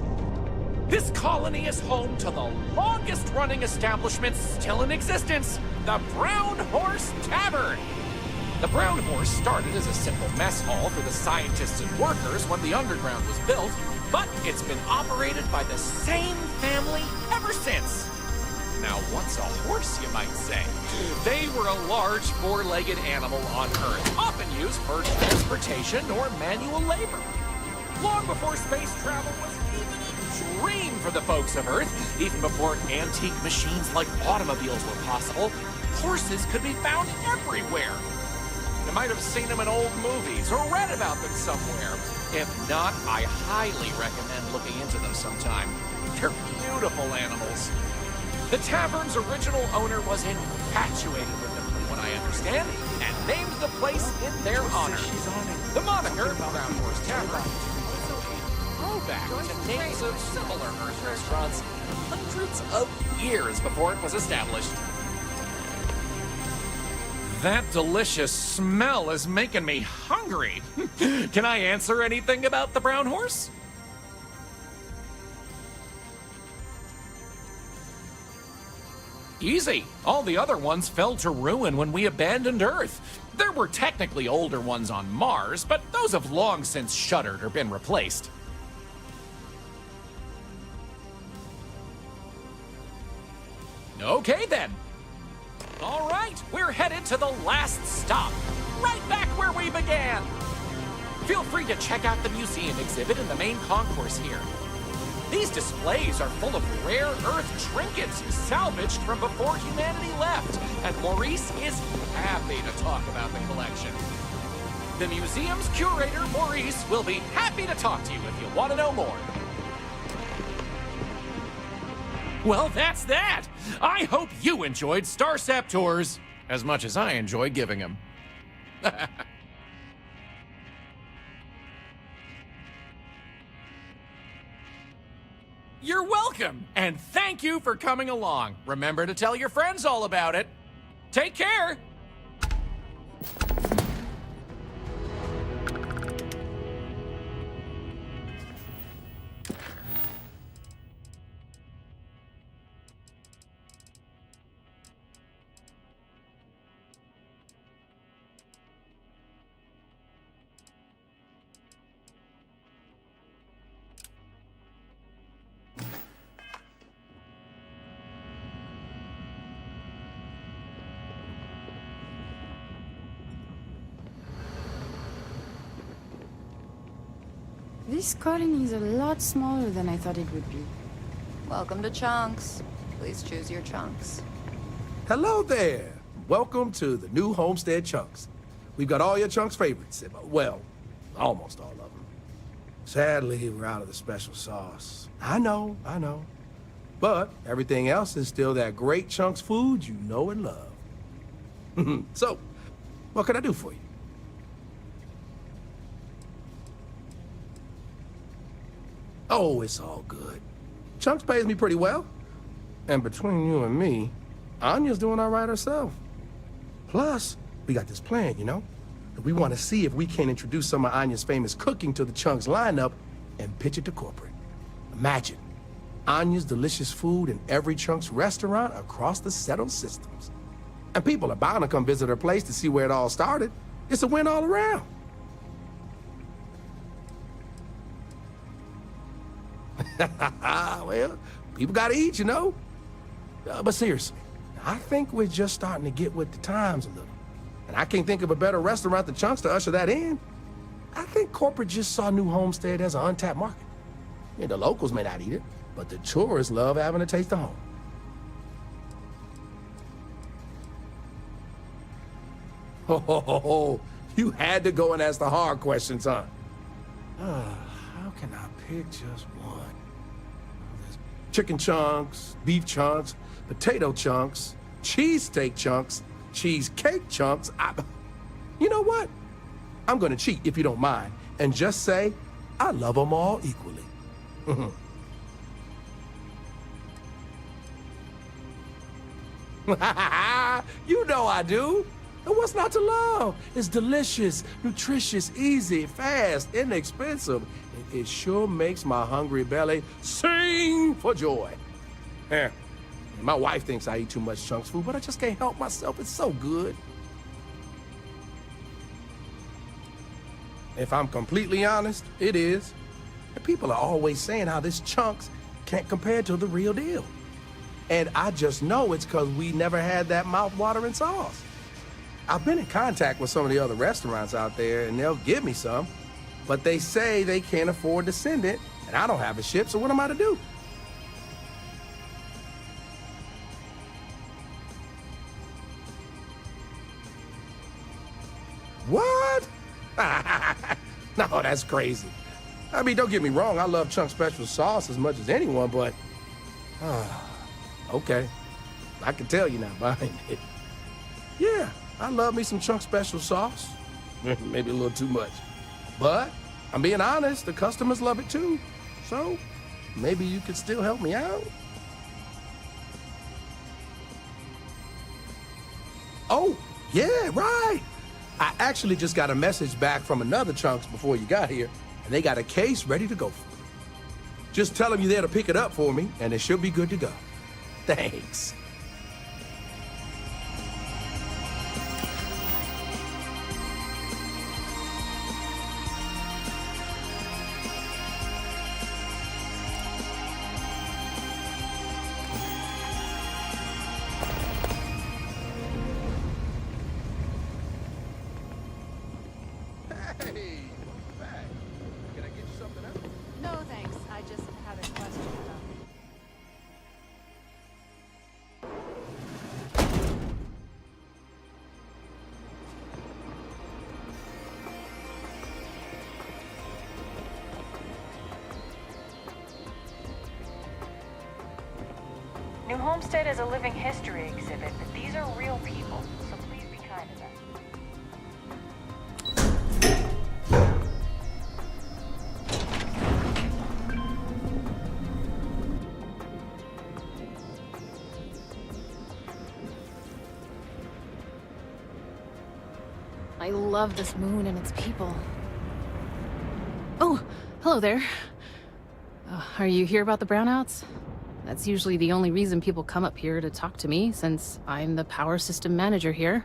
This colony is home to the longest-running establishment still in existence, the Brown Horse Tavern. The Brown Horse started as a simple mess hall for the scientists and workers when the underground was built, but it's been operated by the same family ever since. Now, what's a horse, you might say? They were a large four-legged animal on Earth, often used for transportation or manual labor. Long before space travel was even a dream for the folks of Earth, even before antique machines like automobiles were possible, horses could be found everywhere. You might have seen them in old movies or read about them somewhere. If not, I highly recommend looking into them sometime. They're beautiful animals. The tavern's original owner was infatuated with them, from what I understand, and named the place in their honor. The moniker, Brown Horse Tavern, also a throwback to names of similar Earth restaurants hundreds of years before it was established. That delicious smell is making me hungry. Can I answer anything about the Brown Horse? Easy. All the other ones fell to ruin when we abandoned Earth. There were technically older ones on Mars, but those have long since shuttered or been replaced. Okay then. All right, we're headed to the last stop, right back where we began. Feel free to check out the museum exhibit in the main concourse here. These displays are full of rare Earth trinkets salvaged from before humanity left, and Maurice is happy to talk about the collection. The museum's curator, Maurice, will be happy to talk to you if you want to know more. Well, that's that. I hope you enjoyed Starcept tours as much as I enjoy giving them. You're welcome, and thank you for coming along. Remember to tell your friends all about it. Take care. This colony is a lot smaller than I thought it would be. Welcome to Chunks. Please choose your chunks. Hello there. Welcome to the new Homestead Chunks. We've got all your Chunks favorites. Well, almost all of them. Sadly, we're out of the special sauce. I know. But everything else is still that great Chunks food you know and love. So, what can I do for you? Oh, it's all good. Chunks pays me pretty well. And between you and me, Anya's doing all right herself. Plus, we got this plan, you know? We want to see if we can introduce some of Anya's famous cooking to the Chunks lineup and pitch it to corporate. Imagine, Anya's delicious food in every Chunks restaurant across the settled systems. And people are bound to come visit her place to see where it all started. It's a win all around. Well, people gotta eat, you know? But seriously, I think we're just starting to get with the times a little. And I can't think of a better restaurant than Chunks to usher that in. I think corporate just saw New Homestead as an untapped market. Yeah, the locals may not eat it, but the tourists love having a taste of home. Oh, you had to go and ask the hard questions, huh? How can I pick just one? There's chicken chunks, beef chunks, potato chunks, cheesesteak chunks, cheesecake chunks. You know what? I'm gonna cheat, if you don't mind, and just say I love them all equally. You know I do. And what's not to love? It's delicious, nutritious, easy, fast, inexpensive. It sure makes my hungry belly sing for joy. Yeah. My wife thinks I eat too much Chunks food, but I just can't help myself. It's so good. If I'm completely honest, it is. And people are always saying how this Chunks can't compare to the real deal. And I just know it's because we never had that mouth-watering sauce. I've been in contact with some of the other restaurants out there, and they'll give me some, but they say they can't afford to send it, and I don't have a ship, so what am I to do? What? No, that's crazy. I mean, don't get me wrong, I love Chunk Special Sauce as much as anyone, but... okay, I can tell you now behind it. Yeah, I love me some Chunk Special Sauce. Maybe a little too much. But, I'm being honest, the customers love it too. So, maybe you could still help me out? Oh, yeah, right. I actually just got a message back from another Chunks before you got here, and they got a case ready to go for you. Just tell them you're there to pick it up for me, and it should be good to go. Thanks. Hey, welcome back. Can I get you something else? No, thanks. I just had a question about... Homestead is a living history exhibit, but these are real people, so please be kind to them. I love this moon and its people. Oh, hello there. Are you here about the brownouts? That's usually the only reason people come up here to talk to me, since I'm the power system manager here.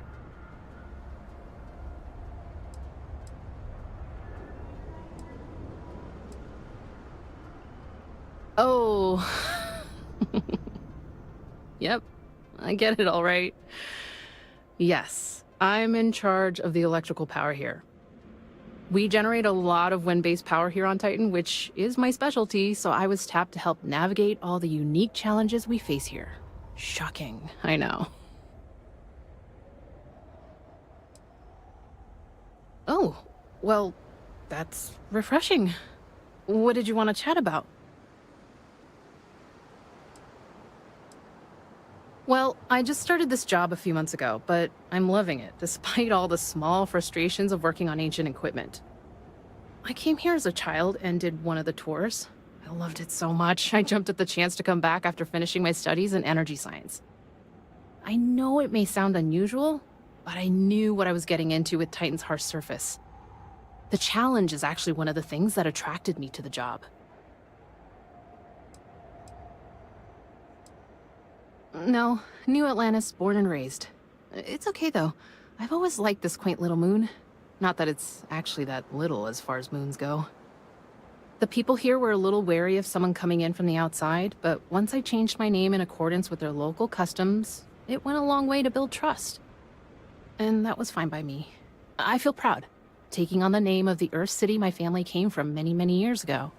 Oh. Yep, I get it all right. Yes, I'm in charge of the electrical power here. We generate a lot of wind-based power here on Titan, which is my specialty, so I was tapped to help navigate all the unique challenges we face here. Shocking, I know. Oh, well, that's refreshing. What did you want to chat about? Well, I just started this job a few months ago, but I'm loving it, despite all the small frustrations of working on ancient equipment. I came here as a child and did one of the tours. I loved it so much, I jumped at the chance to come back after finishing my studies in energy science. I know it may sound unusual, but I knew what I was getting into with Titan's harsh surface. The challenge is actually one of the things that attracted me to the job. No, New Atlantis, born and raised. It's okay, though. I've always liked this quaint little moon. Not that it's actually that little as far as moons go. The people here were a little wary of someone coming in from the outside, but once I changed my name in accordance with their local customs, it went a long way to build trust. And that was fine by me. I feel proud, taking on the name of the Earth City my family came from many, many years ago.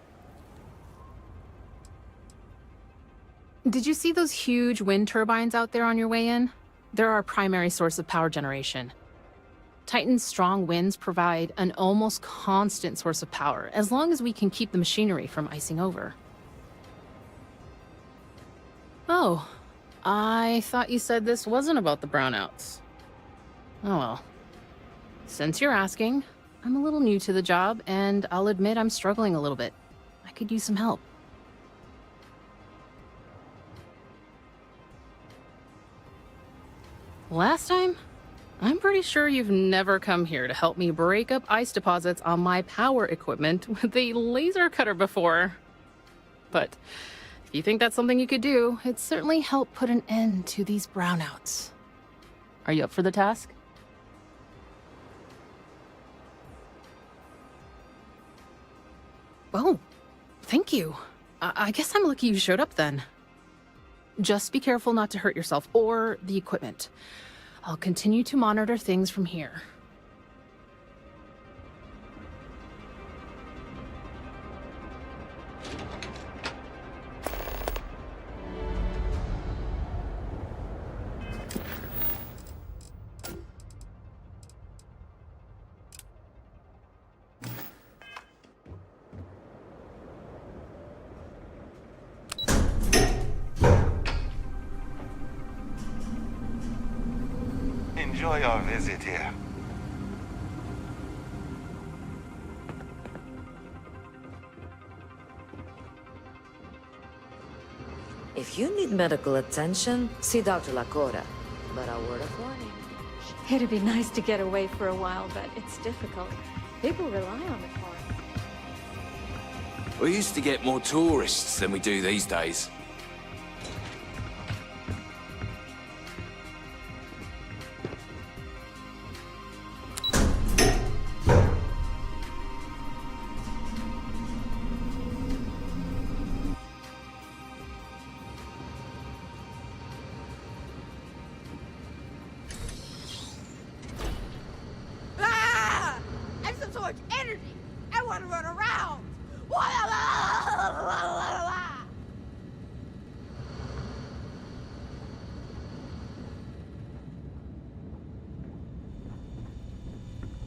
Did you see those huge wind turbines out there on your way in? They're our primary source of power generation. Titan's strong winds provide an almost constant source of power, as long as we can keep the machinery from icing over. Oh, I thought you said this wasn't about the brownouts. Oh well. Since you're asking, I'm a little new to the job, and I'll admit I'm struggling a little bit. I could use some help. Last time? I'm pretty sure you've never come here to help me break up ice deposits on my power equipment with a laser cutter before. But if you think that's something you could do, it'd certainly help put an end to these brownouts. Are you up for the task? Oh, thank you. I guess I'm lucky you showed up then. Just be careful not to hurt yourself or the equipment. I'll continue to monitor things from here. Enjoy our visit here. If you need medical attention, see Dr. Lakota. But a word of warning. It'd be nice to get away for a while, but it's difficult. People rely on the car. We used to get more tourists than we do these days. I have so much energy. I want to run around.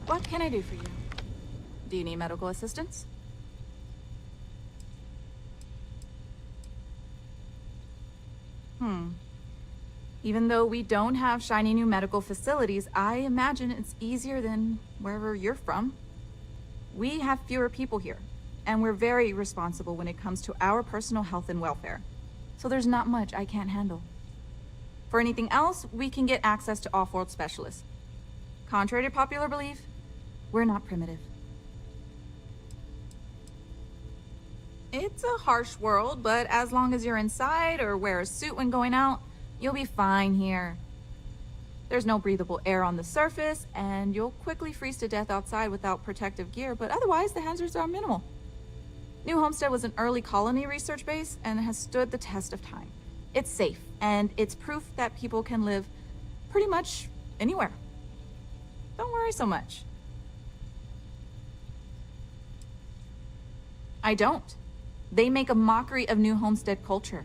What can I do for you? Do you need medical assistance? Even though we don't have shiny new medical facilities, I imagine it's easier than wherever you're from. We have fewer people here, and we're very responsible when it comes to our personal health and welfare. So there's not much I can't handle. For anything else, we can get access to off-world specialists. Contrary to popular belief, we're not primitive. It's a harsh world, but as long as you're inside or wear a suit when going out, you'll be fine here. There's no breathable air on the surface, and you'll quickly freeze to death outside without protective gear, but otherwise the hazards are minimal. New Homestead was an early colony research base and has stood the test of time. It's safe, and it's proof that people can live pretty much anywhere. Don't worry so much. I don't. They make a mockery of New Homestead culture.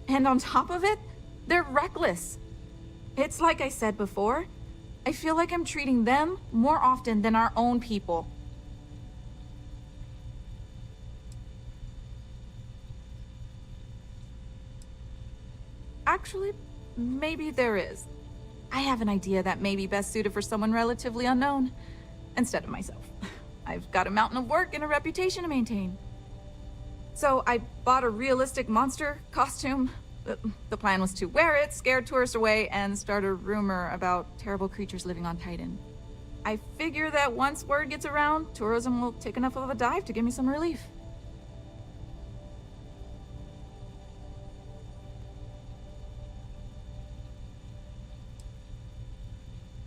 And on top of it, they're reckless. It's like I said before, I feel like I'm treating them more often than our own people. Actually, maybe there is. I have an idea that may be best suited for someone relatively unknown, instead of myself. I've got a mountain of work and a reputation to maintain. So I bought a realistic monster costume. The plan was to wear it, scare tourists away, and start a rumor about terrible creatures living on Titan. I figure that once word gets around, tourism will take enough of a dive to give me some relief.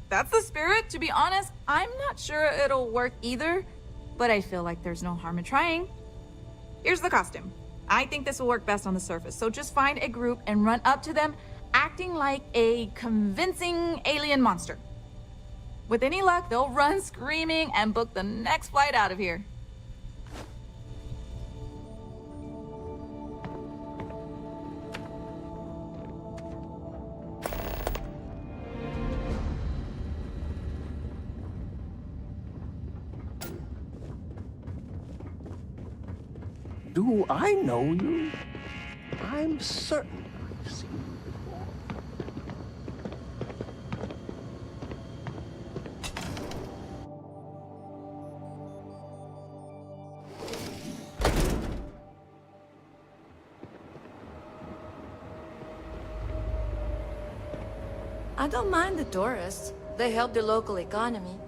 That's the spirit. To be honest, I'm not sure it'll work either, but I feel like there's no harm in trying. Here's the costume. I think this will work best on the surface, so just find a group and run up to them, acting like a convincing alien monster. With any luck, they'll run screaming and book the next flight out of here. Do I know you? I'm certain I've seen you before. I don't mind the tourists. They help the local economy.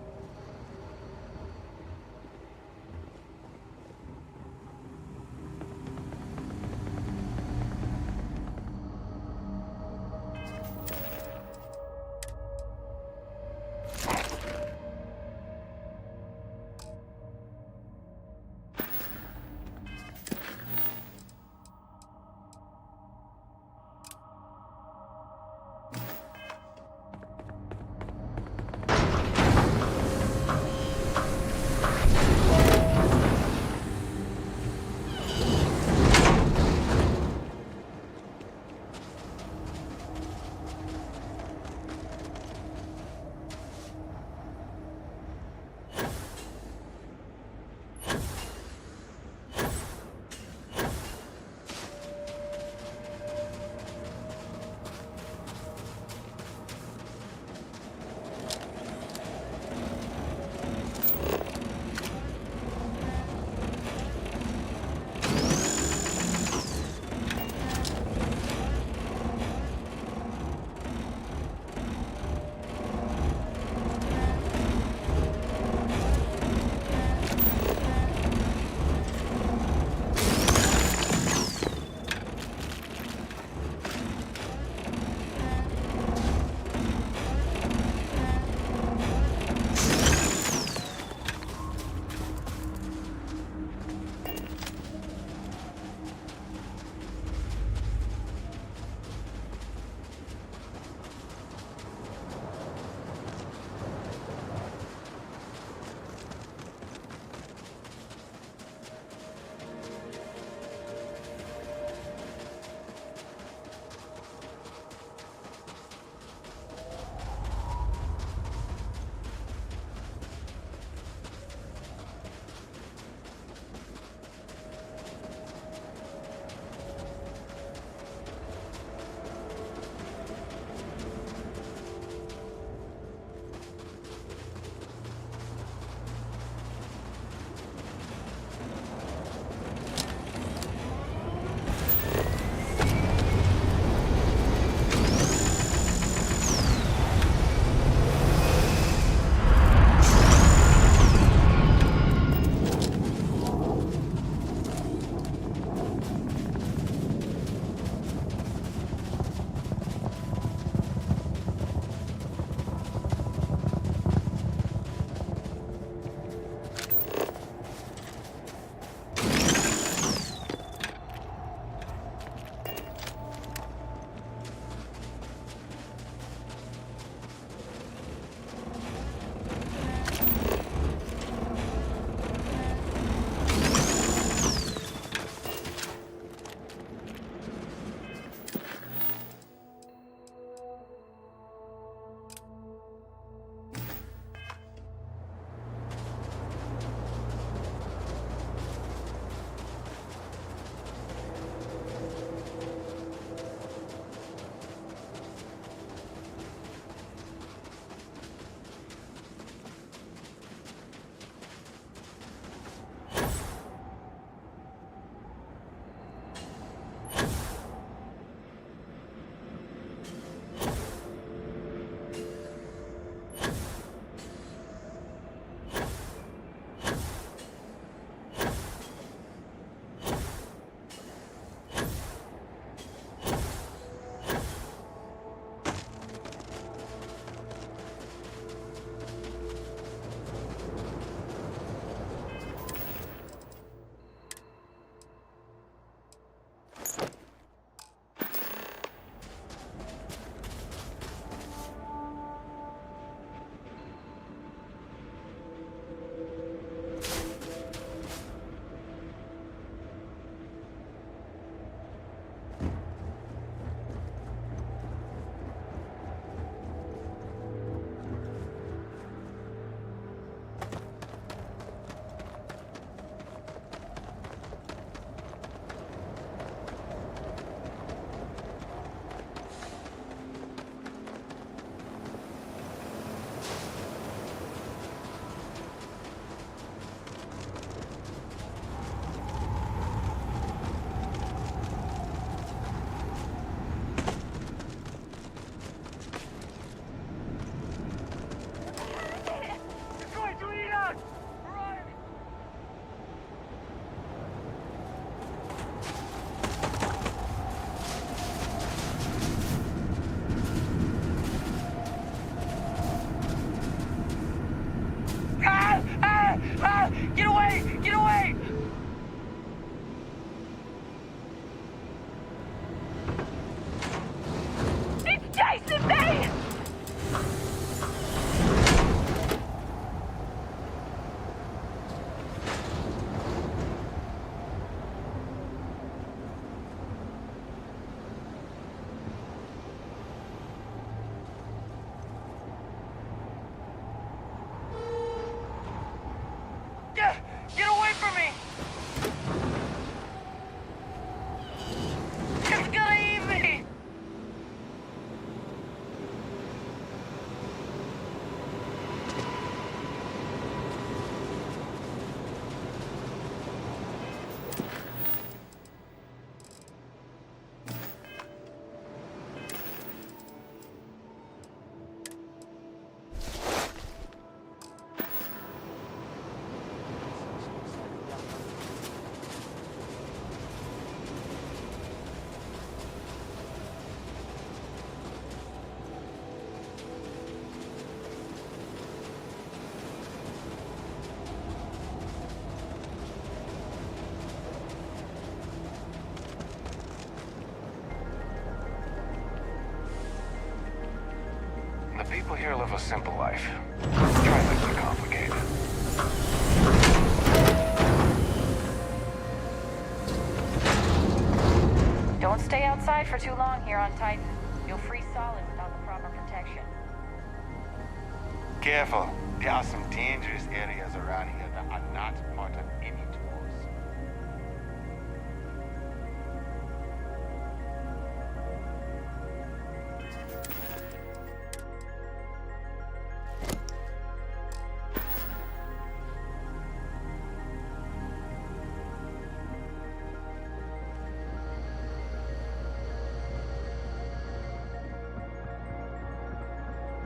People here live a simple life. Try not to complicate it. Don't stay outside for too long here on Titan. You'll freeze solid without the proper protection. Careful. There are some dangerous areas around here that are not part of any tours.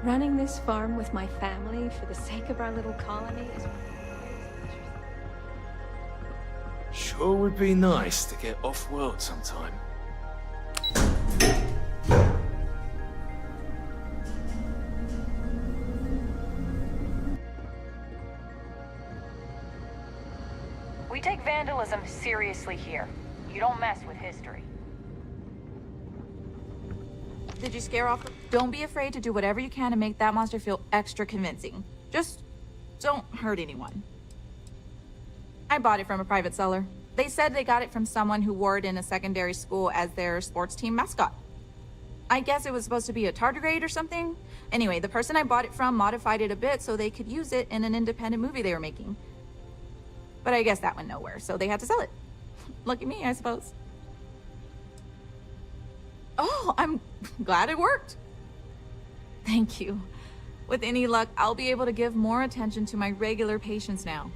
Running this farm with my family for the sake of our little colony is... Sure would be nice to get off-world sometime. We take vandalism seriously here. You don't mess with history. Did you scare off? Don't be afraid to do whatever you can to make that monster feel extra convincing. Just don't hurt anyone. I bought it from a private seller. They said they got it from someone who wore it in a secondary school as their sports team mascot. I guess it was supposed to be a tardigrade or something. Anyway, the person I bought it from modified it a bit so they could use it in an independent movie they were making. But I guess that went nowhere, so they had to sell it. Lucky me, I suppose. Oh, I'm glad it worked. Thank you. With any luck, I'll be able to give more attention to my regular patients now.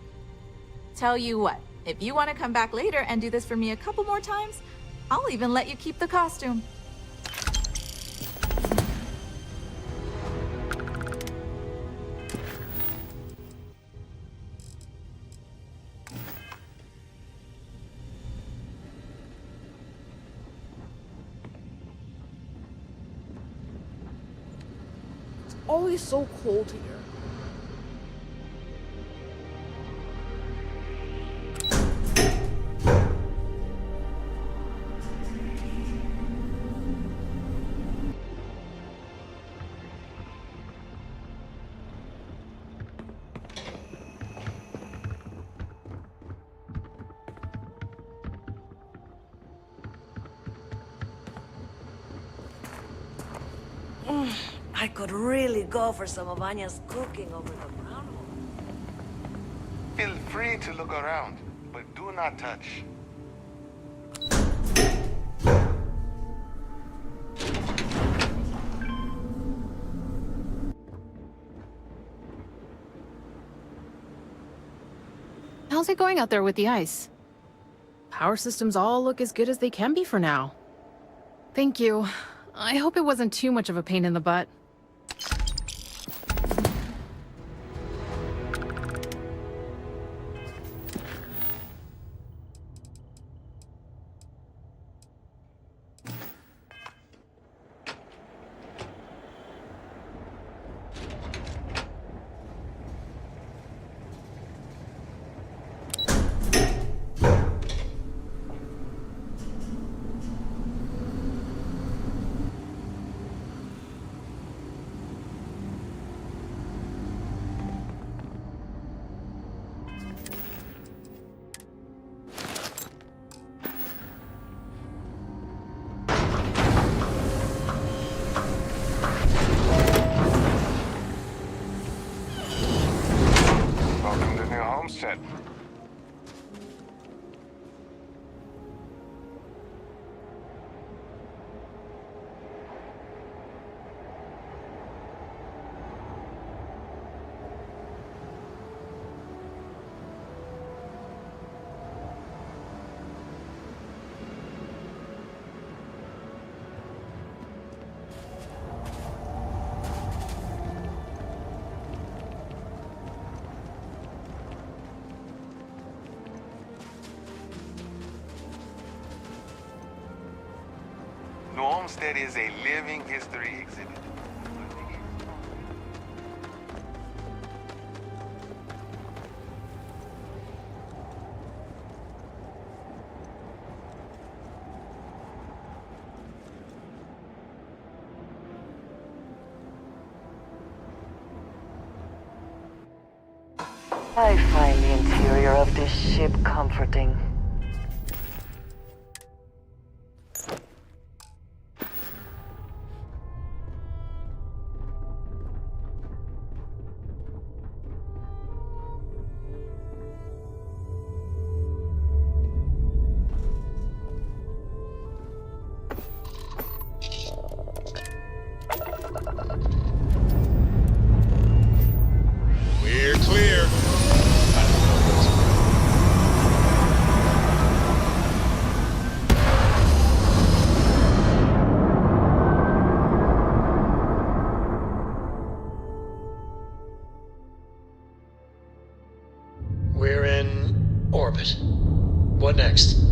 Tell you what, if you want to come back later and do this for me a couple more times, I'll even let you keep the costume. Always so cold here. I could really go for some of Anya's cooking over the brown. Feel free to look around, but do not touch. How's it going out there with the ice? Power systems all look as good as they can be for now. Thank you. I hope it wasn't too much of a pain in the butt. Welcome to New Homestead. New Homestead is a living history exhibit. I find the interior of this ship comforting. We're clear. We're in orbit. What next?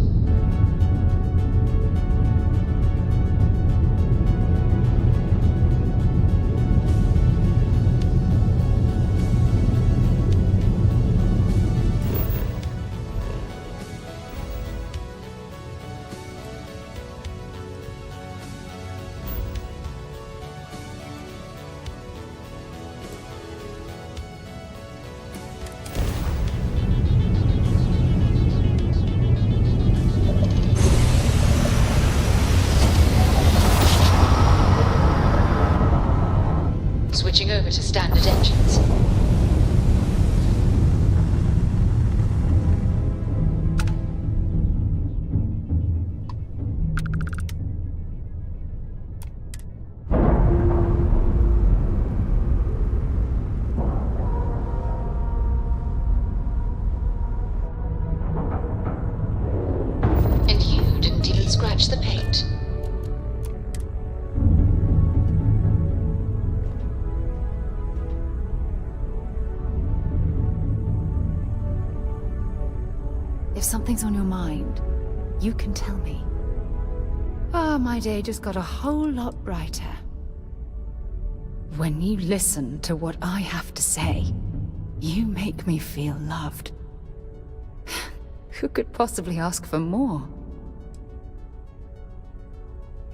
Switching over to standard engines. And you didn't even scratch the paint. If something's on your mind, you can tell me. Ah, my day just got a whole lot brighter. When you listen to what I have to say, you make me feel loved. Who could possibly ask for more?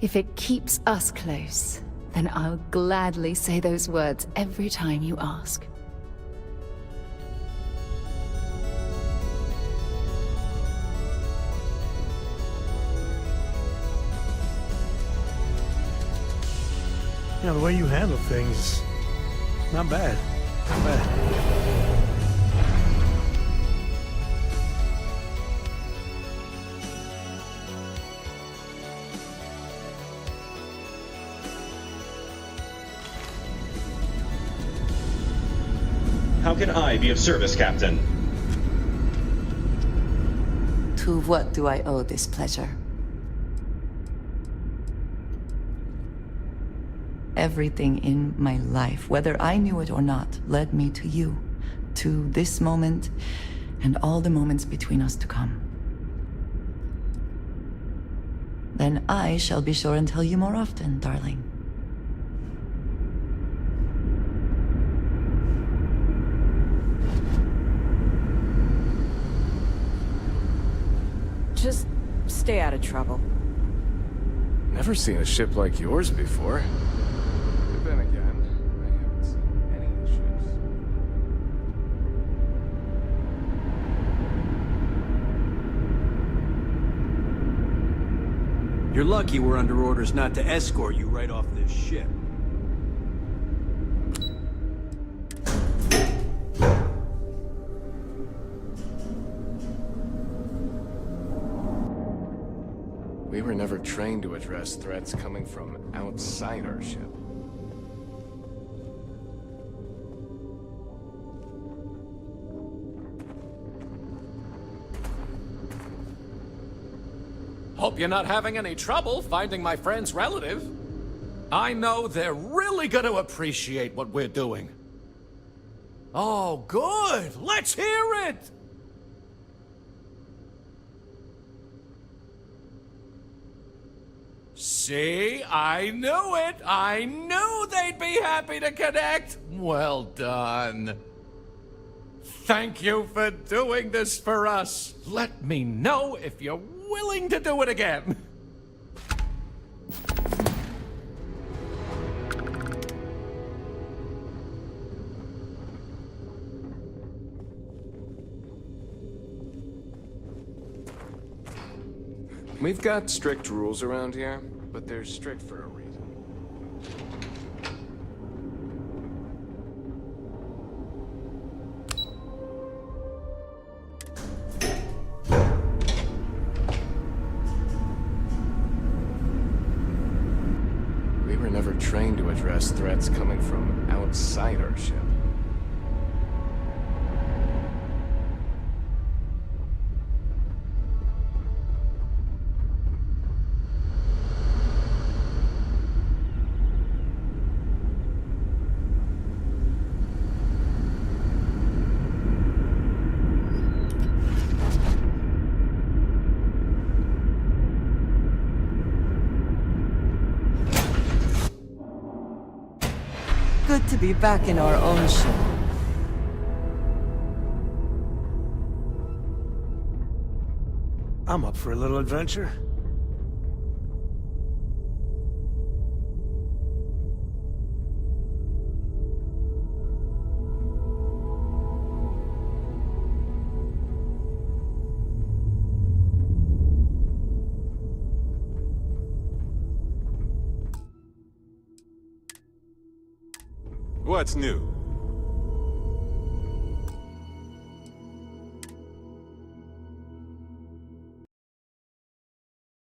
If it keeps us close, then I'll gladly say those words every time you ask. Yeah, the way you handle things, not bad. Not bad. How can I be of service, Captain? To what do I owe this pleasure? Everything in my life, whether I knew it or not, led me to you, to this moment, and all the moments between us to come. Then I shall be sure and tell you more often, darling. Just stay out of trouble. Never seen a ship like yours before. But then again, I haven't seen any ships. You're lucky we're under orders not to escort you right off this ship. We were never trained to address threats coming from outside our ship. Hope you're not having any trouble finding my friend's relative. I know they're really gonna appreciate what we're doing. Oh, good! Let's hear it! See, I knew it! I knew they'd be happy to connect! Well done. Thank you for doing this for us. Let me know if you're willing to do it again. We've got strict rules around here, but they're strict for a reason. We were never trained to address threats coming from outside our ship. Good to be back in our own ship. I'm up for a little adventure. What's new?